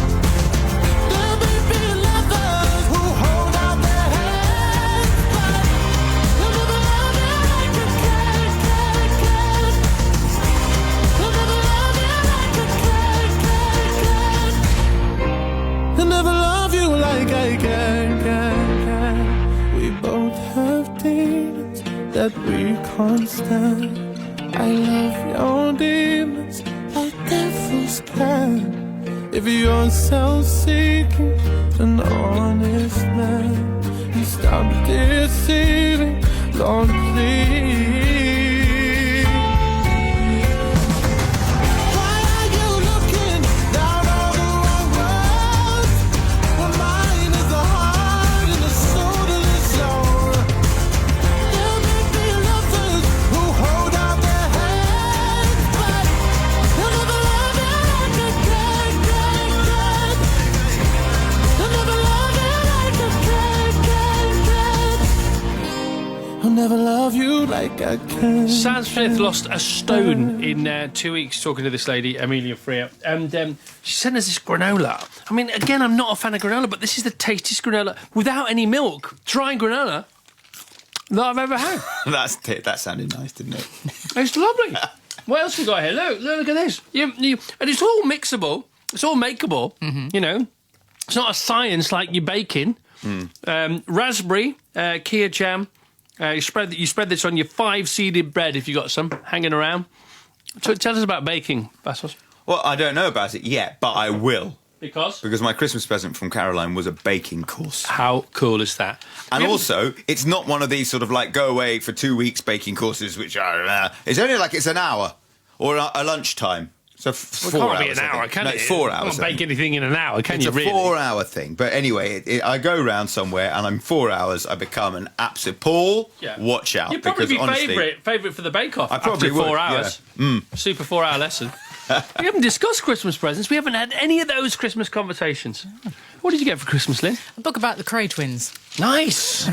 There may be lovers who hold out their hands, but they'll never love you like I can. They'll never love you like I can. They'll never love you like I can. We both have demons that we can't stand. I love your demons like devils can. If you're self-seeking, an honest man, and stop deceiving, Lord, please. Why are you looking down on the wrong road when mine is the heart and the soul to the soul? There may be lovers who hold out their hands, but they'll never love you like I can. They'll never love you like I can. I'll never love you like I can. Sam Smith lost a stone in 2 weeks talking to this lady, Amelia Freer, and she sent us this granola. I mean, again, I'm not a fan of granola, but this is the tastiest granola without any milk, dry granola that I've ever had. That sounded nice, didn't it? It's lovely. What else we got here? Look at this. And it's all mixable. It's all makeable. Mm-hmm. It's not a science like your baking. Raspberry, Kia jam, You spread this on your 5-seeded bread if you got some hanging around. So tell us about baking, Vassos. Well, I don't know about it yet, but I will. Because my Christmas present from Caroline was a baking course. How cool is that? And also, it's not one of these sort of like go away for 2 weeks baking courses, which are it's only like it's an hour or a lunchtime. So 4 hours. It can't be an hour, can it? No, it's 4 hours. You can't bake anything in an hour, can you? It's a 4-hour thing. But anyway, I go around somewhere and I'm 4 hours. I become an absolute Paul. Yeah. Watch out. You'd probably because be honestly, favourite for the Bake Off. I probably after 4 would, hours. Yeah. Super 4-hour lesson. We haven't discussed Christmas presents. We haven't had any of those Christmas conversations. What did you get for Christmas, Lynn? A book about the Cray twins. Nice.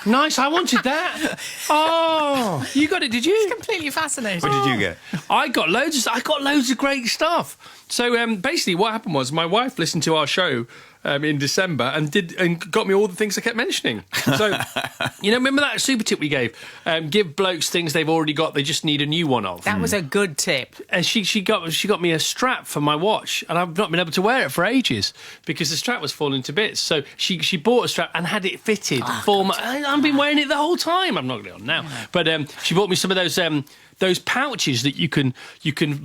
Nice, I wanted that. Oh, you got it, did you? It's completely fascinating. What did you get? I got loads of great stuff. So basically what happened was my wife listened to our show in December and got me all the things I kept mentioning. So, remember that super tip we gave? Give blokes things they've already got, they just need a new one of. That was a good tip. And she got me a strap for my watch, and I've not been able to wear it for ages because the strap was falling to bits. So she bought a strap and had it fitted for my... I've been wearing it the whole time. I'm not going on now. But she bought me some of those pouches that you can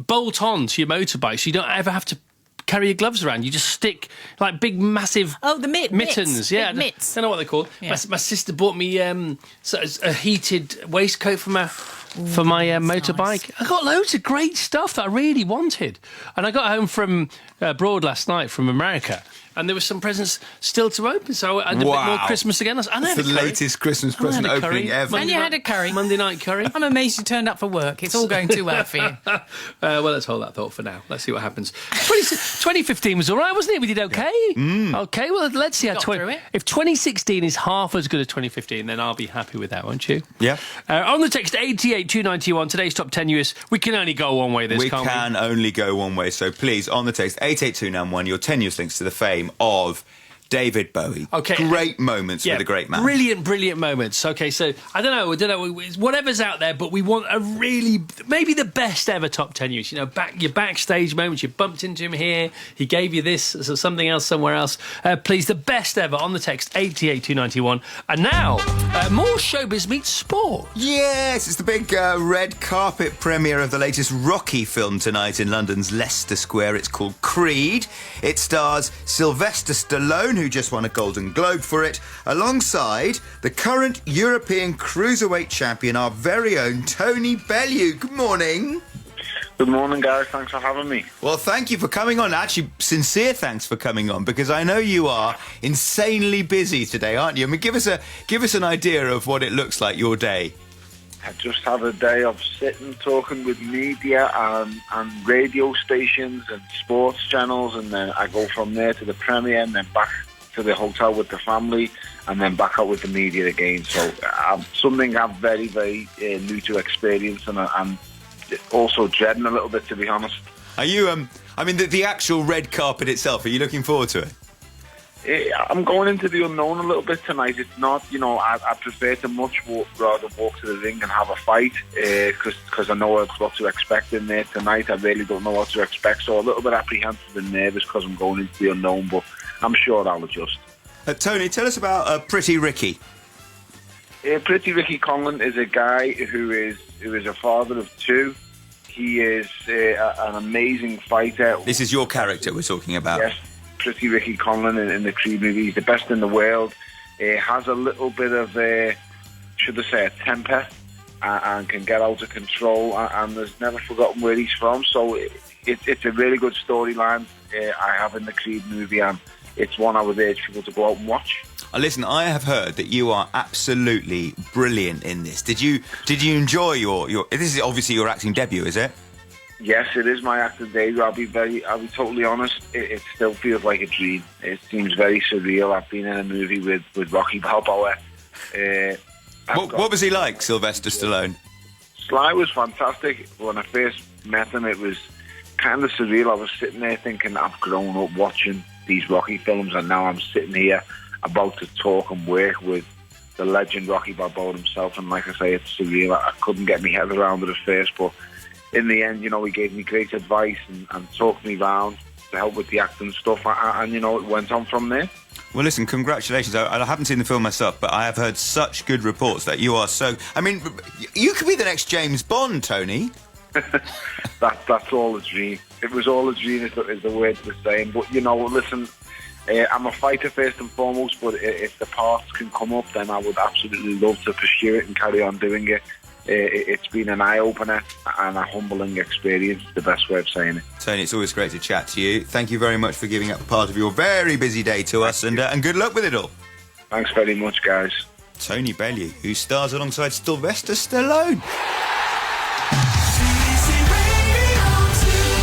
bolt on to your motorbike, so you don't ever have to carry your gloves around. You just stick like big, massive mittens. Yeah, mitts. I don't know what they're called. Yeah. My sister bought me a heated waistcoat for my motorbike. Nice. I got loads of great stuff that I really wanted, and I got home from abroad last night from America. And there were some presents still to open, so I had a bit more Christmas again. That's the latest Christmas present opening ever. And you had a curry. Monday night curry. I'm amazed you turned up for work. It's all going too well for you. Well, let's hold that thought for now. Let's see what happens. 2015 was all right, wasn't it? We did okay. Yeah. Okay, well, let's see how... If 2016 is half as good as 2015, then I'll be happy with that, won't you? Yeah. On the text 88291, today's top 10 US, we can only go one way, can't we? We can only go one way, so please, on the text 88291, your 10 US links to the fame of David Bowie. Okay. Great moments with a great man. Brilliant moments. Okay, so I don't know, whatever's out there, but we want a really, maybe the best ever top 10 US. Your backstage moments, you bumped into him here, he gave you this, or something else somewhere else. Please, the best ever on the text 88291. And now, more Showbiz Meets Sport. Yes, it's the big red carpet premiere of the latest Rocky film tonight in London's Leicester Square. It's called Creed. It stars Sylvester Stallone, who just won a Golden Globe for it, alongside the current European cruiserweight champion, our very own Tony Bellew. Good morning. Good morning, guys. Thanks for having me. Well, thank you for coming on. Actually, sincere thanks for coming on, because I know you are insanely busy today, aren't you? I mean, give us an idea of what it looks like, your day. I just have a day of sitting, talking with media and radio stations and sports channels, and then I go from there to the premiere and then back to the hotel with the family and then back out with the media again. So something I'm very, very new to experience, and I'm also dreading a little bit, to be honest. Are you, I mean, the actual red carpet itself, are you looking forward to it? I'm going into the unknown a little bit tonight. It's not, I prefer to much rather walk to the ring and have a fight, because I know what to expect in there tonight. I really don't know what to expect, so a little bit apprehensive and nervous because I'm going into the unknown, but I'm sure I'll adjust. Tony, tell us about Pretty Ricky. Pretty Ricky Conlon is a guy who is a father of two. He is an amazing fighter. This is your character we're talking about. Yes. Pretty Ricky Conlon in the Creed movie. He's the best in the world. Has a little bit of, should I say, a temper, and can get out of control, and has never forgotten where he's from. So it's a really good storyline I have in the Creed movie, and it's one I would urge people to go out and watch. Listen, I have heard that you are absolutely brilliant in this. Did you enjoy your? This is obviously your acting debut, is it? Yes, it is my acting debut. I'll be totally honest. It still feels like a dream. It seems very surreal. I've been in a movie with Rocky Balboa. What was he like, Sylvester Stallone? Sly was fantastic. When I first met him, it was kind of surreal. I was sitting there thinking, I've grown up watching these Rocky films, and now I'm sitting here about to talk and work with the legend Rocky Balboa himself. And like I say, it's surreal. I couldn't get my head around it at first, but in the end, he gave me great advice and talked me round to help with the acting stuff, and it went on from there. Well, listen, congratulations. I haven't seen the film myself, but I have heard such good reports that you are so... I mean, you could be the next James Bond, Tony. That's all a dream. It was all a dream is the word to saying. But, you know, listen, I'm a fighter first and foremost, but if the parts can come up, then I would absolutely love to pursue it and carry on doing it. It's been an eye-opener and a humbling experience, the best way of saying it. Tony, it's always great to chat to you. Thank you very much for giving up a part of your very busy day to us, and good luck with it all. Thanks very much, guys. Tony Bellew, who stars alongside Sylvester Stallone.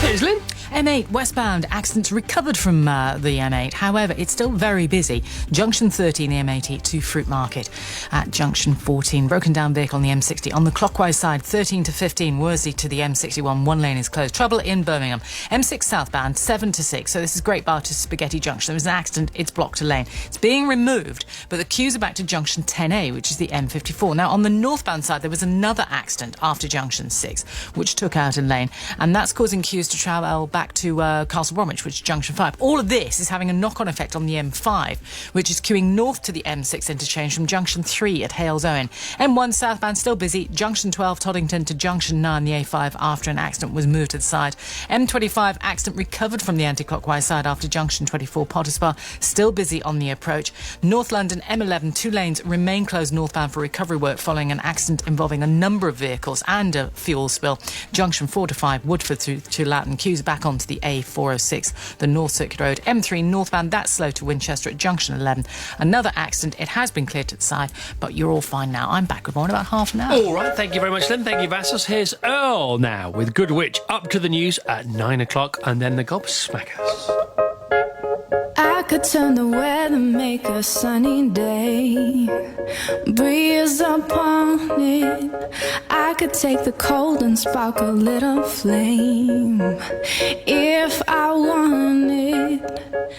Here's Lynn. M8 westbound accidents recovered from the M8. However, it's still very busy. Junction 13, the M80 to Fruit Market. At Junction 14, broken down vehicle on the M60. On the clockwise side, 13 to 15, Worsley to the M61. One lane is closed. Trouble in Birmingham. M6 southbound, 7 to 6. So this is Great Bar to Spaghetti Junction. There was an accident. It's blocked a lane. It's being removed, but the queues are back to Junction 10A, which is the M54. Now, on the northbound side, there was another accident after Junction 6, which took out a lane, and that's causing queues to travel back to Castle Bromwich, which is Junction 5. All of this is having a knock-on effect on the M5, which is queuing north to the M6 interchange from Junction 3 at Hales-Owen. M1 southbound still busy. Junction 12 Toddington to Junction 9, the A5, after an accident was moved to the side. M25 accident recovered from the anti-clockwise side after Junction 24 Pottersbar, still busy on the approach. North London M11, 2 lanes remain closed northbound for recovery work following an accident involving a number of vehicles and a fuel spill. Junction 4 to 5 Woodford to Loughton, queues back onto the A406, the North Circuit Road. M3 northbound, that's slow to Winchester at Junction 11. Another accident, it has been cleared to the side, but you're all fine now. I'm back with more in about half an hour. All right, thank you very much, Lynn. Thank you, Vassos. Here's Earl now with Good Witch. Up to the news at 9 o'clock, and then the Gobsmackers. I could turn the weather, make a sunny day, breeze upon it. I could take the cold and spark a little flame if I wanted.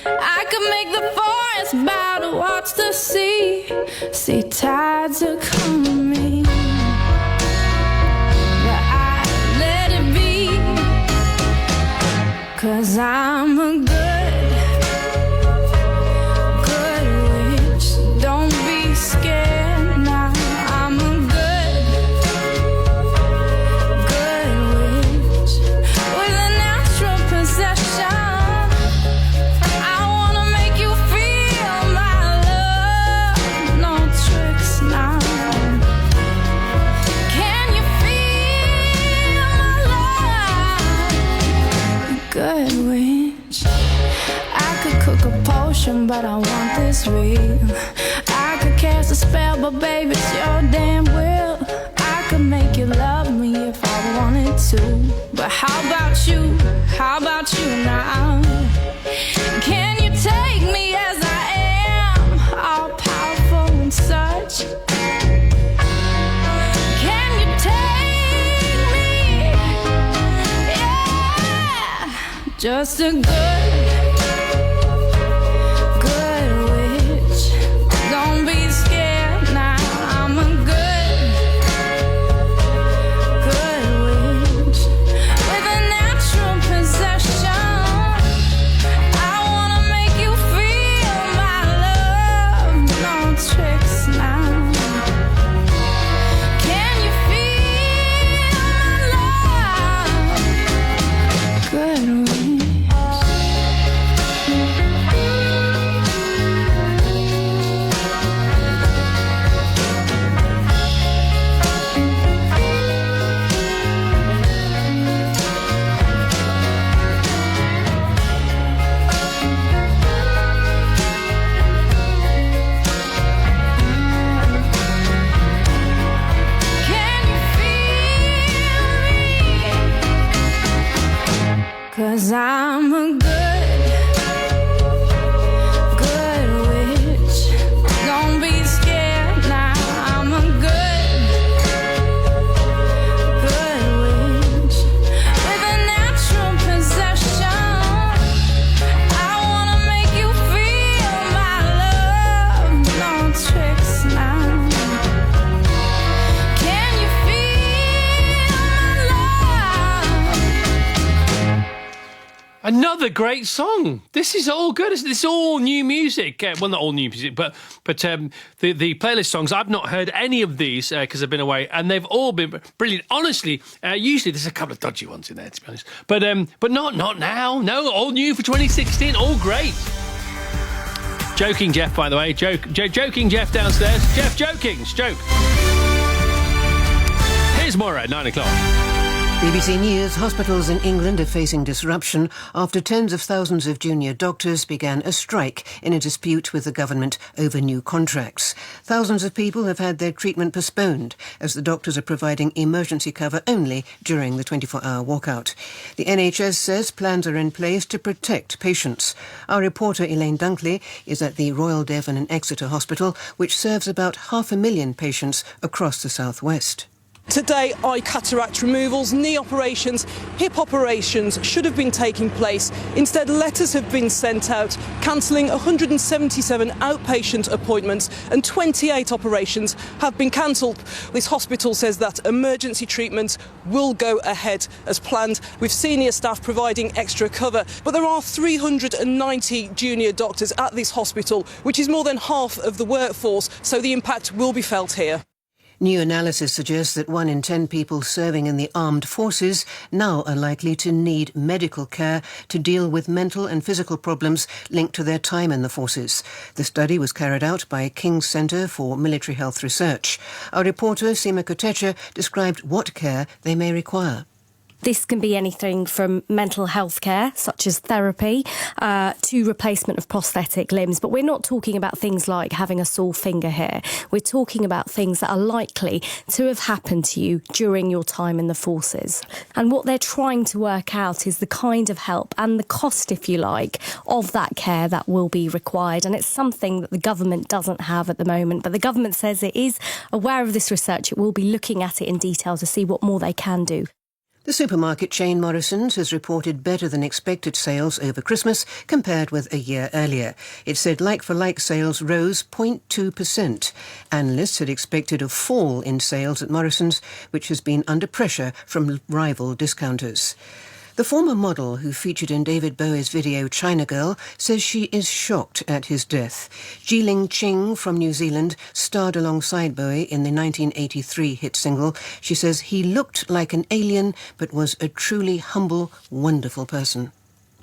I could make the forest bow to watch the sea. See, tides are coming, but I let it be, 'cause I'm a good witch. Don't be scared now. I'm a good witch with a natural possession. I wanna make you feel my love. No tricks now. Can you feel my love? Good witch. I could cook a potion, but I want this real. I could cast a spell, but baby, it's your damn will. I could make you love me if I wanted to, but how about you? How about you now? Can you take me as I am, all powerful and such? Can you take me? Yeah, just a good witch. Don't be scared now. I'm a good witch with a natural possession. I wanna make you feel my love. No tricks now. Can you feel my love? Good witch. Another great song. This is all good. This is all new music. Well, not all new music, but the playlist songs. I've not heard any of these because I've been away, and they've all been brilliant. Honestly, usually there's a couple of dodgy ones in there, to be honest. But not now. No, all new for 2016. All great. Joking Jeff, by the way. Joking Jeff downstairs. Jeff Jokings. Joke. Here's more at 9 o'clock. BBC News, hospitals in England are facing disruption after tens of thousands of junior doctors began a strike in a dispute with the government over new contracts. Thousands of people have had their treatment postponed as the doctors are providing emergency cover only during the 24-hour walkout. The NHS says plans are in place to protect patients. Our reporter Elaine Dunkley is at the Royal Devon and Exeter Hospital, which serves about 500,000 patients across the southwest. Today, eye cataract removals, knee operations, hip operations should have been taking place. Instead, letters have been sent out, cancelling 177 outpatient appointments and 28 operations have been cancelled. This hospital says that emergency treatment will go ahead as planned, with senior staff providing extra cover. But there are 390 junior doctors at this hospital, which is more than half of the workforce, so the impact will be felt here. New analysis suggests that 1 in 10 people serving in the armed forces now are likely to need medical care to deal with mental and physical problems linked to their time in the forces. The study was carried out by King's Centre for Military Health Research. Our reporter, Seema Kotecha, described what care they may require. This can be anything from mental health care, such as therapy, to replacement of prosthetic limbs. But we're not talking about things like having a sore finger here. We're talking about things that are likely to have happened to you during your time in the forces. And what they're trying to work out is the kind of help and the cost, if you like, of that care that will be required. And it's something that the government doesn't have at the moment. But the government says it is aware of this research. It will be looking at it in detail to see what more they can do. The supermarket chain Morrisons has reported better than expected sales over Christmas compared with a year earlier. It said like-for-like sales rose 0.2%. Analysts had expected a fall in sales at Morrisons, which has been under pressure from rival discounters. The former model who featured in David Bowie's video China Girl says she is shocked at his death. Ji-Ling Ching from New Zealand starred alongside Bowie in the 1983 hit single. She says he looked like an alien but was a truly humble, wonderful person.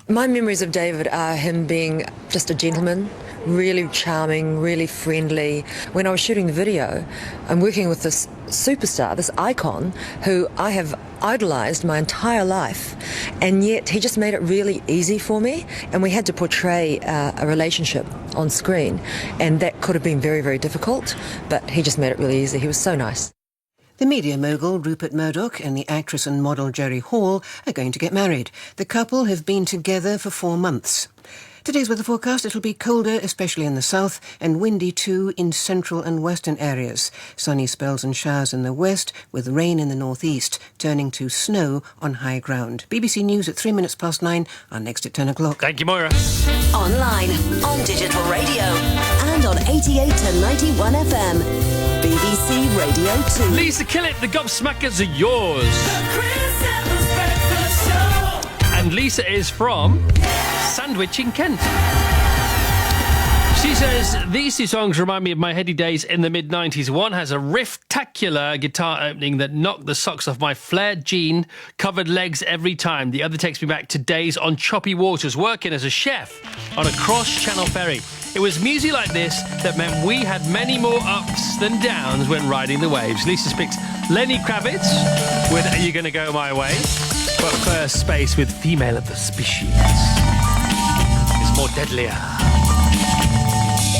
My memories of David are him being just a gentleman, really charming, really friendly. When I was shooting the video, I'm working with this superstar, this icon, who I have idolised my entire life, and yet he just made it really easy for me, and we had to portray a relationship on screen, and that could have been very, very difficult, but he just made it really easy. He was so nice. The media mogul Rupert Murdoch and the actress and model Jerry Hall are going to get married. The couple have been together for 4 months. Today's weather forecast, it'll be colder, especially in the south, and windy too in central and western areas. Sunny spells and showers in the west, with rain in the northeast, turning to snow on high ground. BBC News at 3 minutes past 9, are next at 10 o'clock. Thank you, Moira. Online, on digital radio, and on 88 to 91 FM. BBC Radio 2. Lisa Killett, the Gobsmackers are yours. And Lisa is from Sandwich in Kent. She says, these two songs remind me of my heady days in the mid-90s. One has a riff-tacular guitar opening that knocked the socks off my flared jean-covered legs every time. The other takes me back to days on choppy waters, working as a chef on a cross-channel ferry. It was music like this that meant we had many more ups than downs when riding the waves. Lisa picks Lenny Kravitz with Are You Gonna Go My Way? But first, Space with Female of the Species. It's more deadlier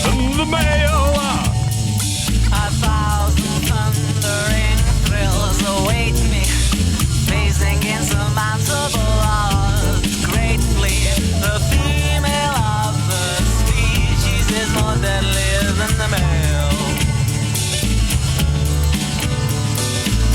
than the male. 1,000 thundering thrills await me, facing insurmountable odds. Greatly, the female of the species is more deadly than the male.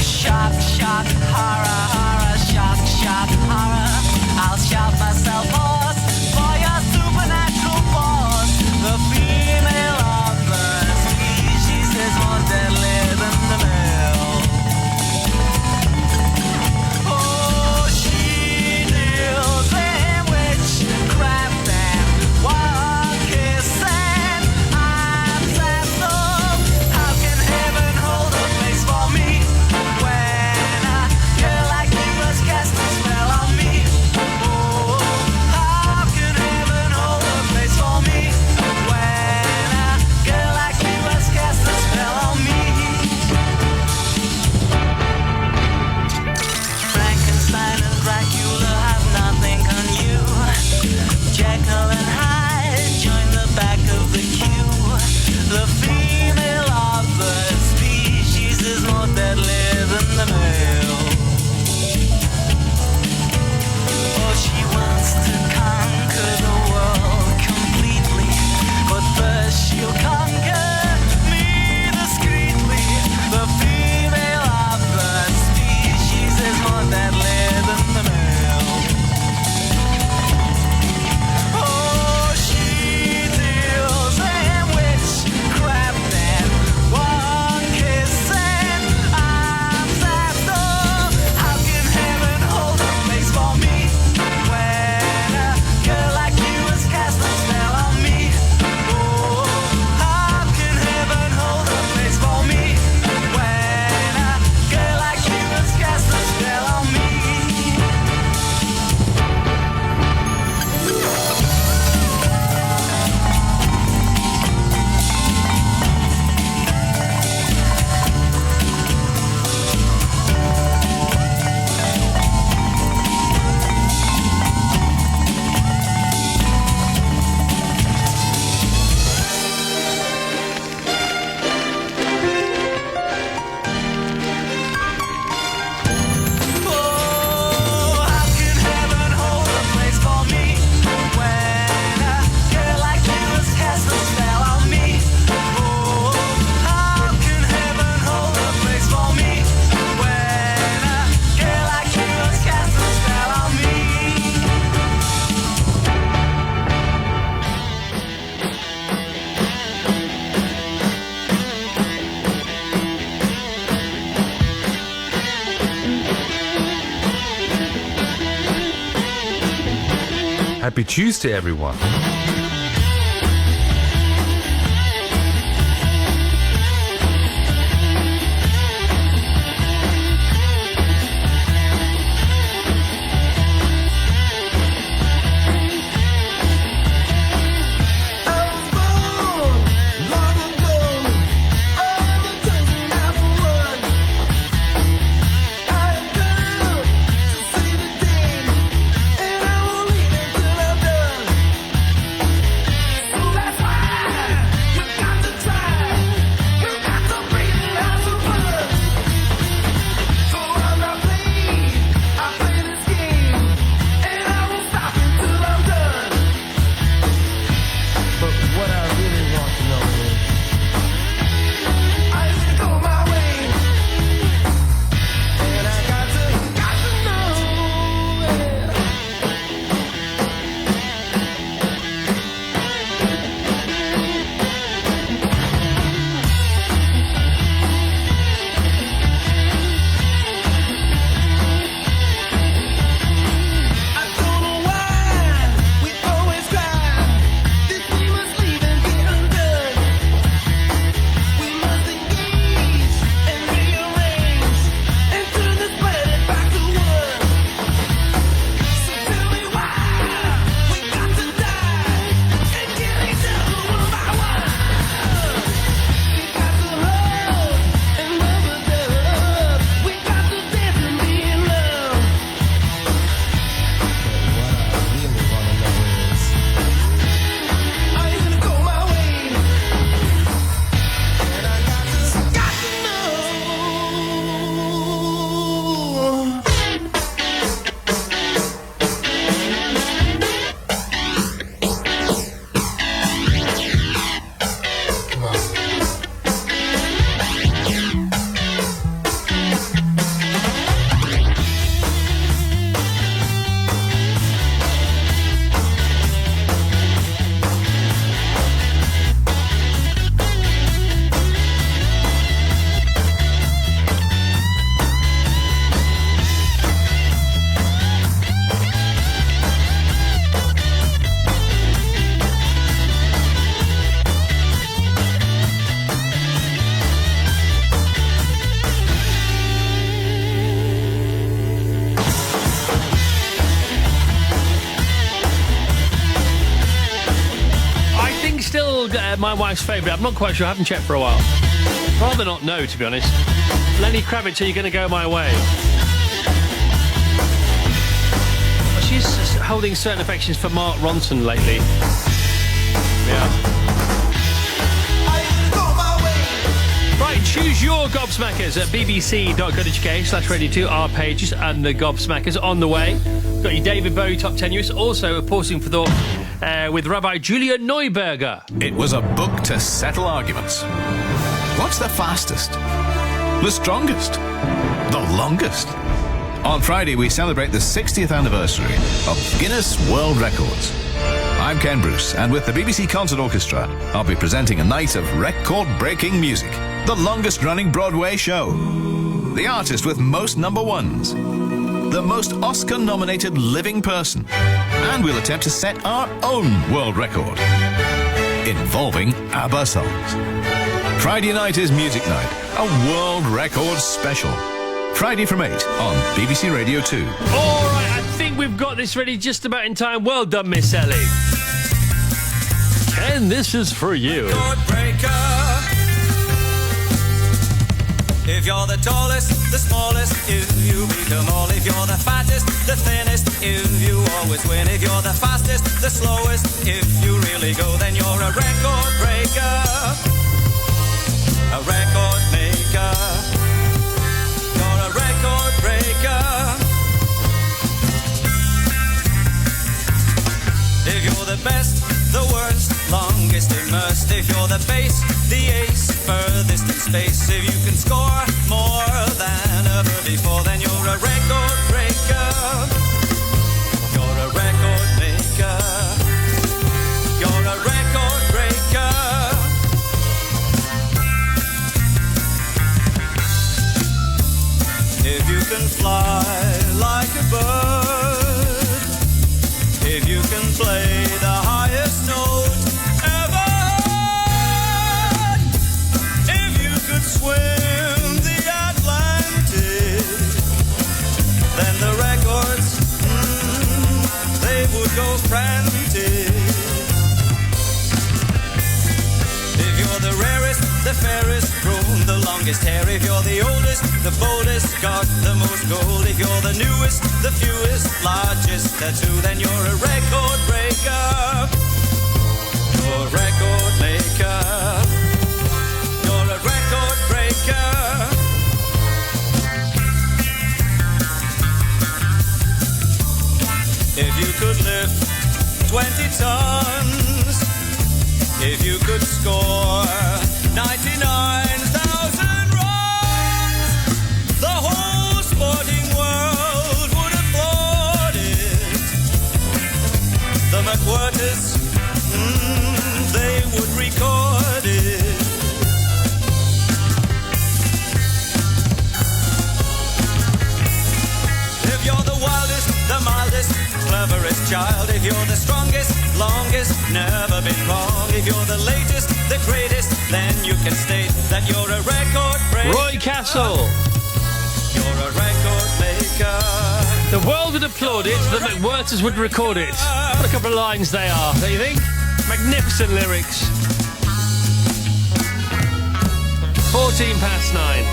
Shock, shock, horror, horror, shock, shock, horror. I'll shout myself hoarse for your supernatural force. The female of the species is more deadly than the male. Oh, she deals in witch Happy Tuesday, everyone. My wife's favourite. I'm not quite sure. I haven't checked for a while. Rather not know, to be honest. Lenny Kravitz, are you going to go my way? Well, she's holding certain affections for Mark Ronson lately. Yeah. Right, choose your gobsmackers at bbc.co.uk/radio2, our pages, and the gobsmackers on the way. Got your David Bowie Top 10 News. Also, pausing for thought with Rabbi Julia Neuberger. It was a book to settle arguments. What's the fastest? The strongest? The longest? On Friday, we celebrate the 60th anniversary of Guinness World Records. I'm Ken Bruce, and with the BBC Concert Orchestra, I'll be presenting a night of record-breaking music. The longest-running Broadway show. The artist with most number ones. The most Oscar-nominated living person. And we'll attempt to set our own world record. Involving ABBA songs. Friday night is Music Night, a world record special. Friday from 8 on BBC Radio 2. All right, I think we've got this ready just about in time. Well done, Miss Ellie. And this is for you. If you're the tallest, the smallest, if you beat them all. If you're the fattest, the thinnest, if you always win. If you're the fastest, the slowest, if you really go, then you're a record breaker, a record maker. You're a record breaker. If you're the best, the worst, longest immersed. If you're the bass, the ace, furthest in space. If you can score more than ever before, then you're a record breaker. You're a record maker. You're a record breaker. If you can fly like a bird, If you can play the highest note ever heard, if you could swim the Atlantic, then the records, they would go frantic. If you're the rarest, the fairest, grown the longest hair, if you're the oldest, the boldest, got the most gold, if you're the newest, the fewest, largest tattoo, then you're a record breaker. You're a record maker. You're a record breaker. If you could lift 20 tons, if you could score 99,000 runs, the whole sporting world would applaud it. The McWhirters, they would record it. If you're the wildest, the mildest, cleverest child, if you're the strongest, longest, never been wrong, if you're the latest, the greatest, then you can state that you're a record breaker. Roy Castle. You're a record maker. The world would applaud it, the McWhirters would record it. What a couple of lines they are, don't you think? Magnificent lyrics. 9:14.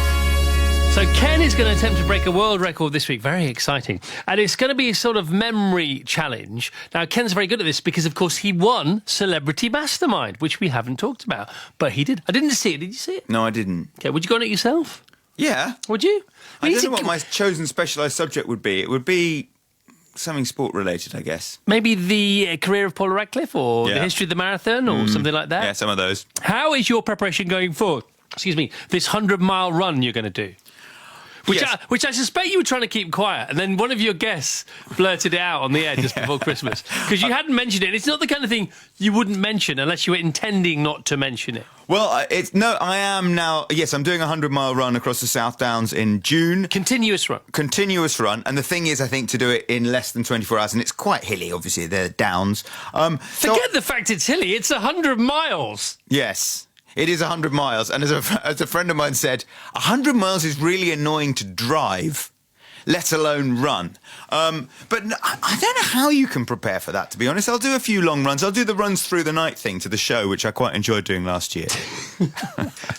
So Ken is going to attempt to break a world record this week. Very exciting. And it's going to be a sort of memory challenge. Now, Ken's very good at this because, of course, he won Celebrity Mastermind, which we haven't talked about. But he did. I didn't see it. Did you see it? No, I didn't. Okay, would you go on it yourself? Yeah. Would you? I don't know what my chosen specialised subject would be. It would be something sport-related, I guess. Maybe the career of Paula Radcliffe or the history of the marathon or something like that? Yeah, some of those. How is your preparation going for, this 100-mile run you're going to do? Which I suspect you were trying to keep quiet, and then one of your guests blurted it out on the air just before Christmas. Because you hadn't mentioned it. It's not the kind of thing you wouldn't mention unless you were intending not to mention it. Well, I am now. Yes, I'm doing a 100-mile run across the South Downs in June. Continuous run. And the thing is, I think, to do it in less than 24 hours, and it's quite hilly, obviously, they're downs. Forget the fact it's hilly. It's 100 miles. Yes. It is 100 miles, and as a friend of mine said, 100 miles is really annoying to drive, let alone run. But I don't know how you can prepare for that, to be honest. I'll do a few long runs. I'll do the runs through the night thing to the show, which I quite enjoyed doing last year.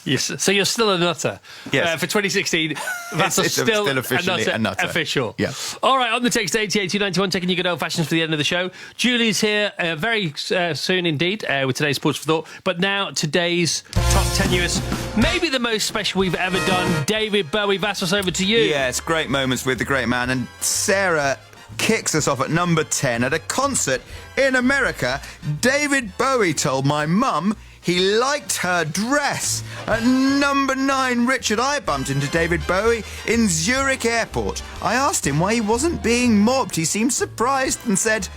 Yes. So you're still a nutter. Yes. For 2016, that's still officially a nutter. Official. Yeah. All right, on the text 88291, taking you good old fashions for the end of the show. Julie's here very soon indeed with today's Sports for Thought. But now today's top tenuous, maybe the most special we've ever done. David Bowie, Vassos, over to you. Yes, great moments with the great man. And Sarah kicks us off at number 10. At a concert in America, David Bowie told my mum he liked her dress. At number 9, Richard, I bumped into David Bowie in Zurich Airport. I asked him why he wasn't being mobbed. He seemed surprised and said,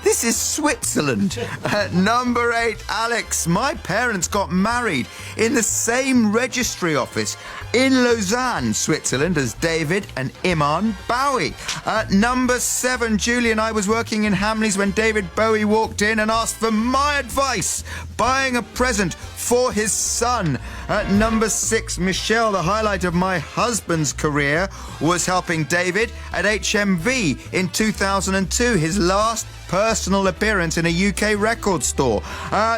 "This is Switzerland." At number 8, Alex, my parents got married in the same registry office in Lausanne, Switzerland, as David and Iman Bowie. At number 7, Julie and I was working in Hamleys when David Bowie walked in and asked for my advice, buying a present for his son. At number 6, Michelle, the highlight of my husband's career was helping David at HMV in 2002, his last personal appearance in a UK record store.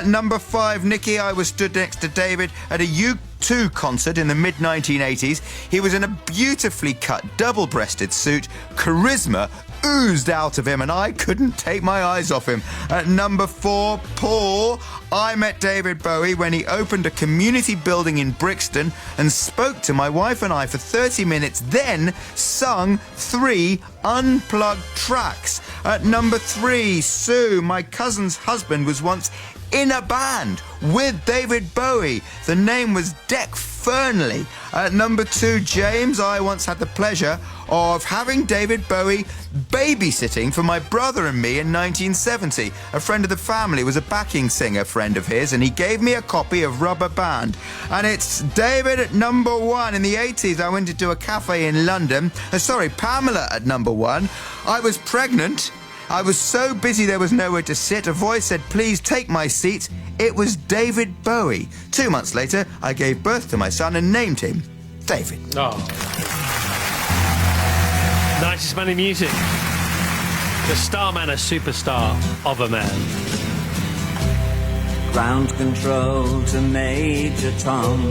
Number 5, Nikki, I was stood next to David at a U2 concert in the mid-1980s. He was in a beautifully cut, double-breasted suit. Charisma oozed out of him, and I couldn't take my eyes off him. At number 4, Paul, I met David Bowie when he opened a community building in Brixton and spoke to my wife and I for 30 minutes, then sung 3 unplugged tracks. At number 3, Sue, my cousin's husband, was once in a band with David Bowie. The name was Deck Fernley. At number 2, James, I once had the pleasure of having David Bowie babysitting for my brother and me in 1970. A friend of the family was a backing singer friend of his, and he gave me a copy of Rubber Band. And it's David at number 1. In the 80s, I went into a cafe in London. Pamela at number 1. I was pregnant I was so busy there was nowhere to sit. A voice said, "Please take my seat." It was David Bowie. 2 months later, I gave birth to my son and named him David. Oh. Nicest man in music. The Starman, a superstar of a man. Ground control to Major Tom.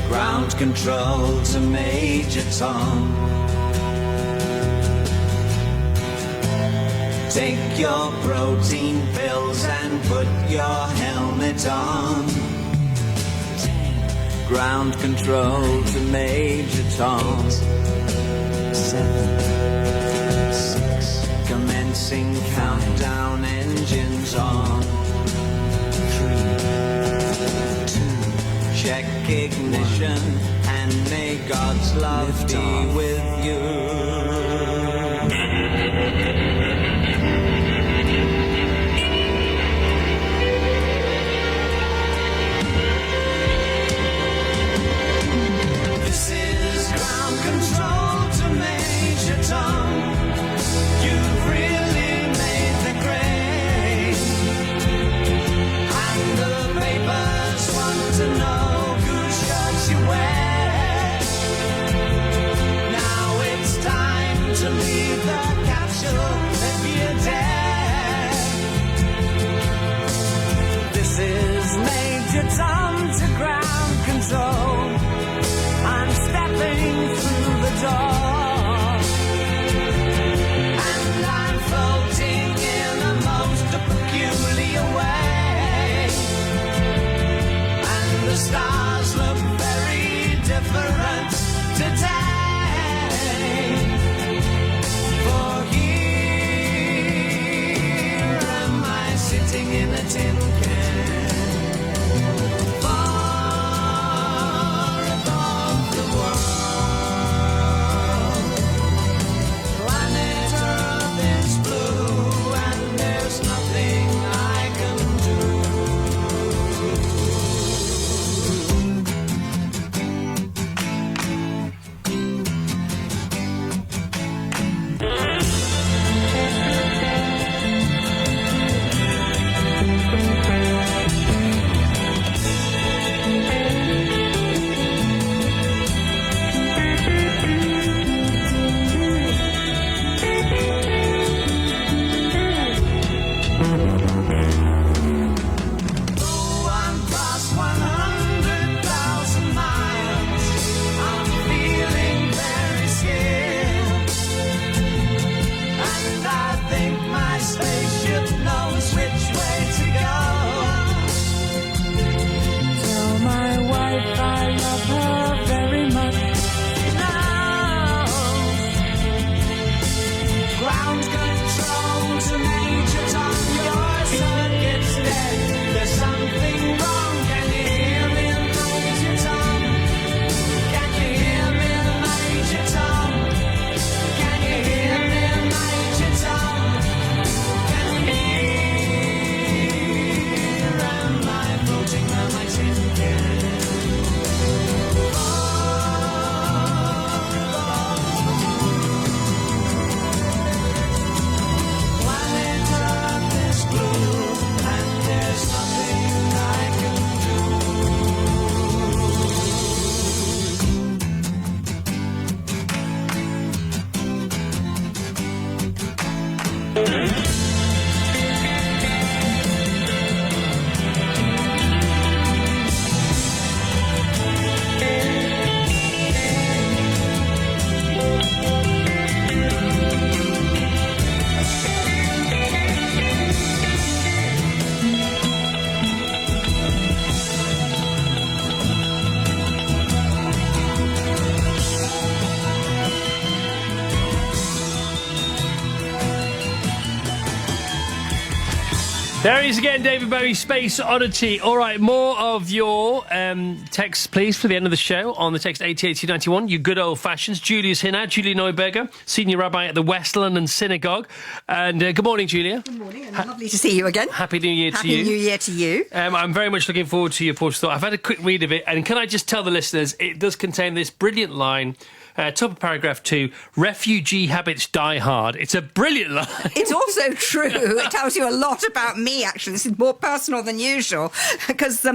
Ground control to Major Tom. Take your protein pills and put your helmet on. Ground control to Major Tom. 7, 6. Commencing countdown, engines on. 3, 2. Check ignition and may God's love be with you. This is ground control to Major Tom. You've really made the grade, and the papers want to know whose shirts you wear. Now it's time to leave the capsule if you dare. This is Major Tom to ground control. I'm stepping through the door, and I'm floating in a most peculiar way, and the stars look very different today. For here am I sitting in a tin can. There he is again, David Bowie, Space Oddity. All right, more of your texts, please, for the end of the show on the text 808291. You good old fashions. Julia's here now. Julia Neuberger, Senior Rabbi at the West London Synagogue. And good morning, Julia. Good morning, and lovely to see you again. Happy New Year to you. Happy New Year to you. I'm very much looking forward to your Porch Thought. I've had a quick read of it, and can I just tell the listeners, it does contain this brilliant line. Top of paragraph 2, refugee habits die hard. It's a brilliant line. It's also true. It tells you a lot about me, actually. This is more personal than usual because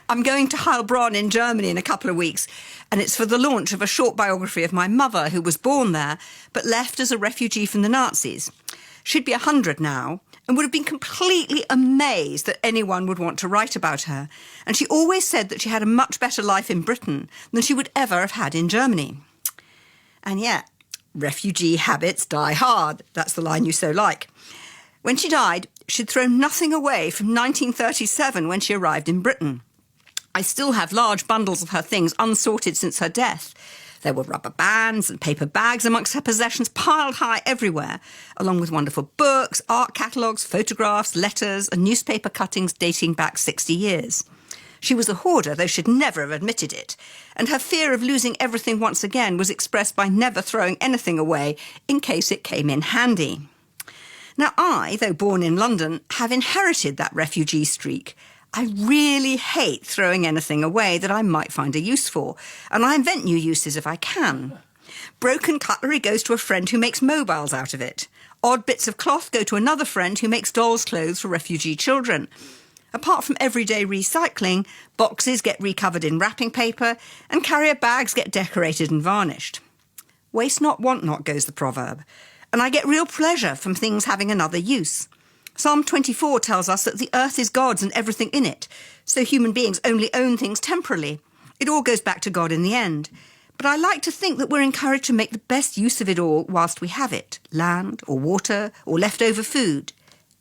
I'm going to Heilbronn in Germany in a couple of weeks, and it's for the launch of a short biography of my mother, who was born there but left as a refugee from the Nazis. She'd be 100 now and would have been completely amazed that anyone would want to write about her. And she always said that she had a much better life in Britain than she would ever have had in Germany. And yet, refugee habits die hard. That's the line you so like. When she died, she'd thrown nothing away from 1937 when she arrived in Britain. I still have large bundles of her things unsorted since her death. There were rubber bands and paper bags amongst her possessions piled high everywhere, along with wonderful books, art catalogues, photographs, letters and newspaper cuttings dating back 60 years. She was a hoarder, though she'd never have admitted it, and her fear of losing everything once again was expressed by never throwing anything away in case it came in handy. Now I, though born in London, have inherited that refugee streak. I really hate throwing anything away that I might find a use for, and I invent new uses if I can. Broken cutlery goes to a friend who makes mobiles out of it. Odd bits of cloth go to another friend who makes dolls' clothes for refugee children. Apart from everyday recycling, boxes get recovered in wrapping paper and carrier bags get decorated and varnished. Waste not, want not, goes the proverb, and I get real pleasure from things having another use. Psalm 24 tells us that the earth is God's and everything in it, so human beings only own things temporarily. It all goes back to God in the end. But I like to think that we're encouraged to make the best use of it all whilst we have it, land or water or leftover food.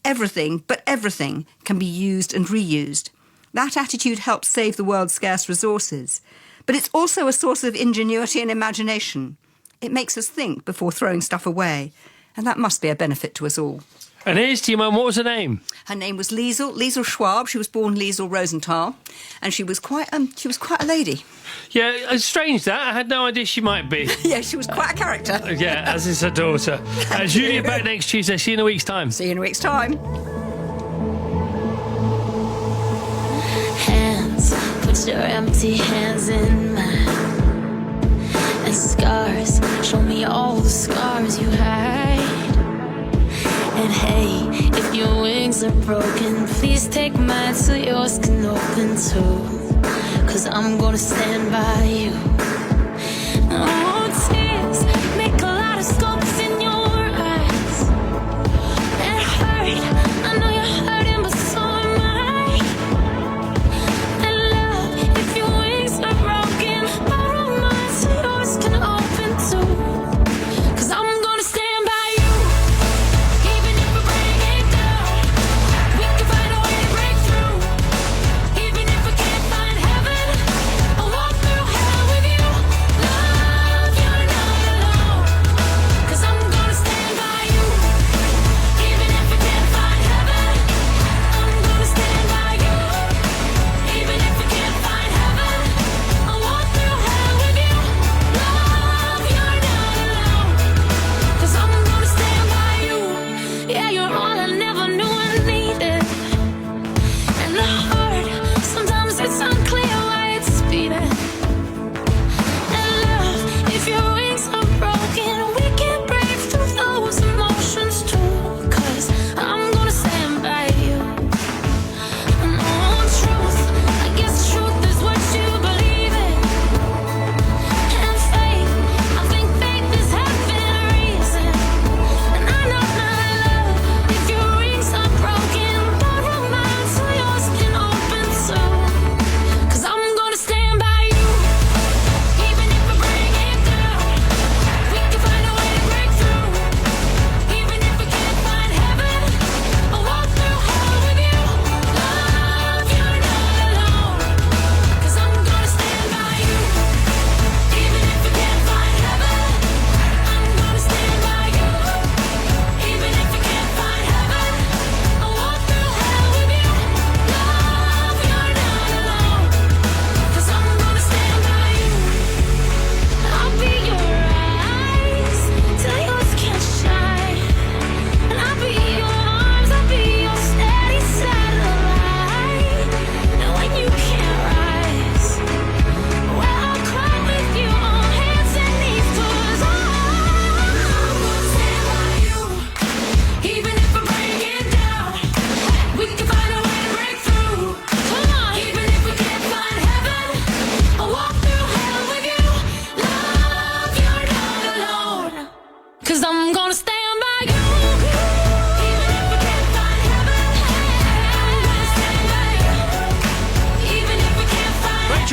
Everything, but everything, can be used and reused. That attitude helps save the world's scarce resources. But it's also a source of ingenuity and imagination. It makes us think before throwing stuff away, and that must be a benefit to us all. And here's to your mum. What was her name? Her name was Liesel Schwab. She was born Liesel Rosenthal, and she was quite a lady. Yeah, it's strange that. I had no idea she might be. Yeah, she was quite a character. Yeah, as is her daughter. Julia back next Tuesday. See you in a week's time. See you in a week's time. Hands, put your empty hands in mine. And scars, show me all the scars you hide. And hey, if your wings are broken, please take mine so yours can open too. 'Cause I'm gonna stand by you. Oh, tears make a lot of scopes in your eyes. That hurt, I know you're hurting, but so am I. And love, if your wings are broken, borrow mine so yours can open too. 'Cause I'm gonna stand by you. Even if we break it down, we can find a way to break through. Even if we can't find heaven, I'll walk through hell with you.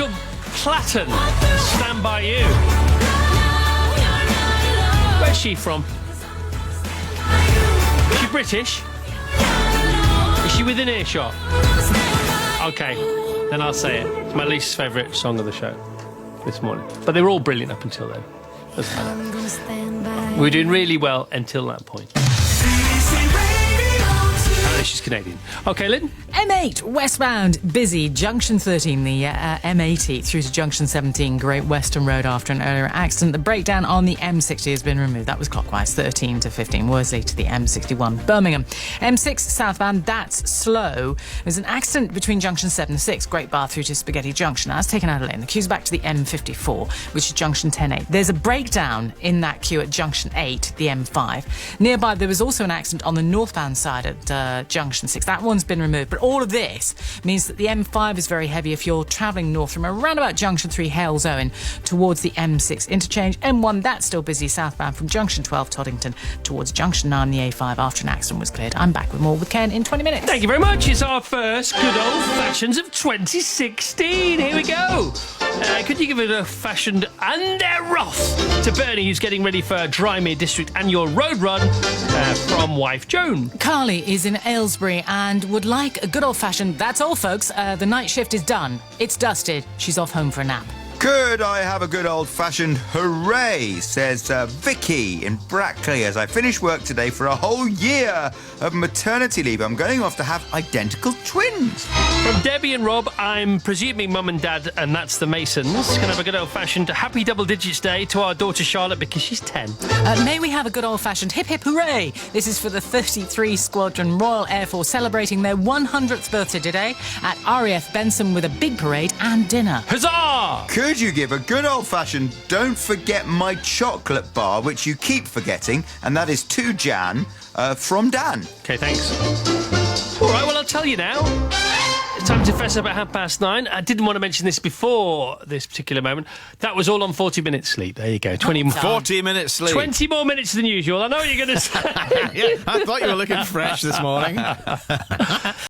Rachel Platten, Stand By You. Where's she from? Is she British? Is she within earshot? Okay, then I'll say it. It's my least favourite song of the show this morning. But they were all brilliant up until then. Doesn't matter. We were doing really well until that point. She's Canadian. Okay, Lynn? M8 westbound, busy. Junction 13, the M80 through to Junction 17, Great Western Road after an earlier accident. The breakdown on the M60 has been removed. That was clockwise, 13 to 15. Worsley to the M61, Birmingham. M6 southbound, that's slow. There's an accident between Junction 7 and 6, Great Bar through to Spaghetti Junction. That's taken out a lane. The queue's back to the M54, which is Junction 10A. There's a breakdown in that queue at Junction 8, the M5. Nearby, there was also an accident on the northbound side at Junction 6. That one's been removed, but all of this means that the M5 is very heavy if you're travelling north from around about Junction 3, Hales Owen, towards the M6 interchange. M1, that's still busy southbound from Junction 12, Toddington, towards Junction 9, the A5, after an accident was cleared. I'm back with more with Ken in 20 minutes. Thank you very much. It's our first good old fashions of 2016. Here we go. Could you give it a fashioned and a rough to Bernie, who's getting ready for Drymere District Annual Road Run from wife Joan? Carly is in Aylesbury and would like a good old-fashioned, that's all, folks. The night shift is done. It's dusted. She's off home for a nap. Could I have a good old-fashioned hooray, says Vicky in Brackley, as I finish work today for a whole year of maternity leave. I'm going off to have identical twins. From Debbie and Rob, I'm presuming Mum and Dad, and that's the Masons. Can I have a good old-fashioned happy double digits day to our daughter Charlotte because she's 10. May we have a good old-fashioned hip hip hooray? This is for the 33 Squadron Royal Air Force celebrating their 100th birthday today at RAF Benson with a big parade and dinner. Huzzah! Could you give a good old-fashioned don't forget my chocolate bar, which you keep forgetting, and that is to Jan from Dan. Okay, thanks. All right, well, I'll tell you now. It's time to fess up at 9:30. I didn't want to mention this before this particular moment. That was all on 40 minutes sleep. There you go. 40 minutes sleep. 20 more minutes than usual. I know what you're going to say. Yeah, I thought you were looking fresh this morning.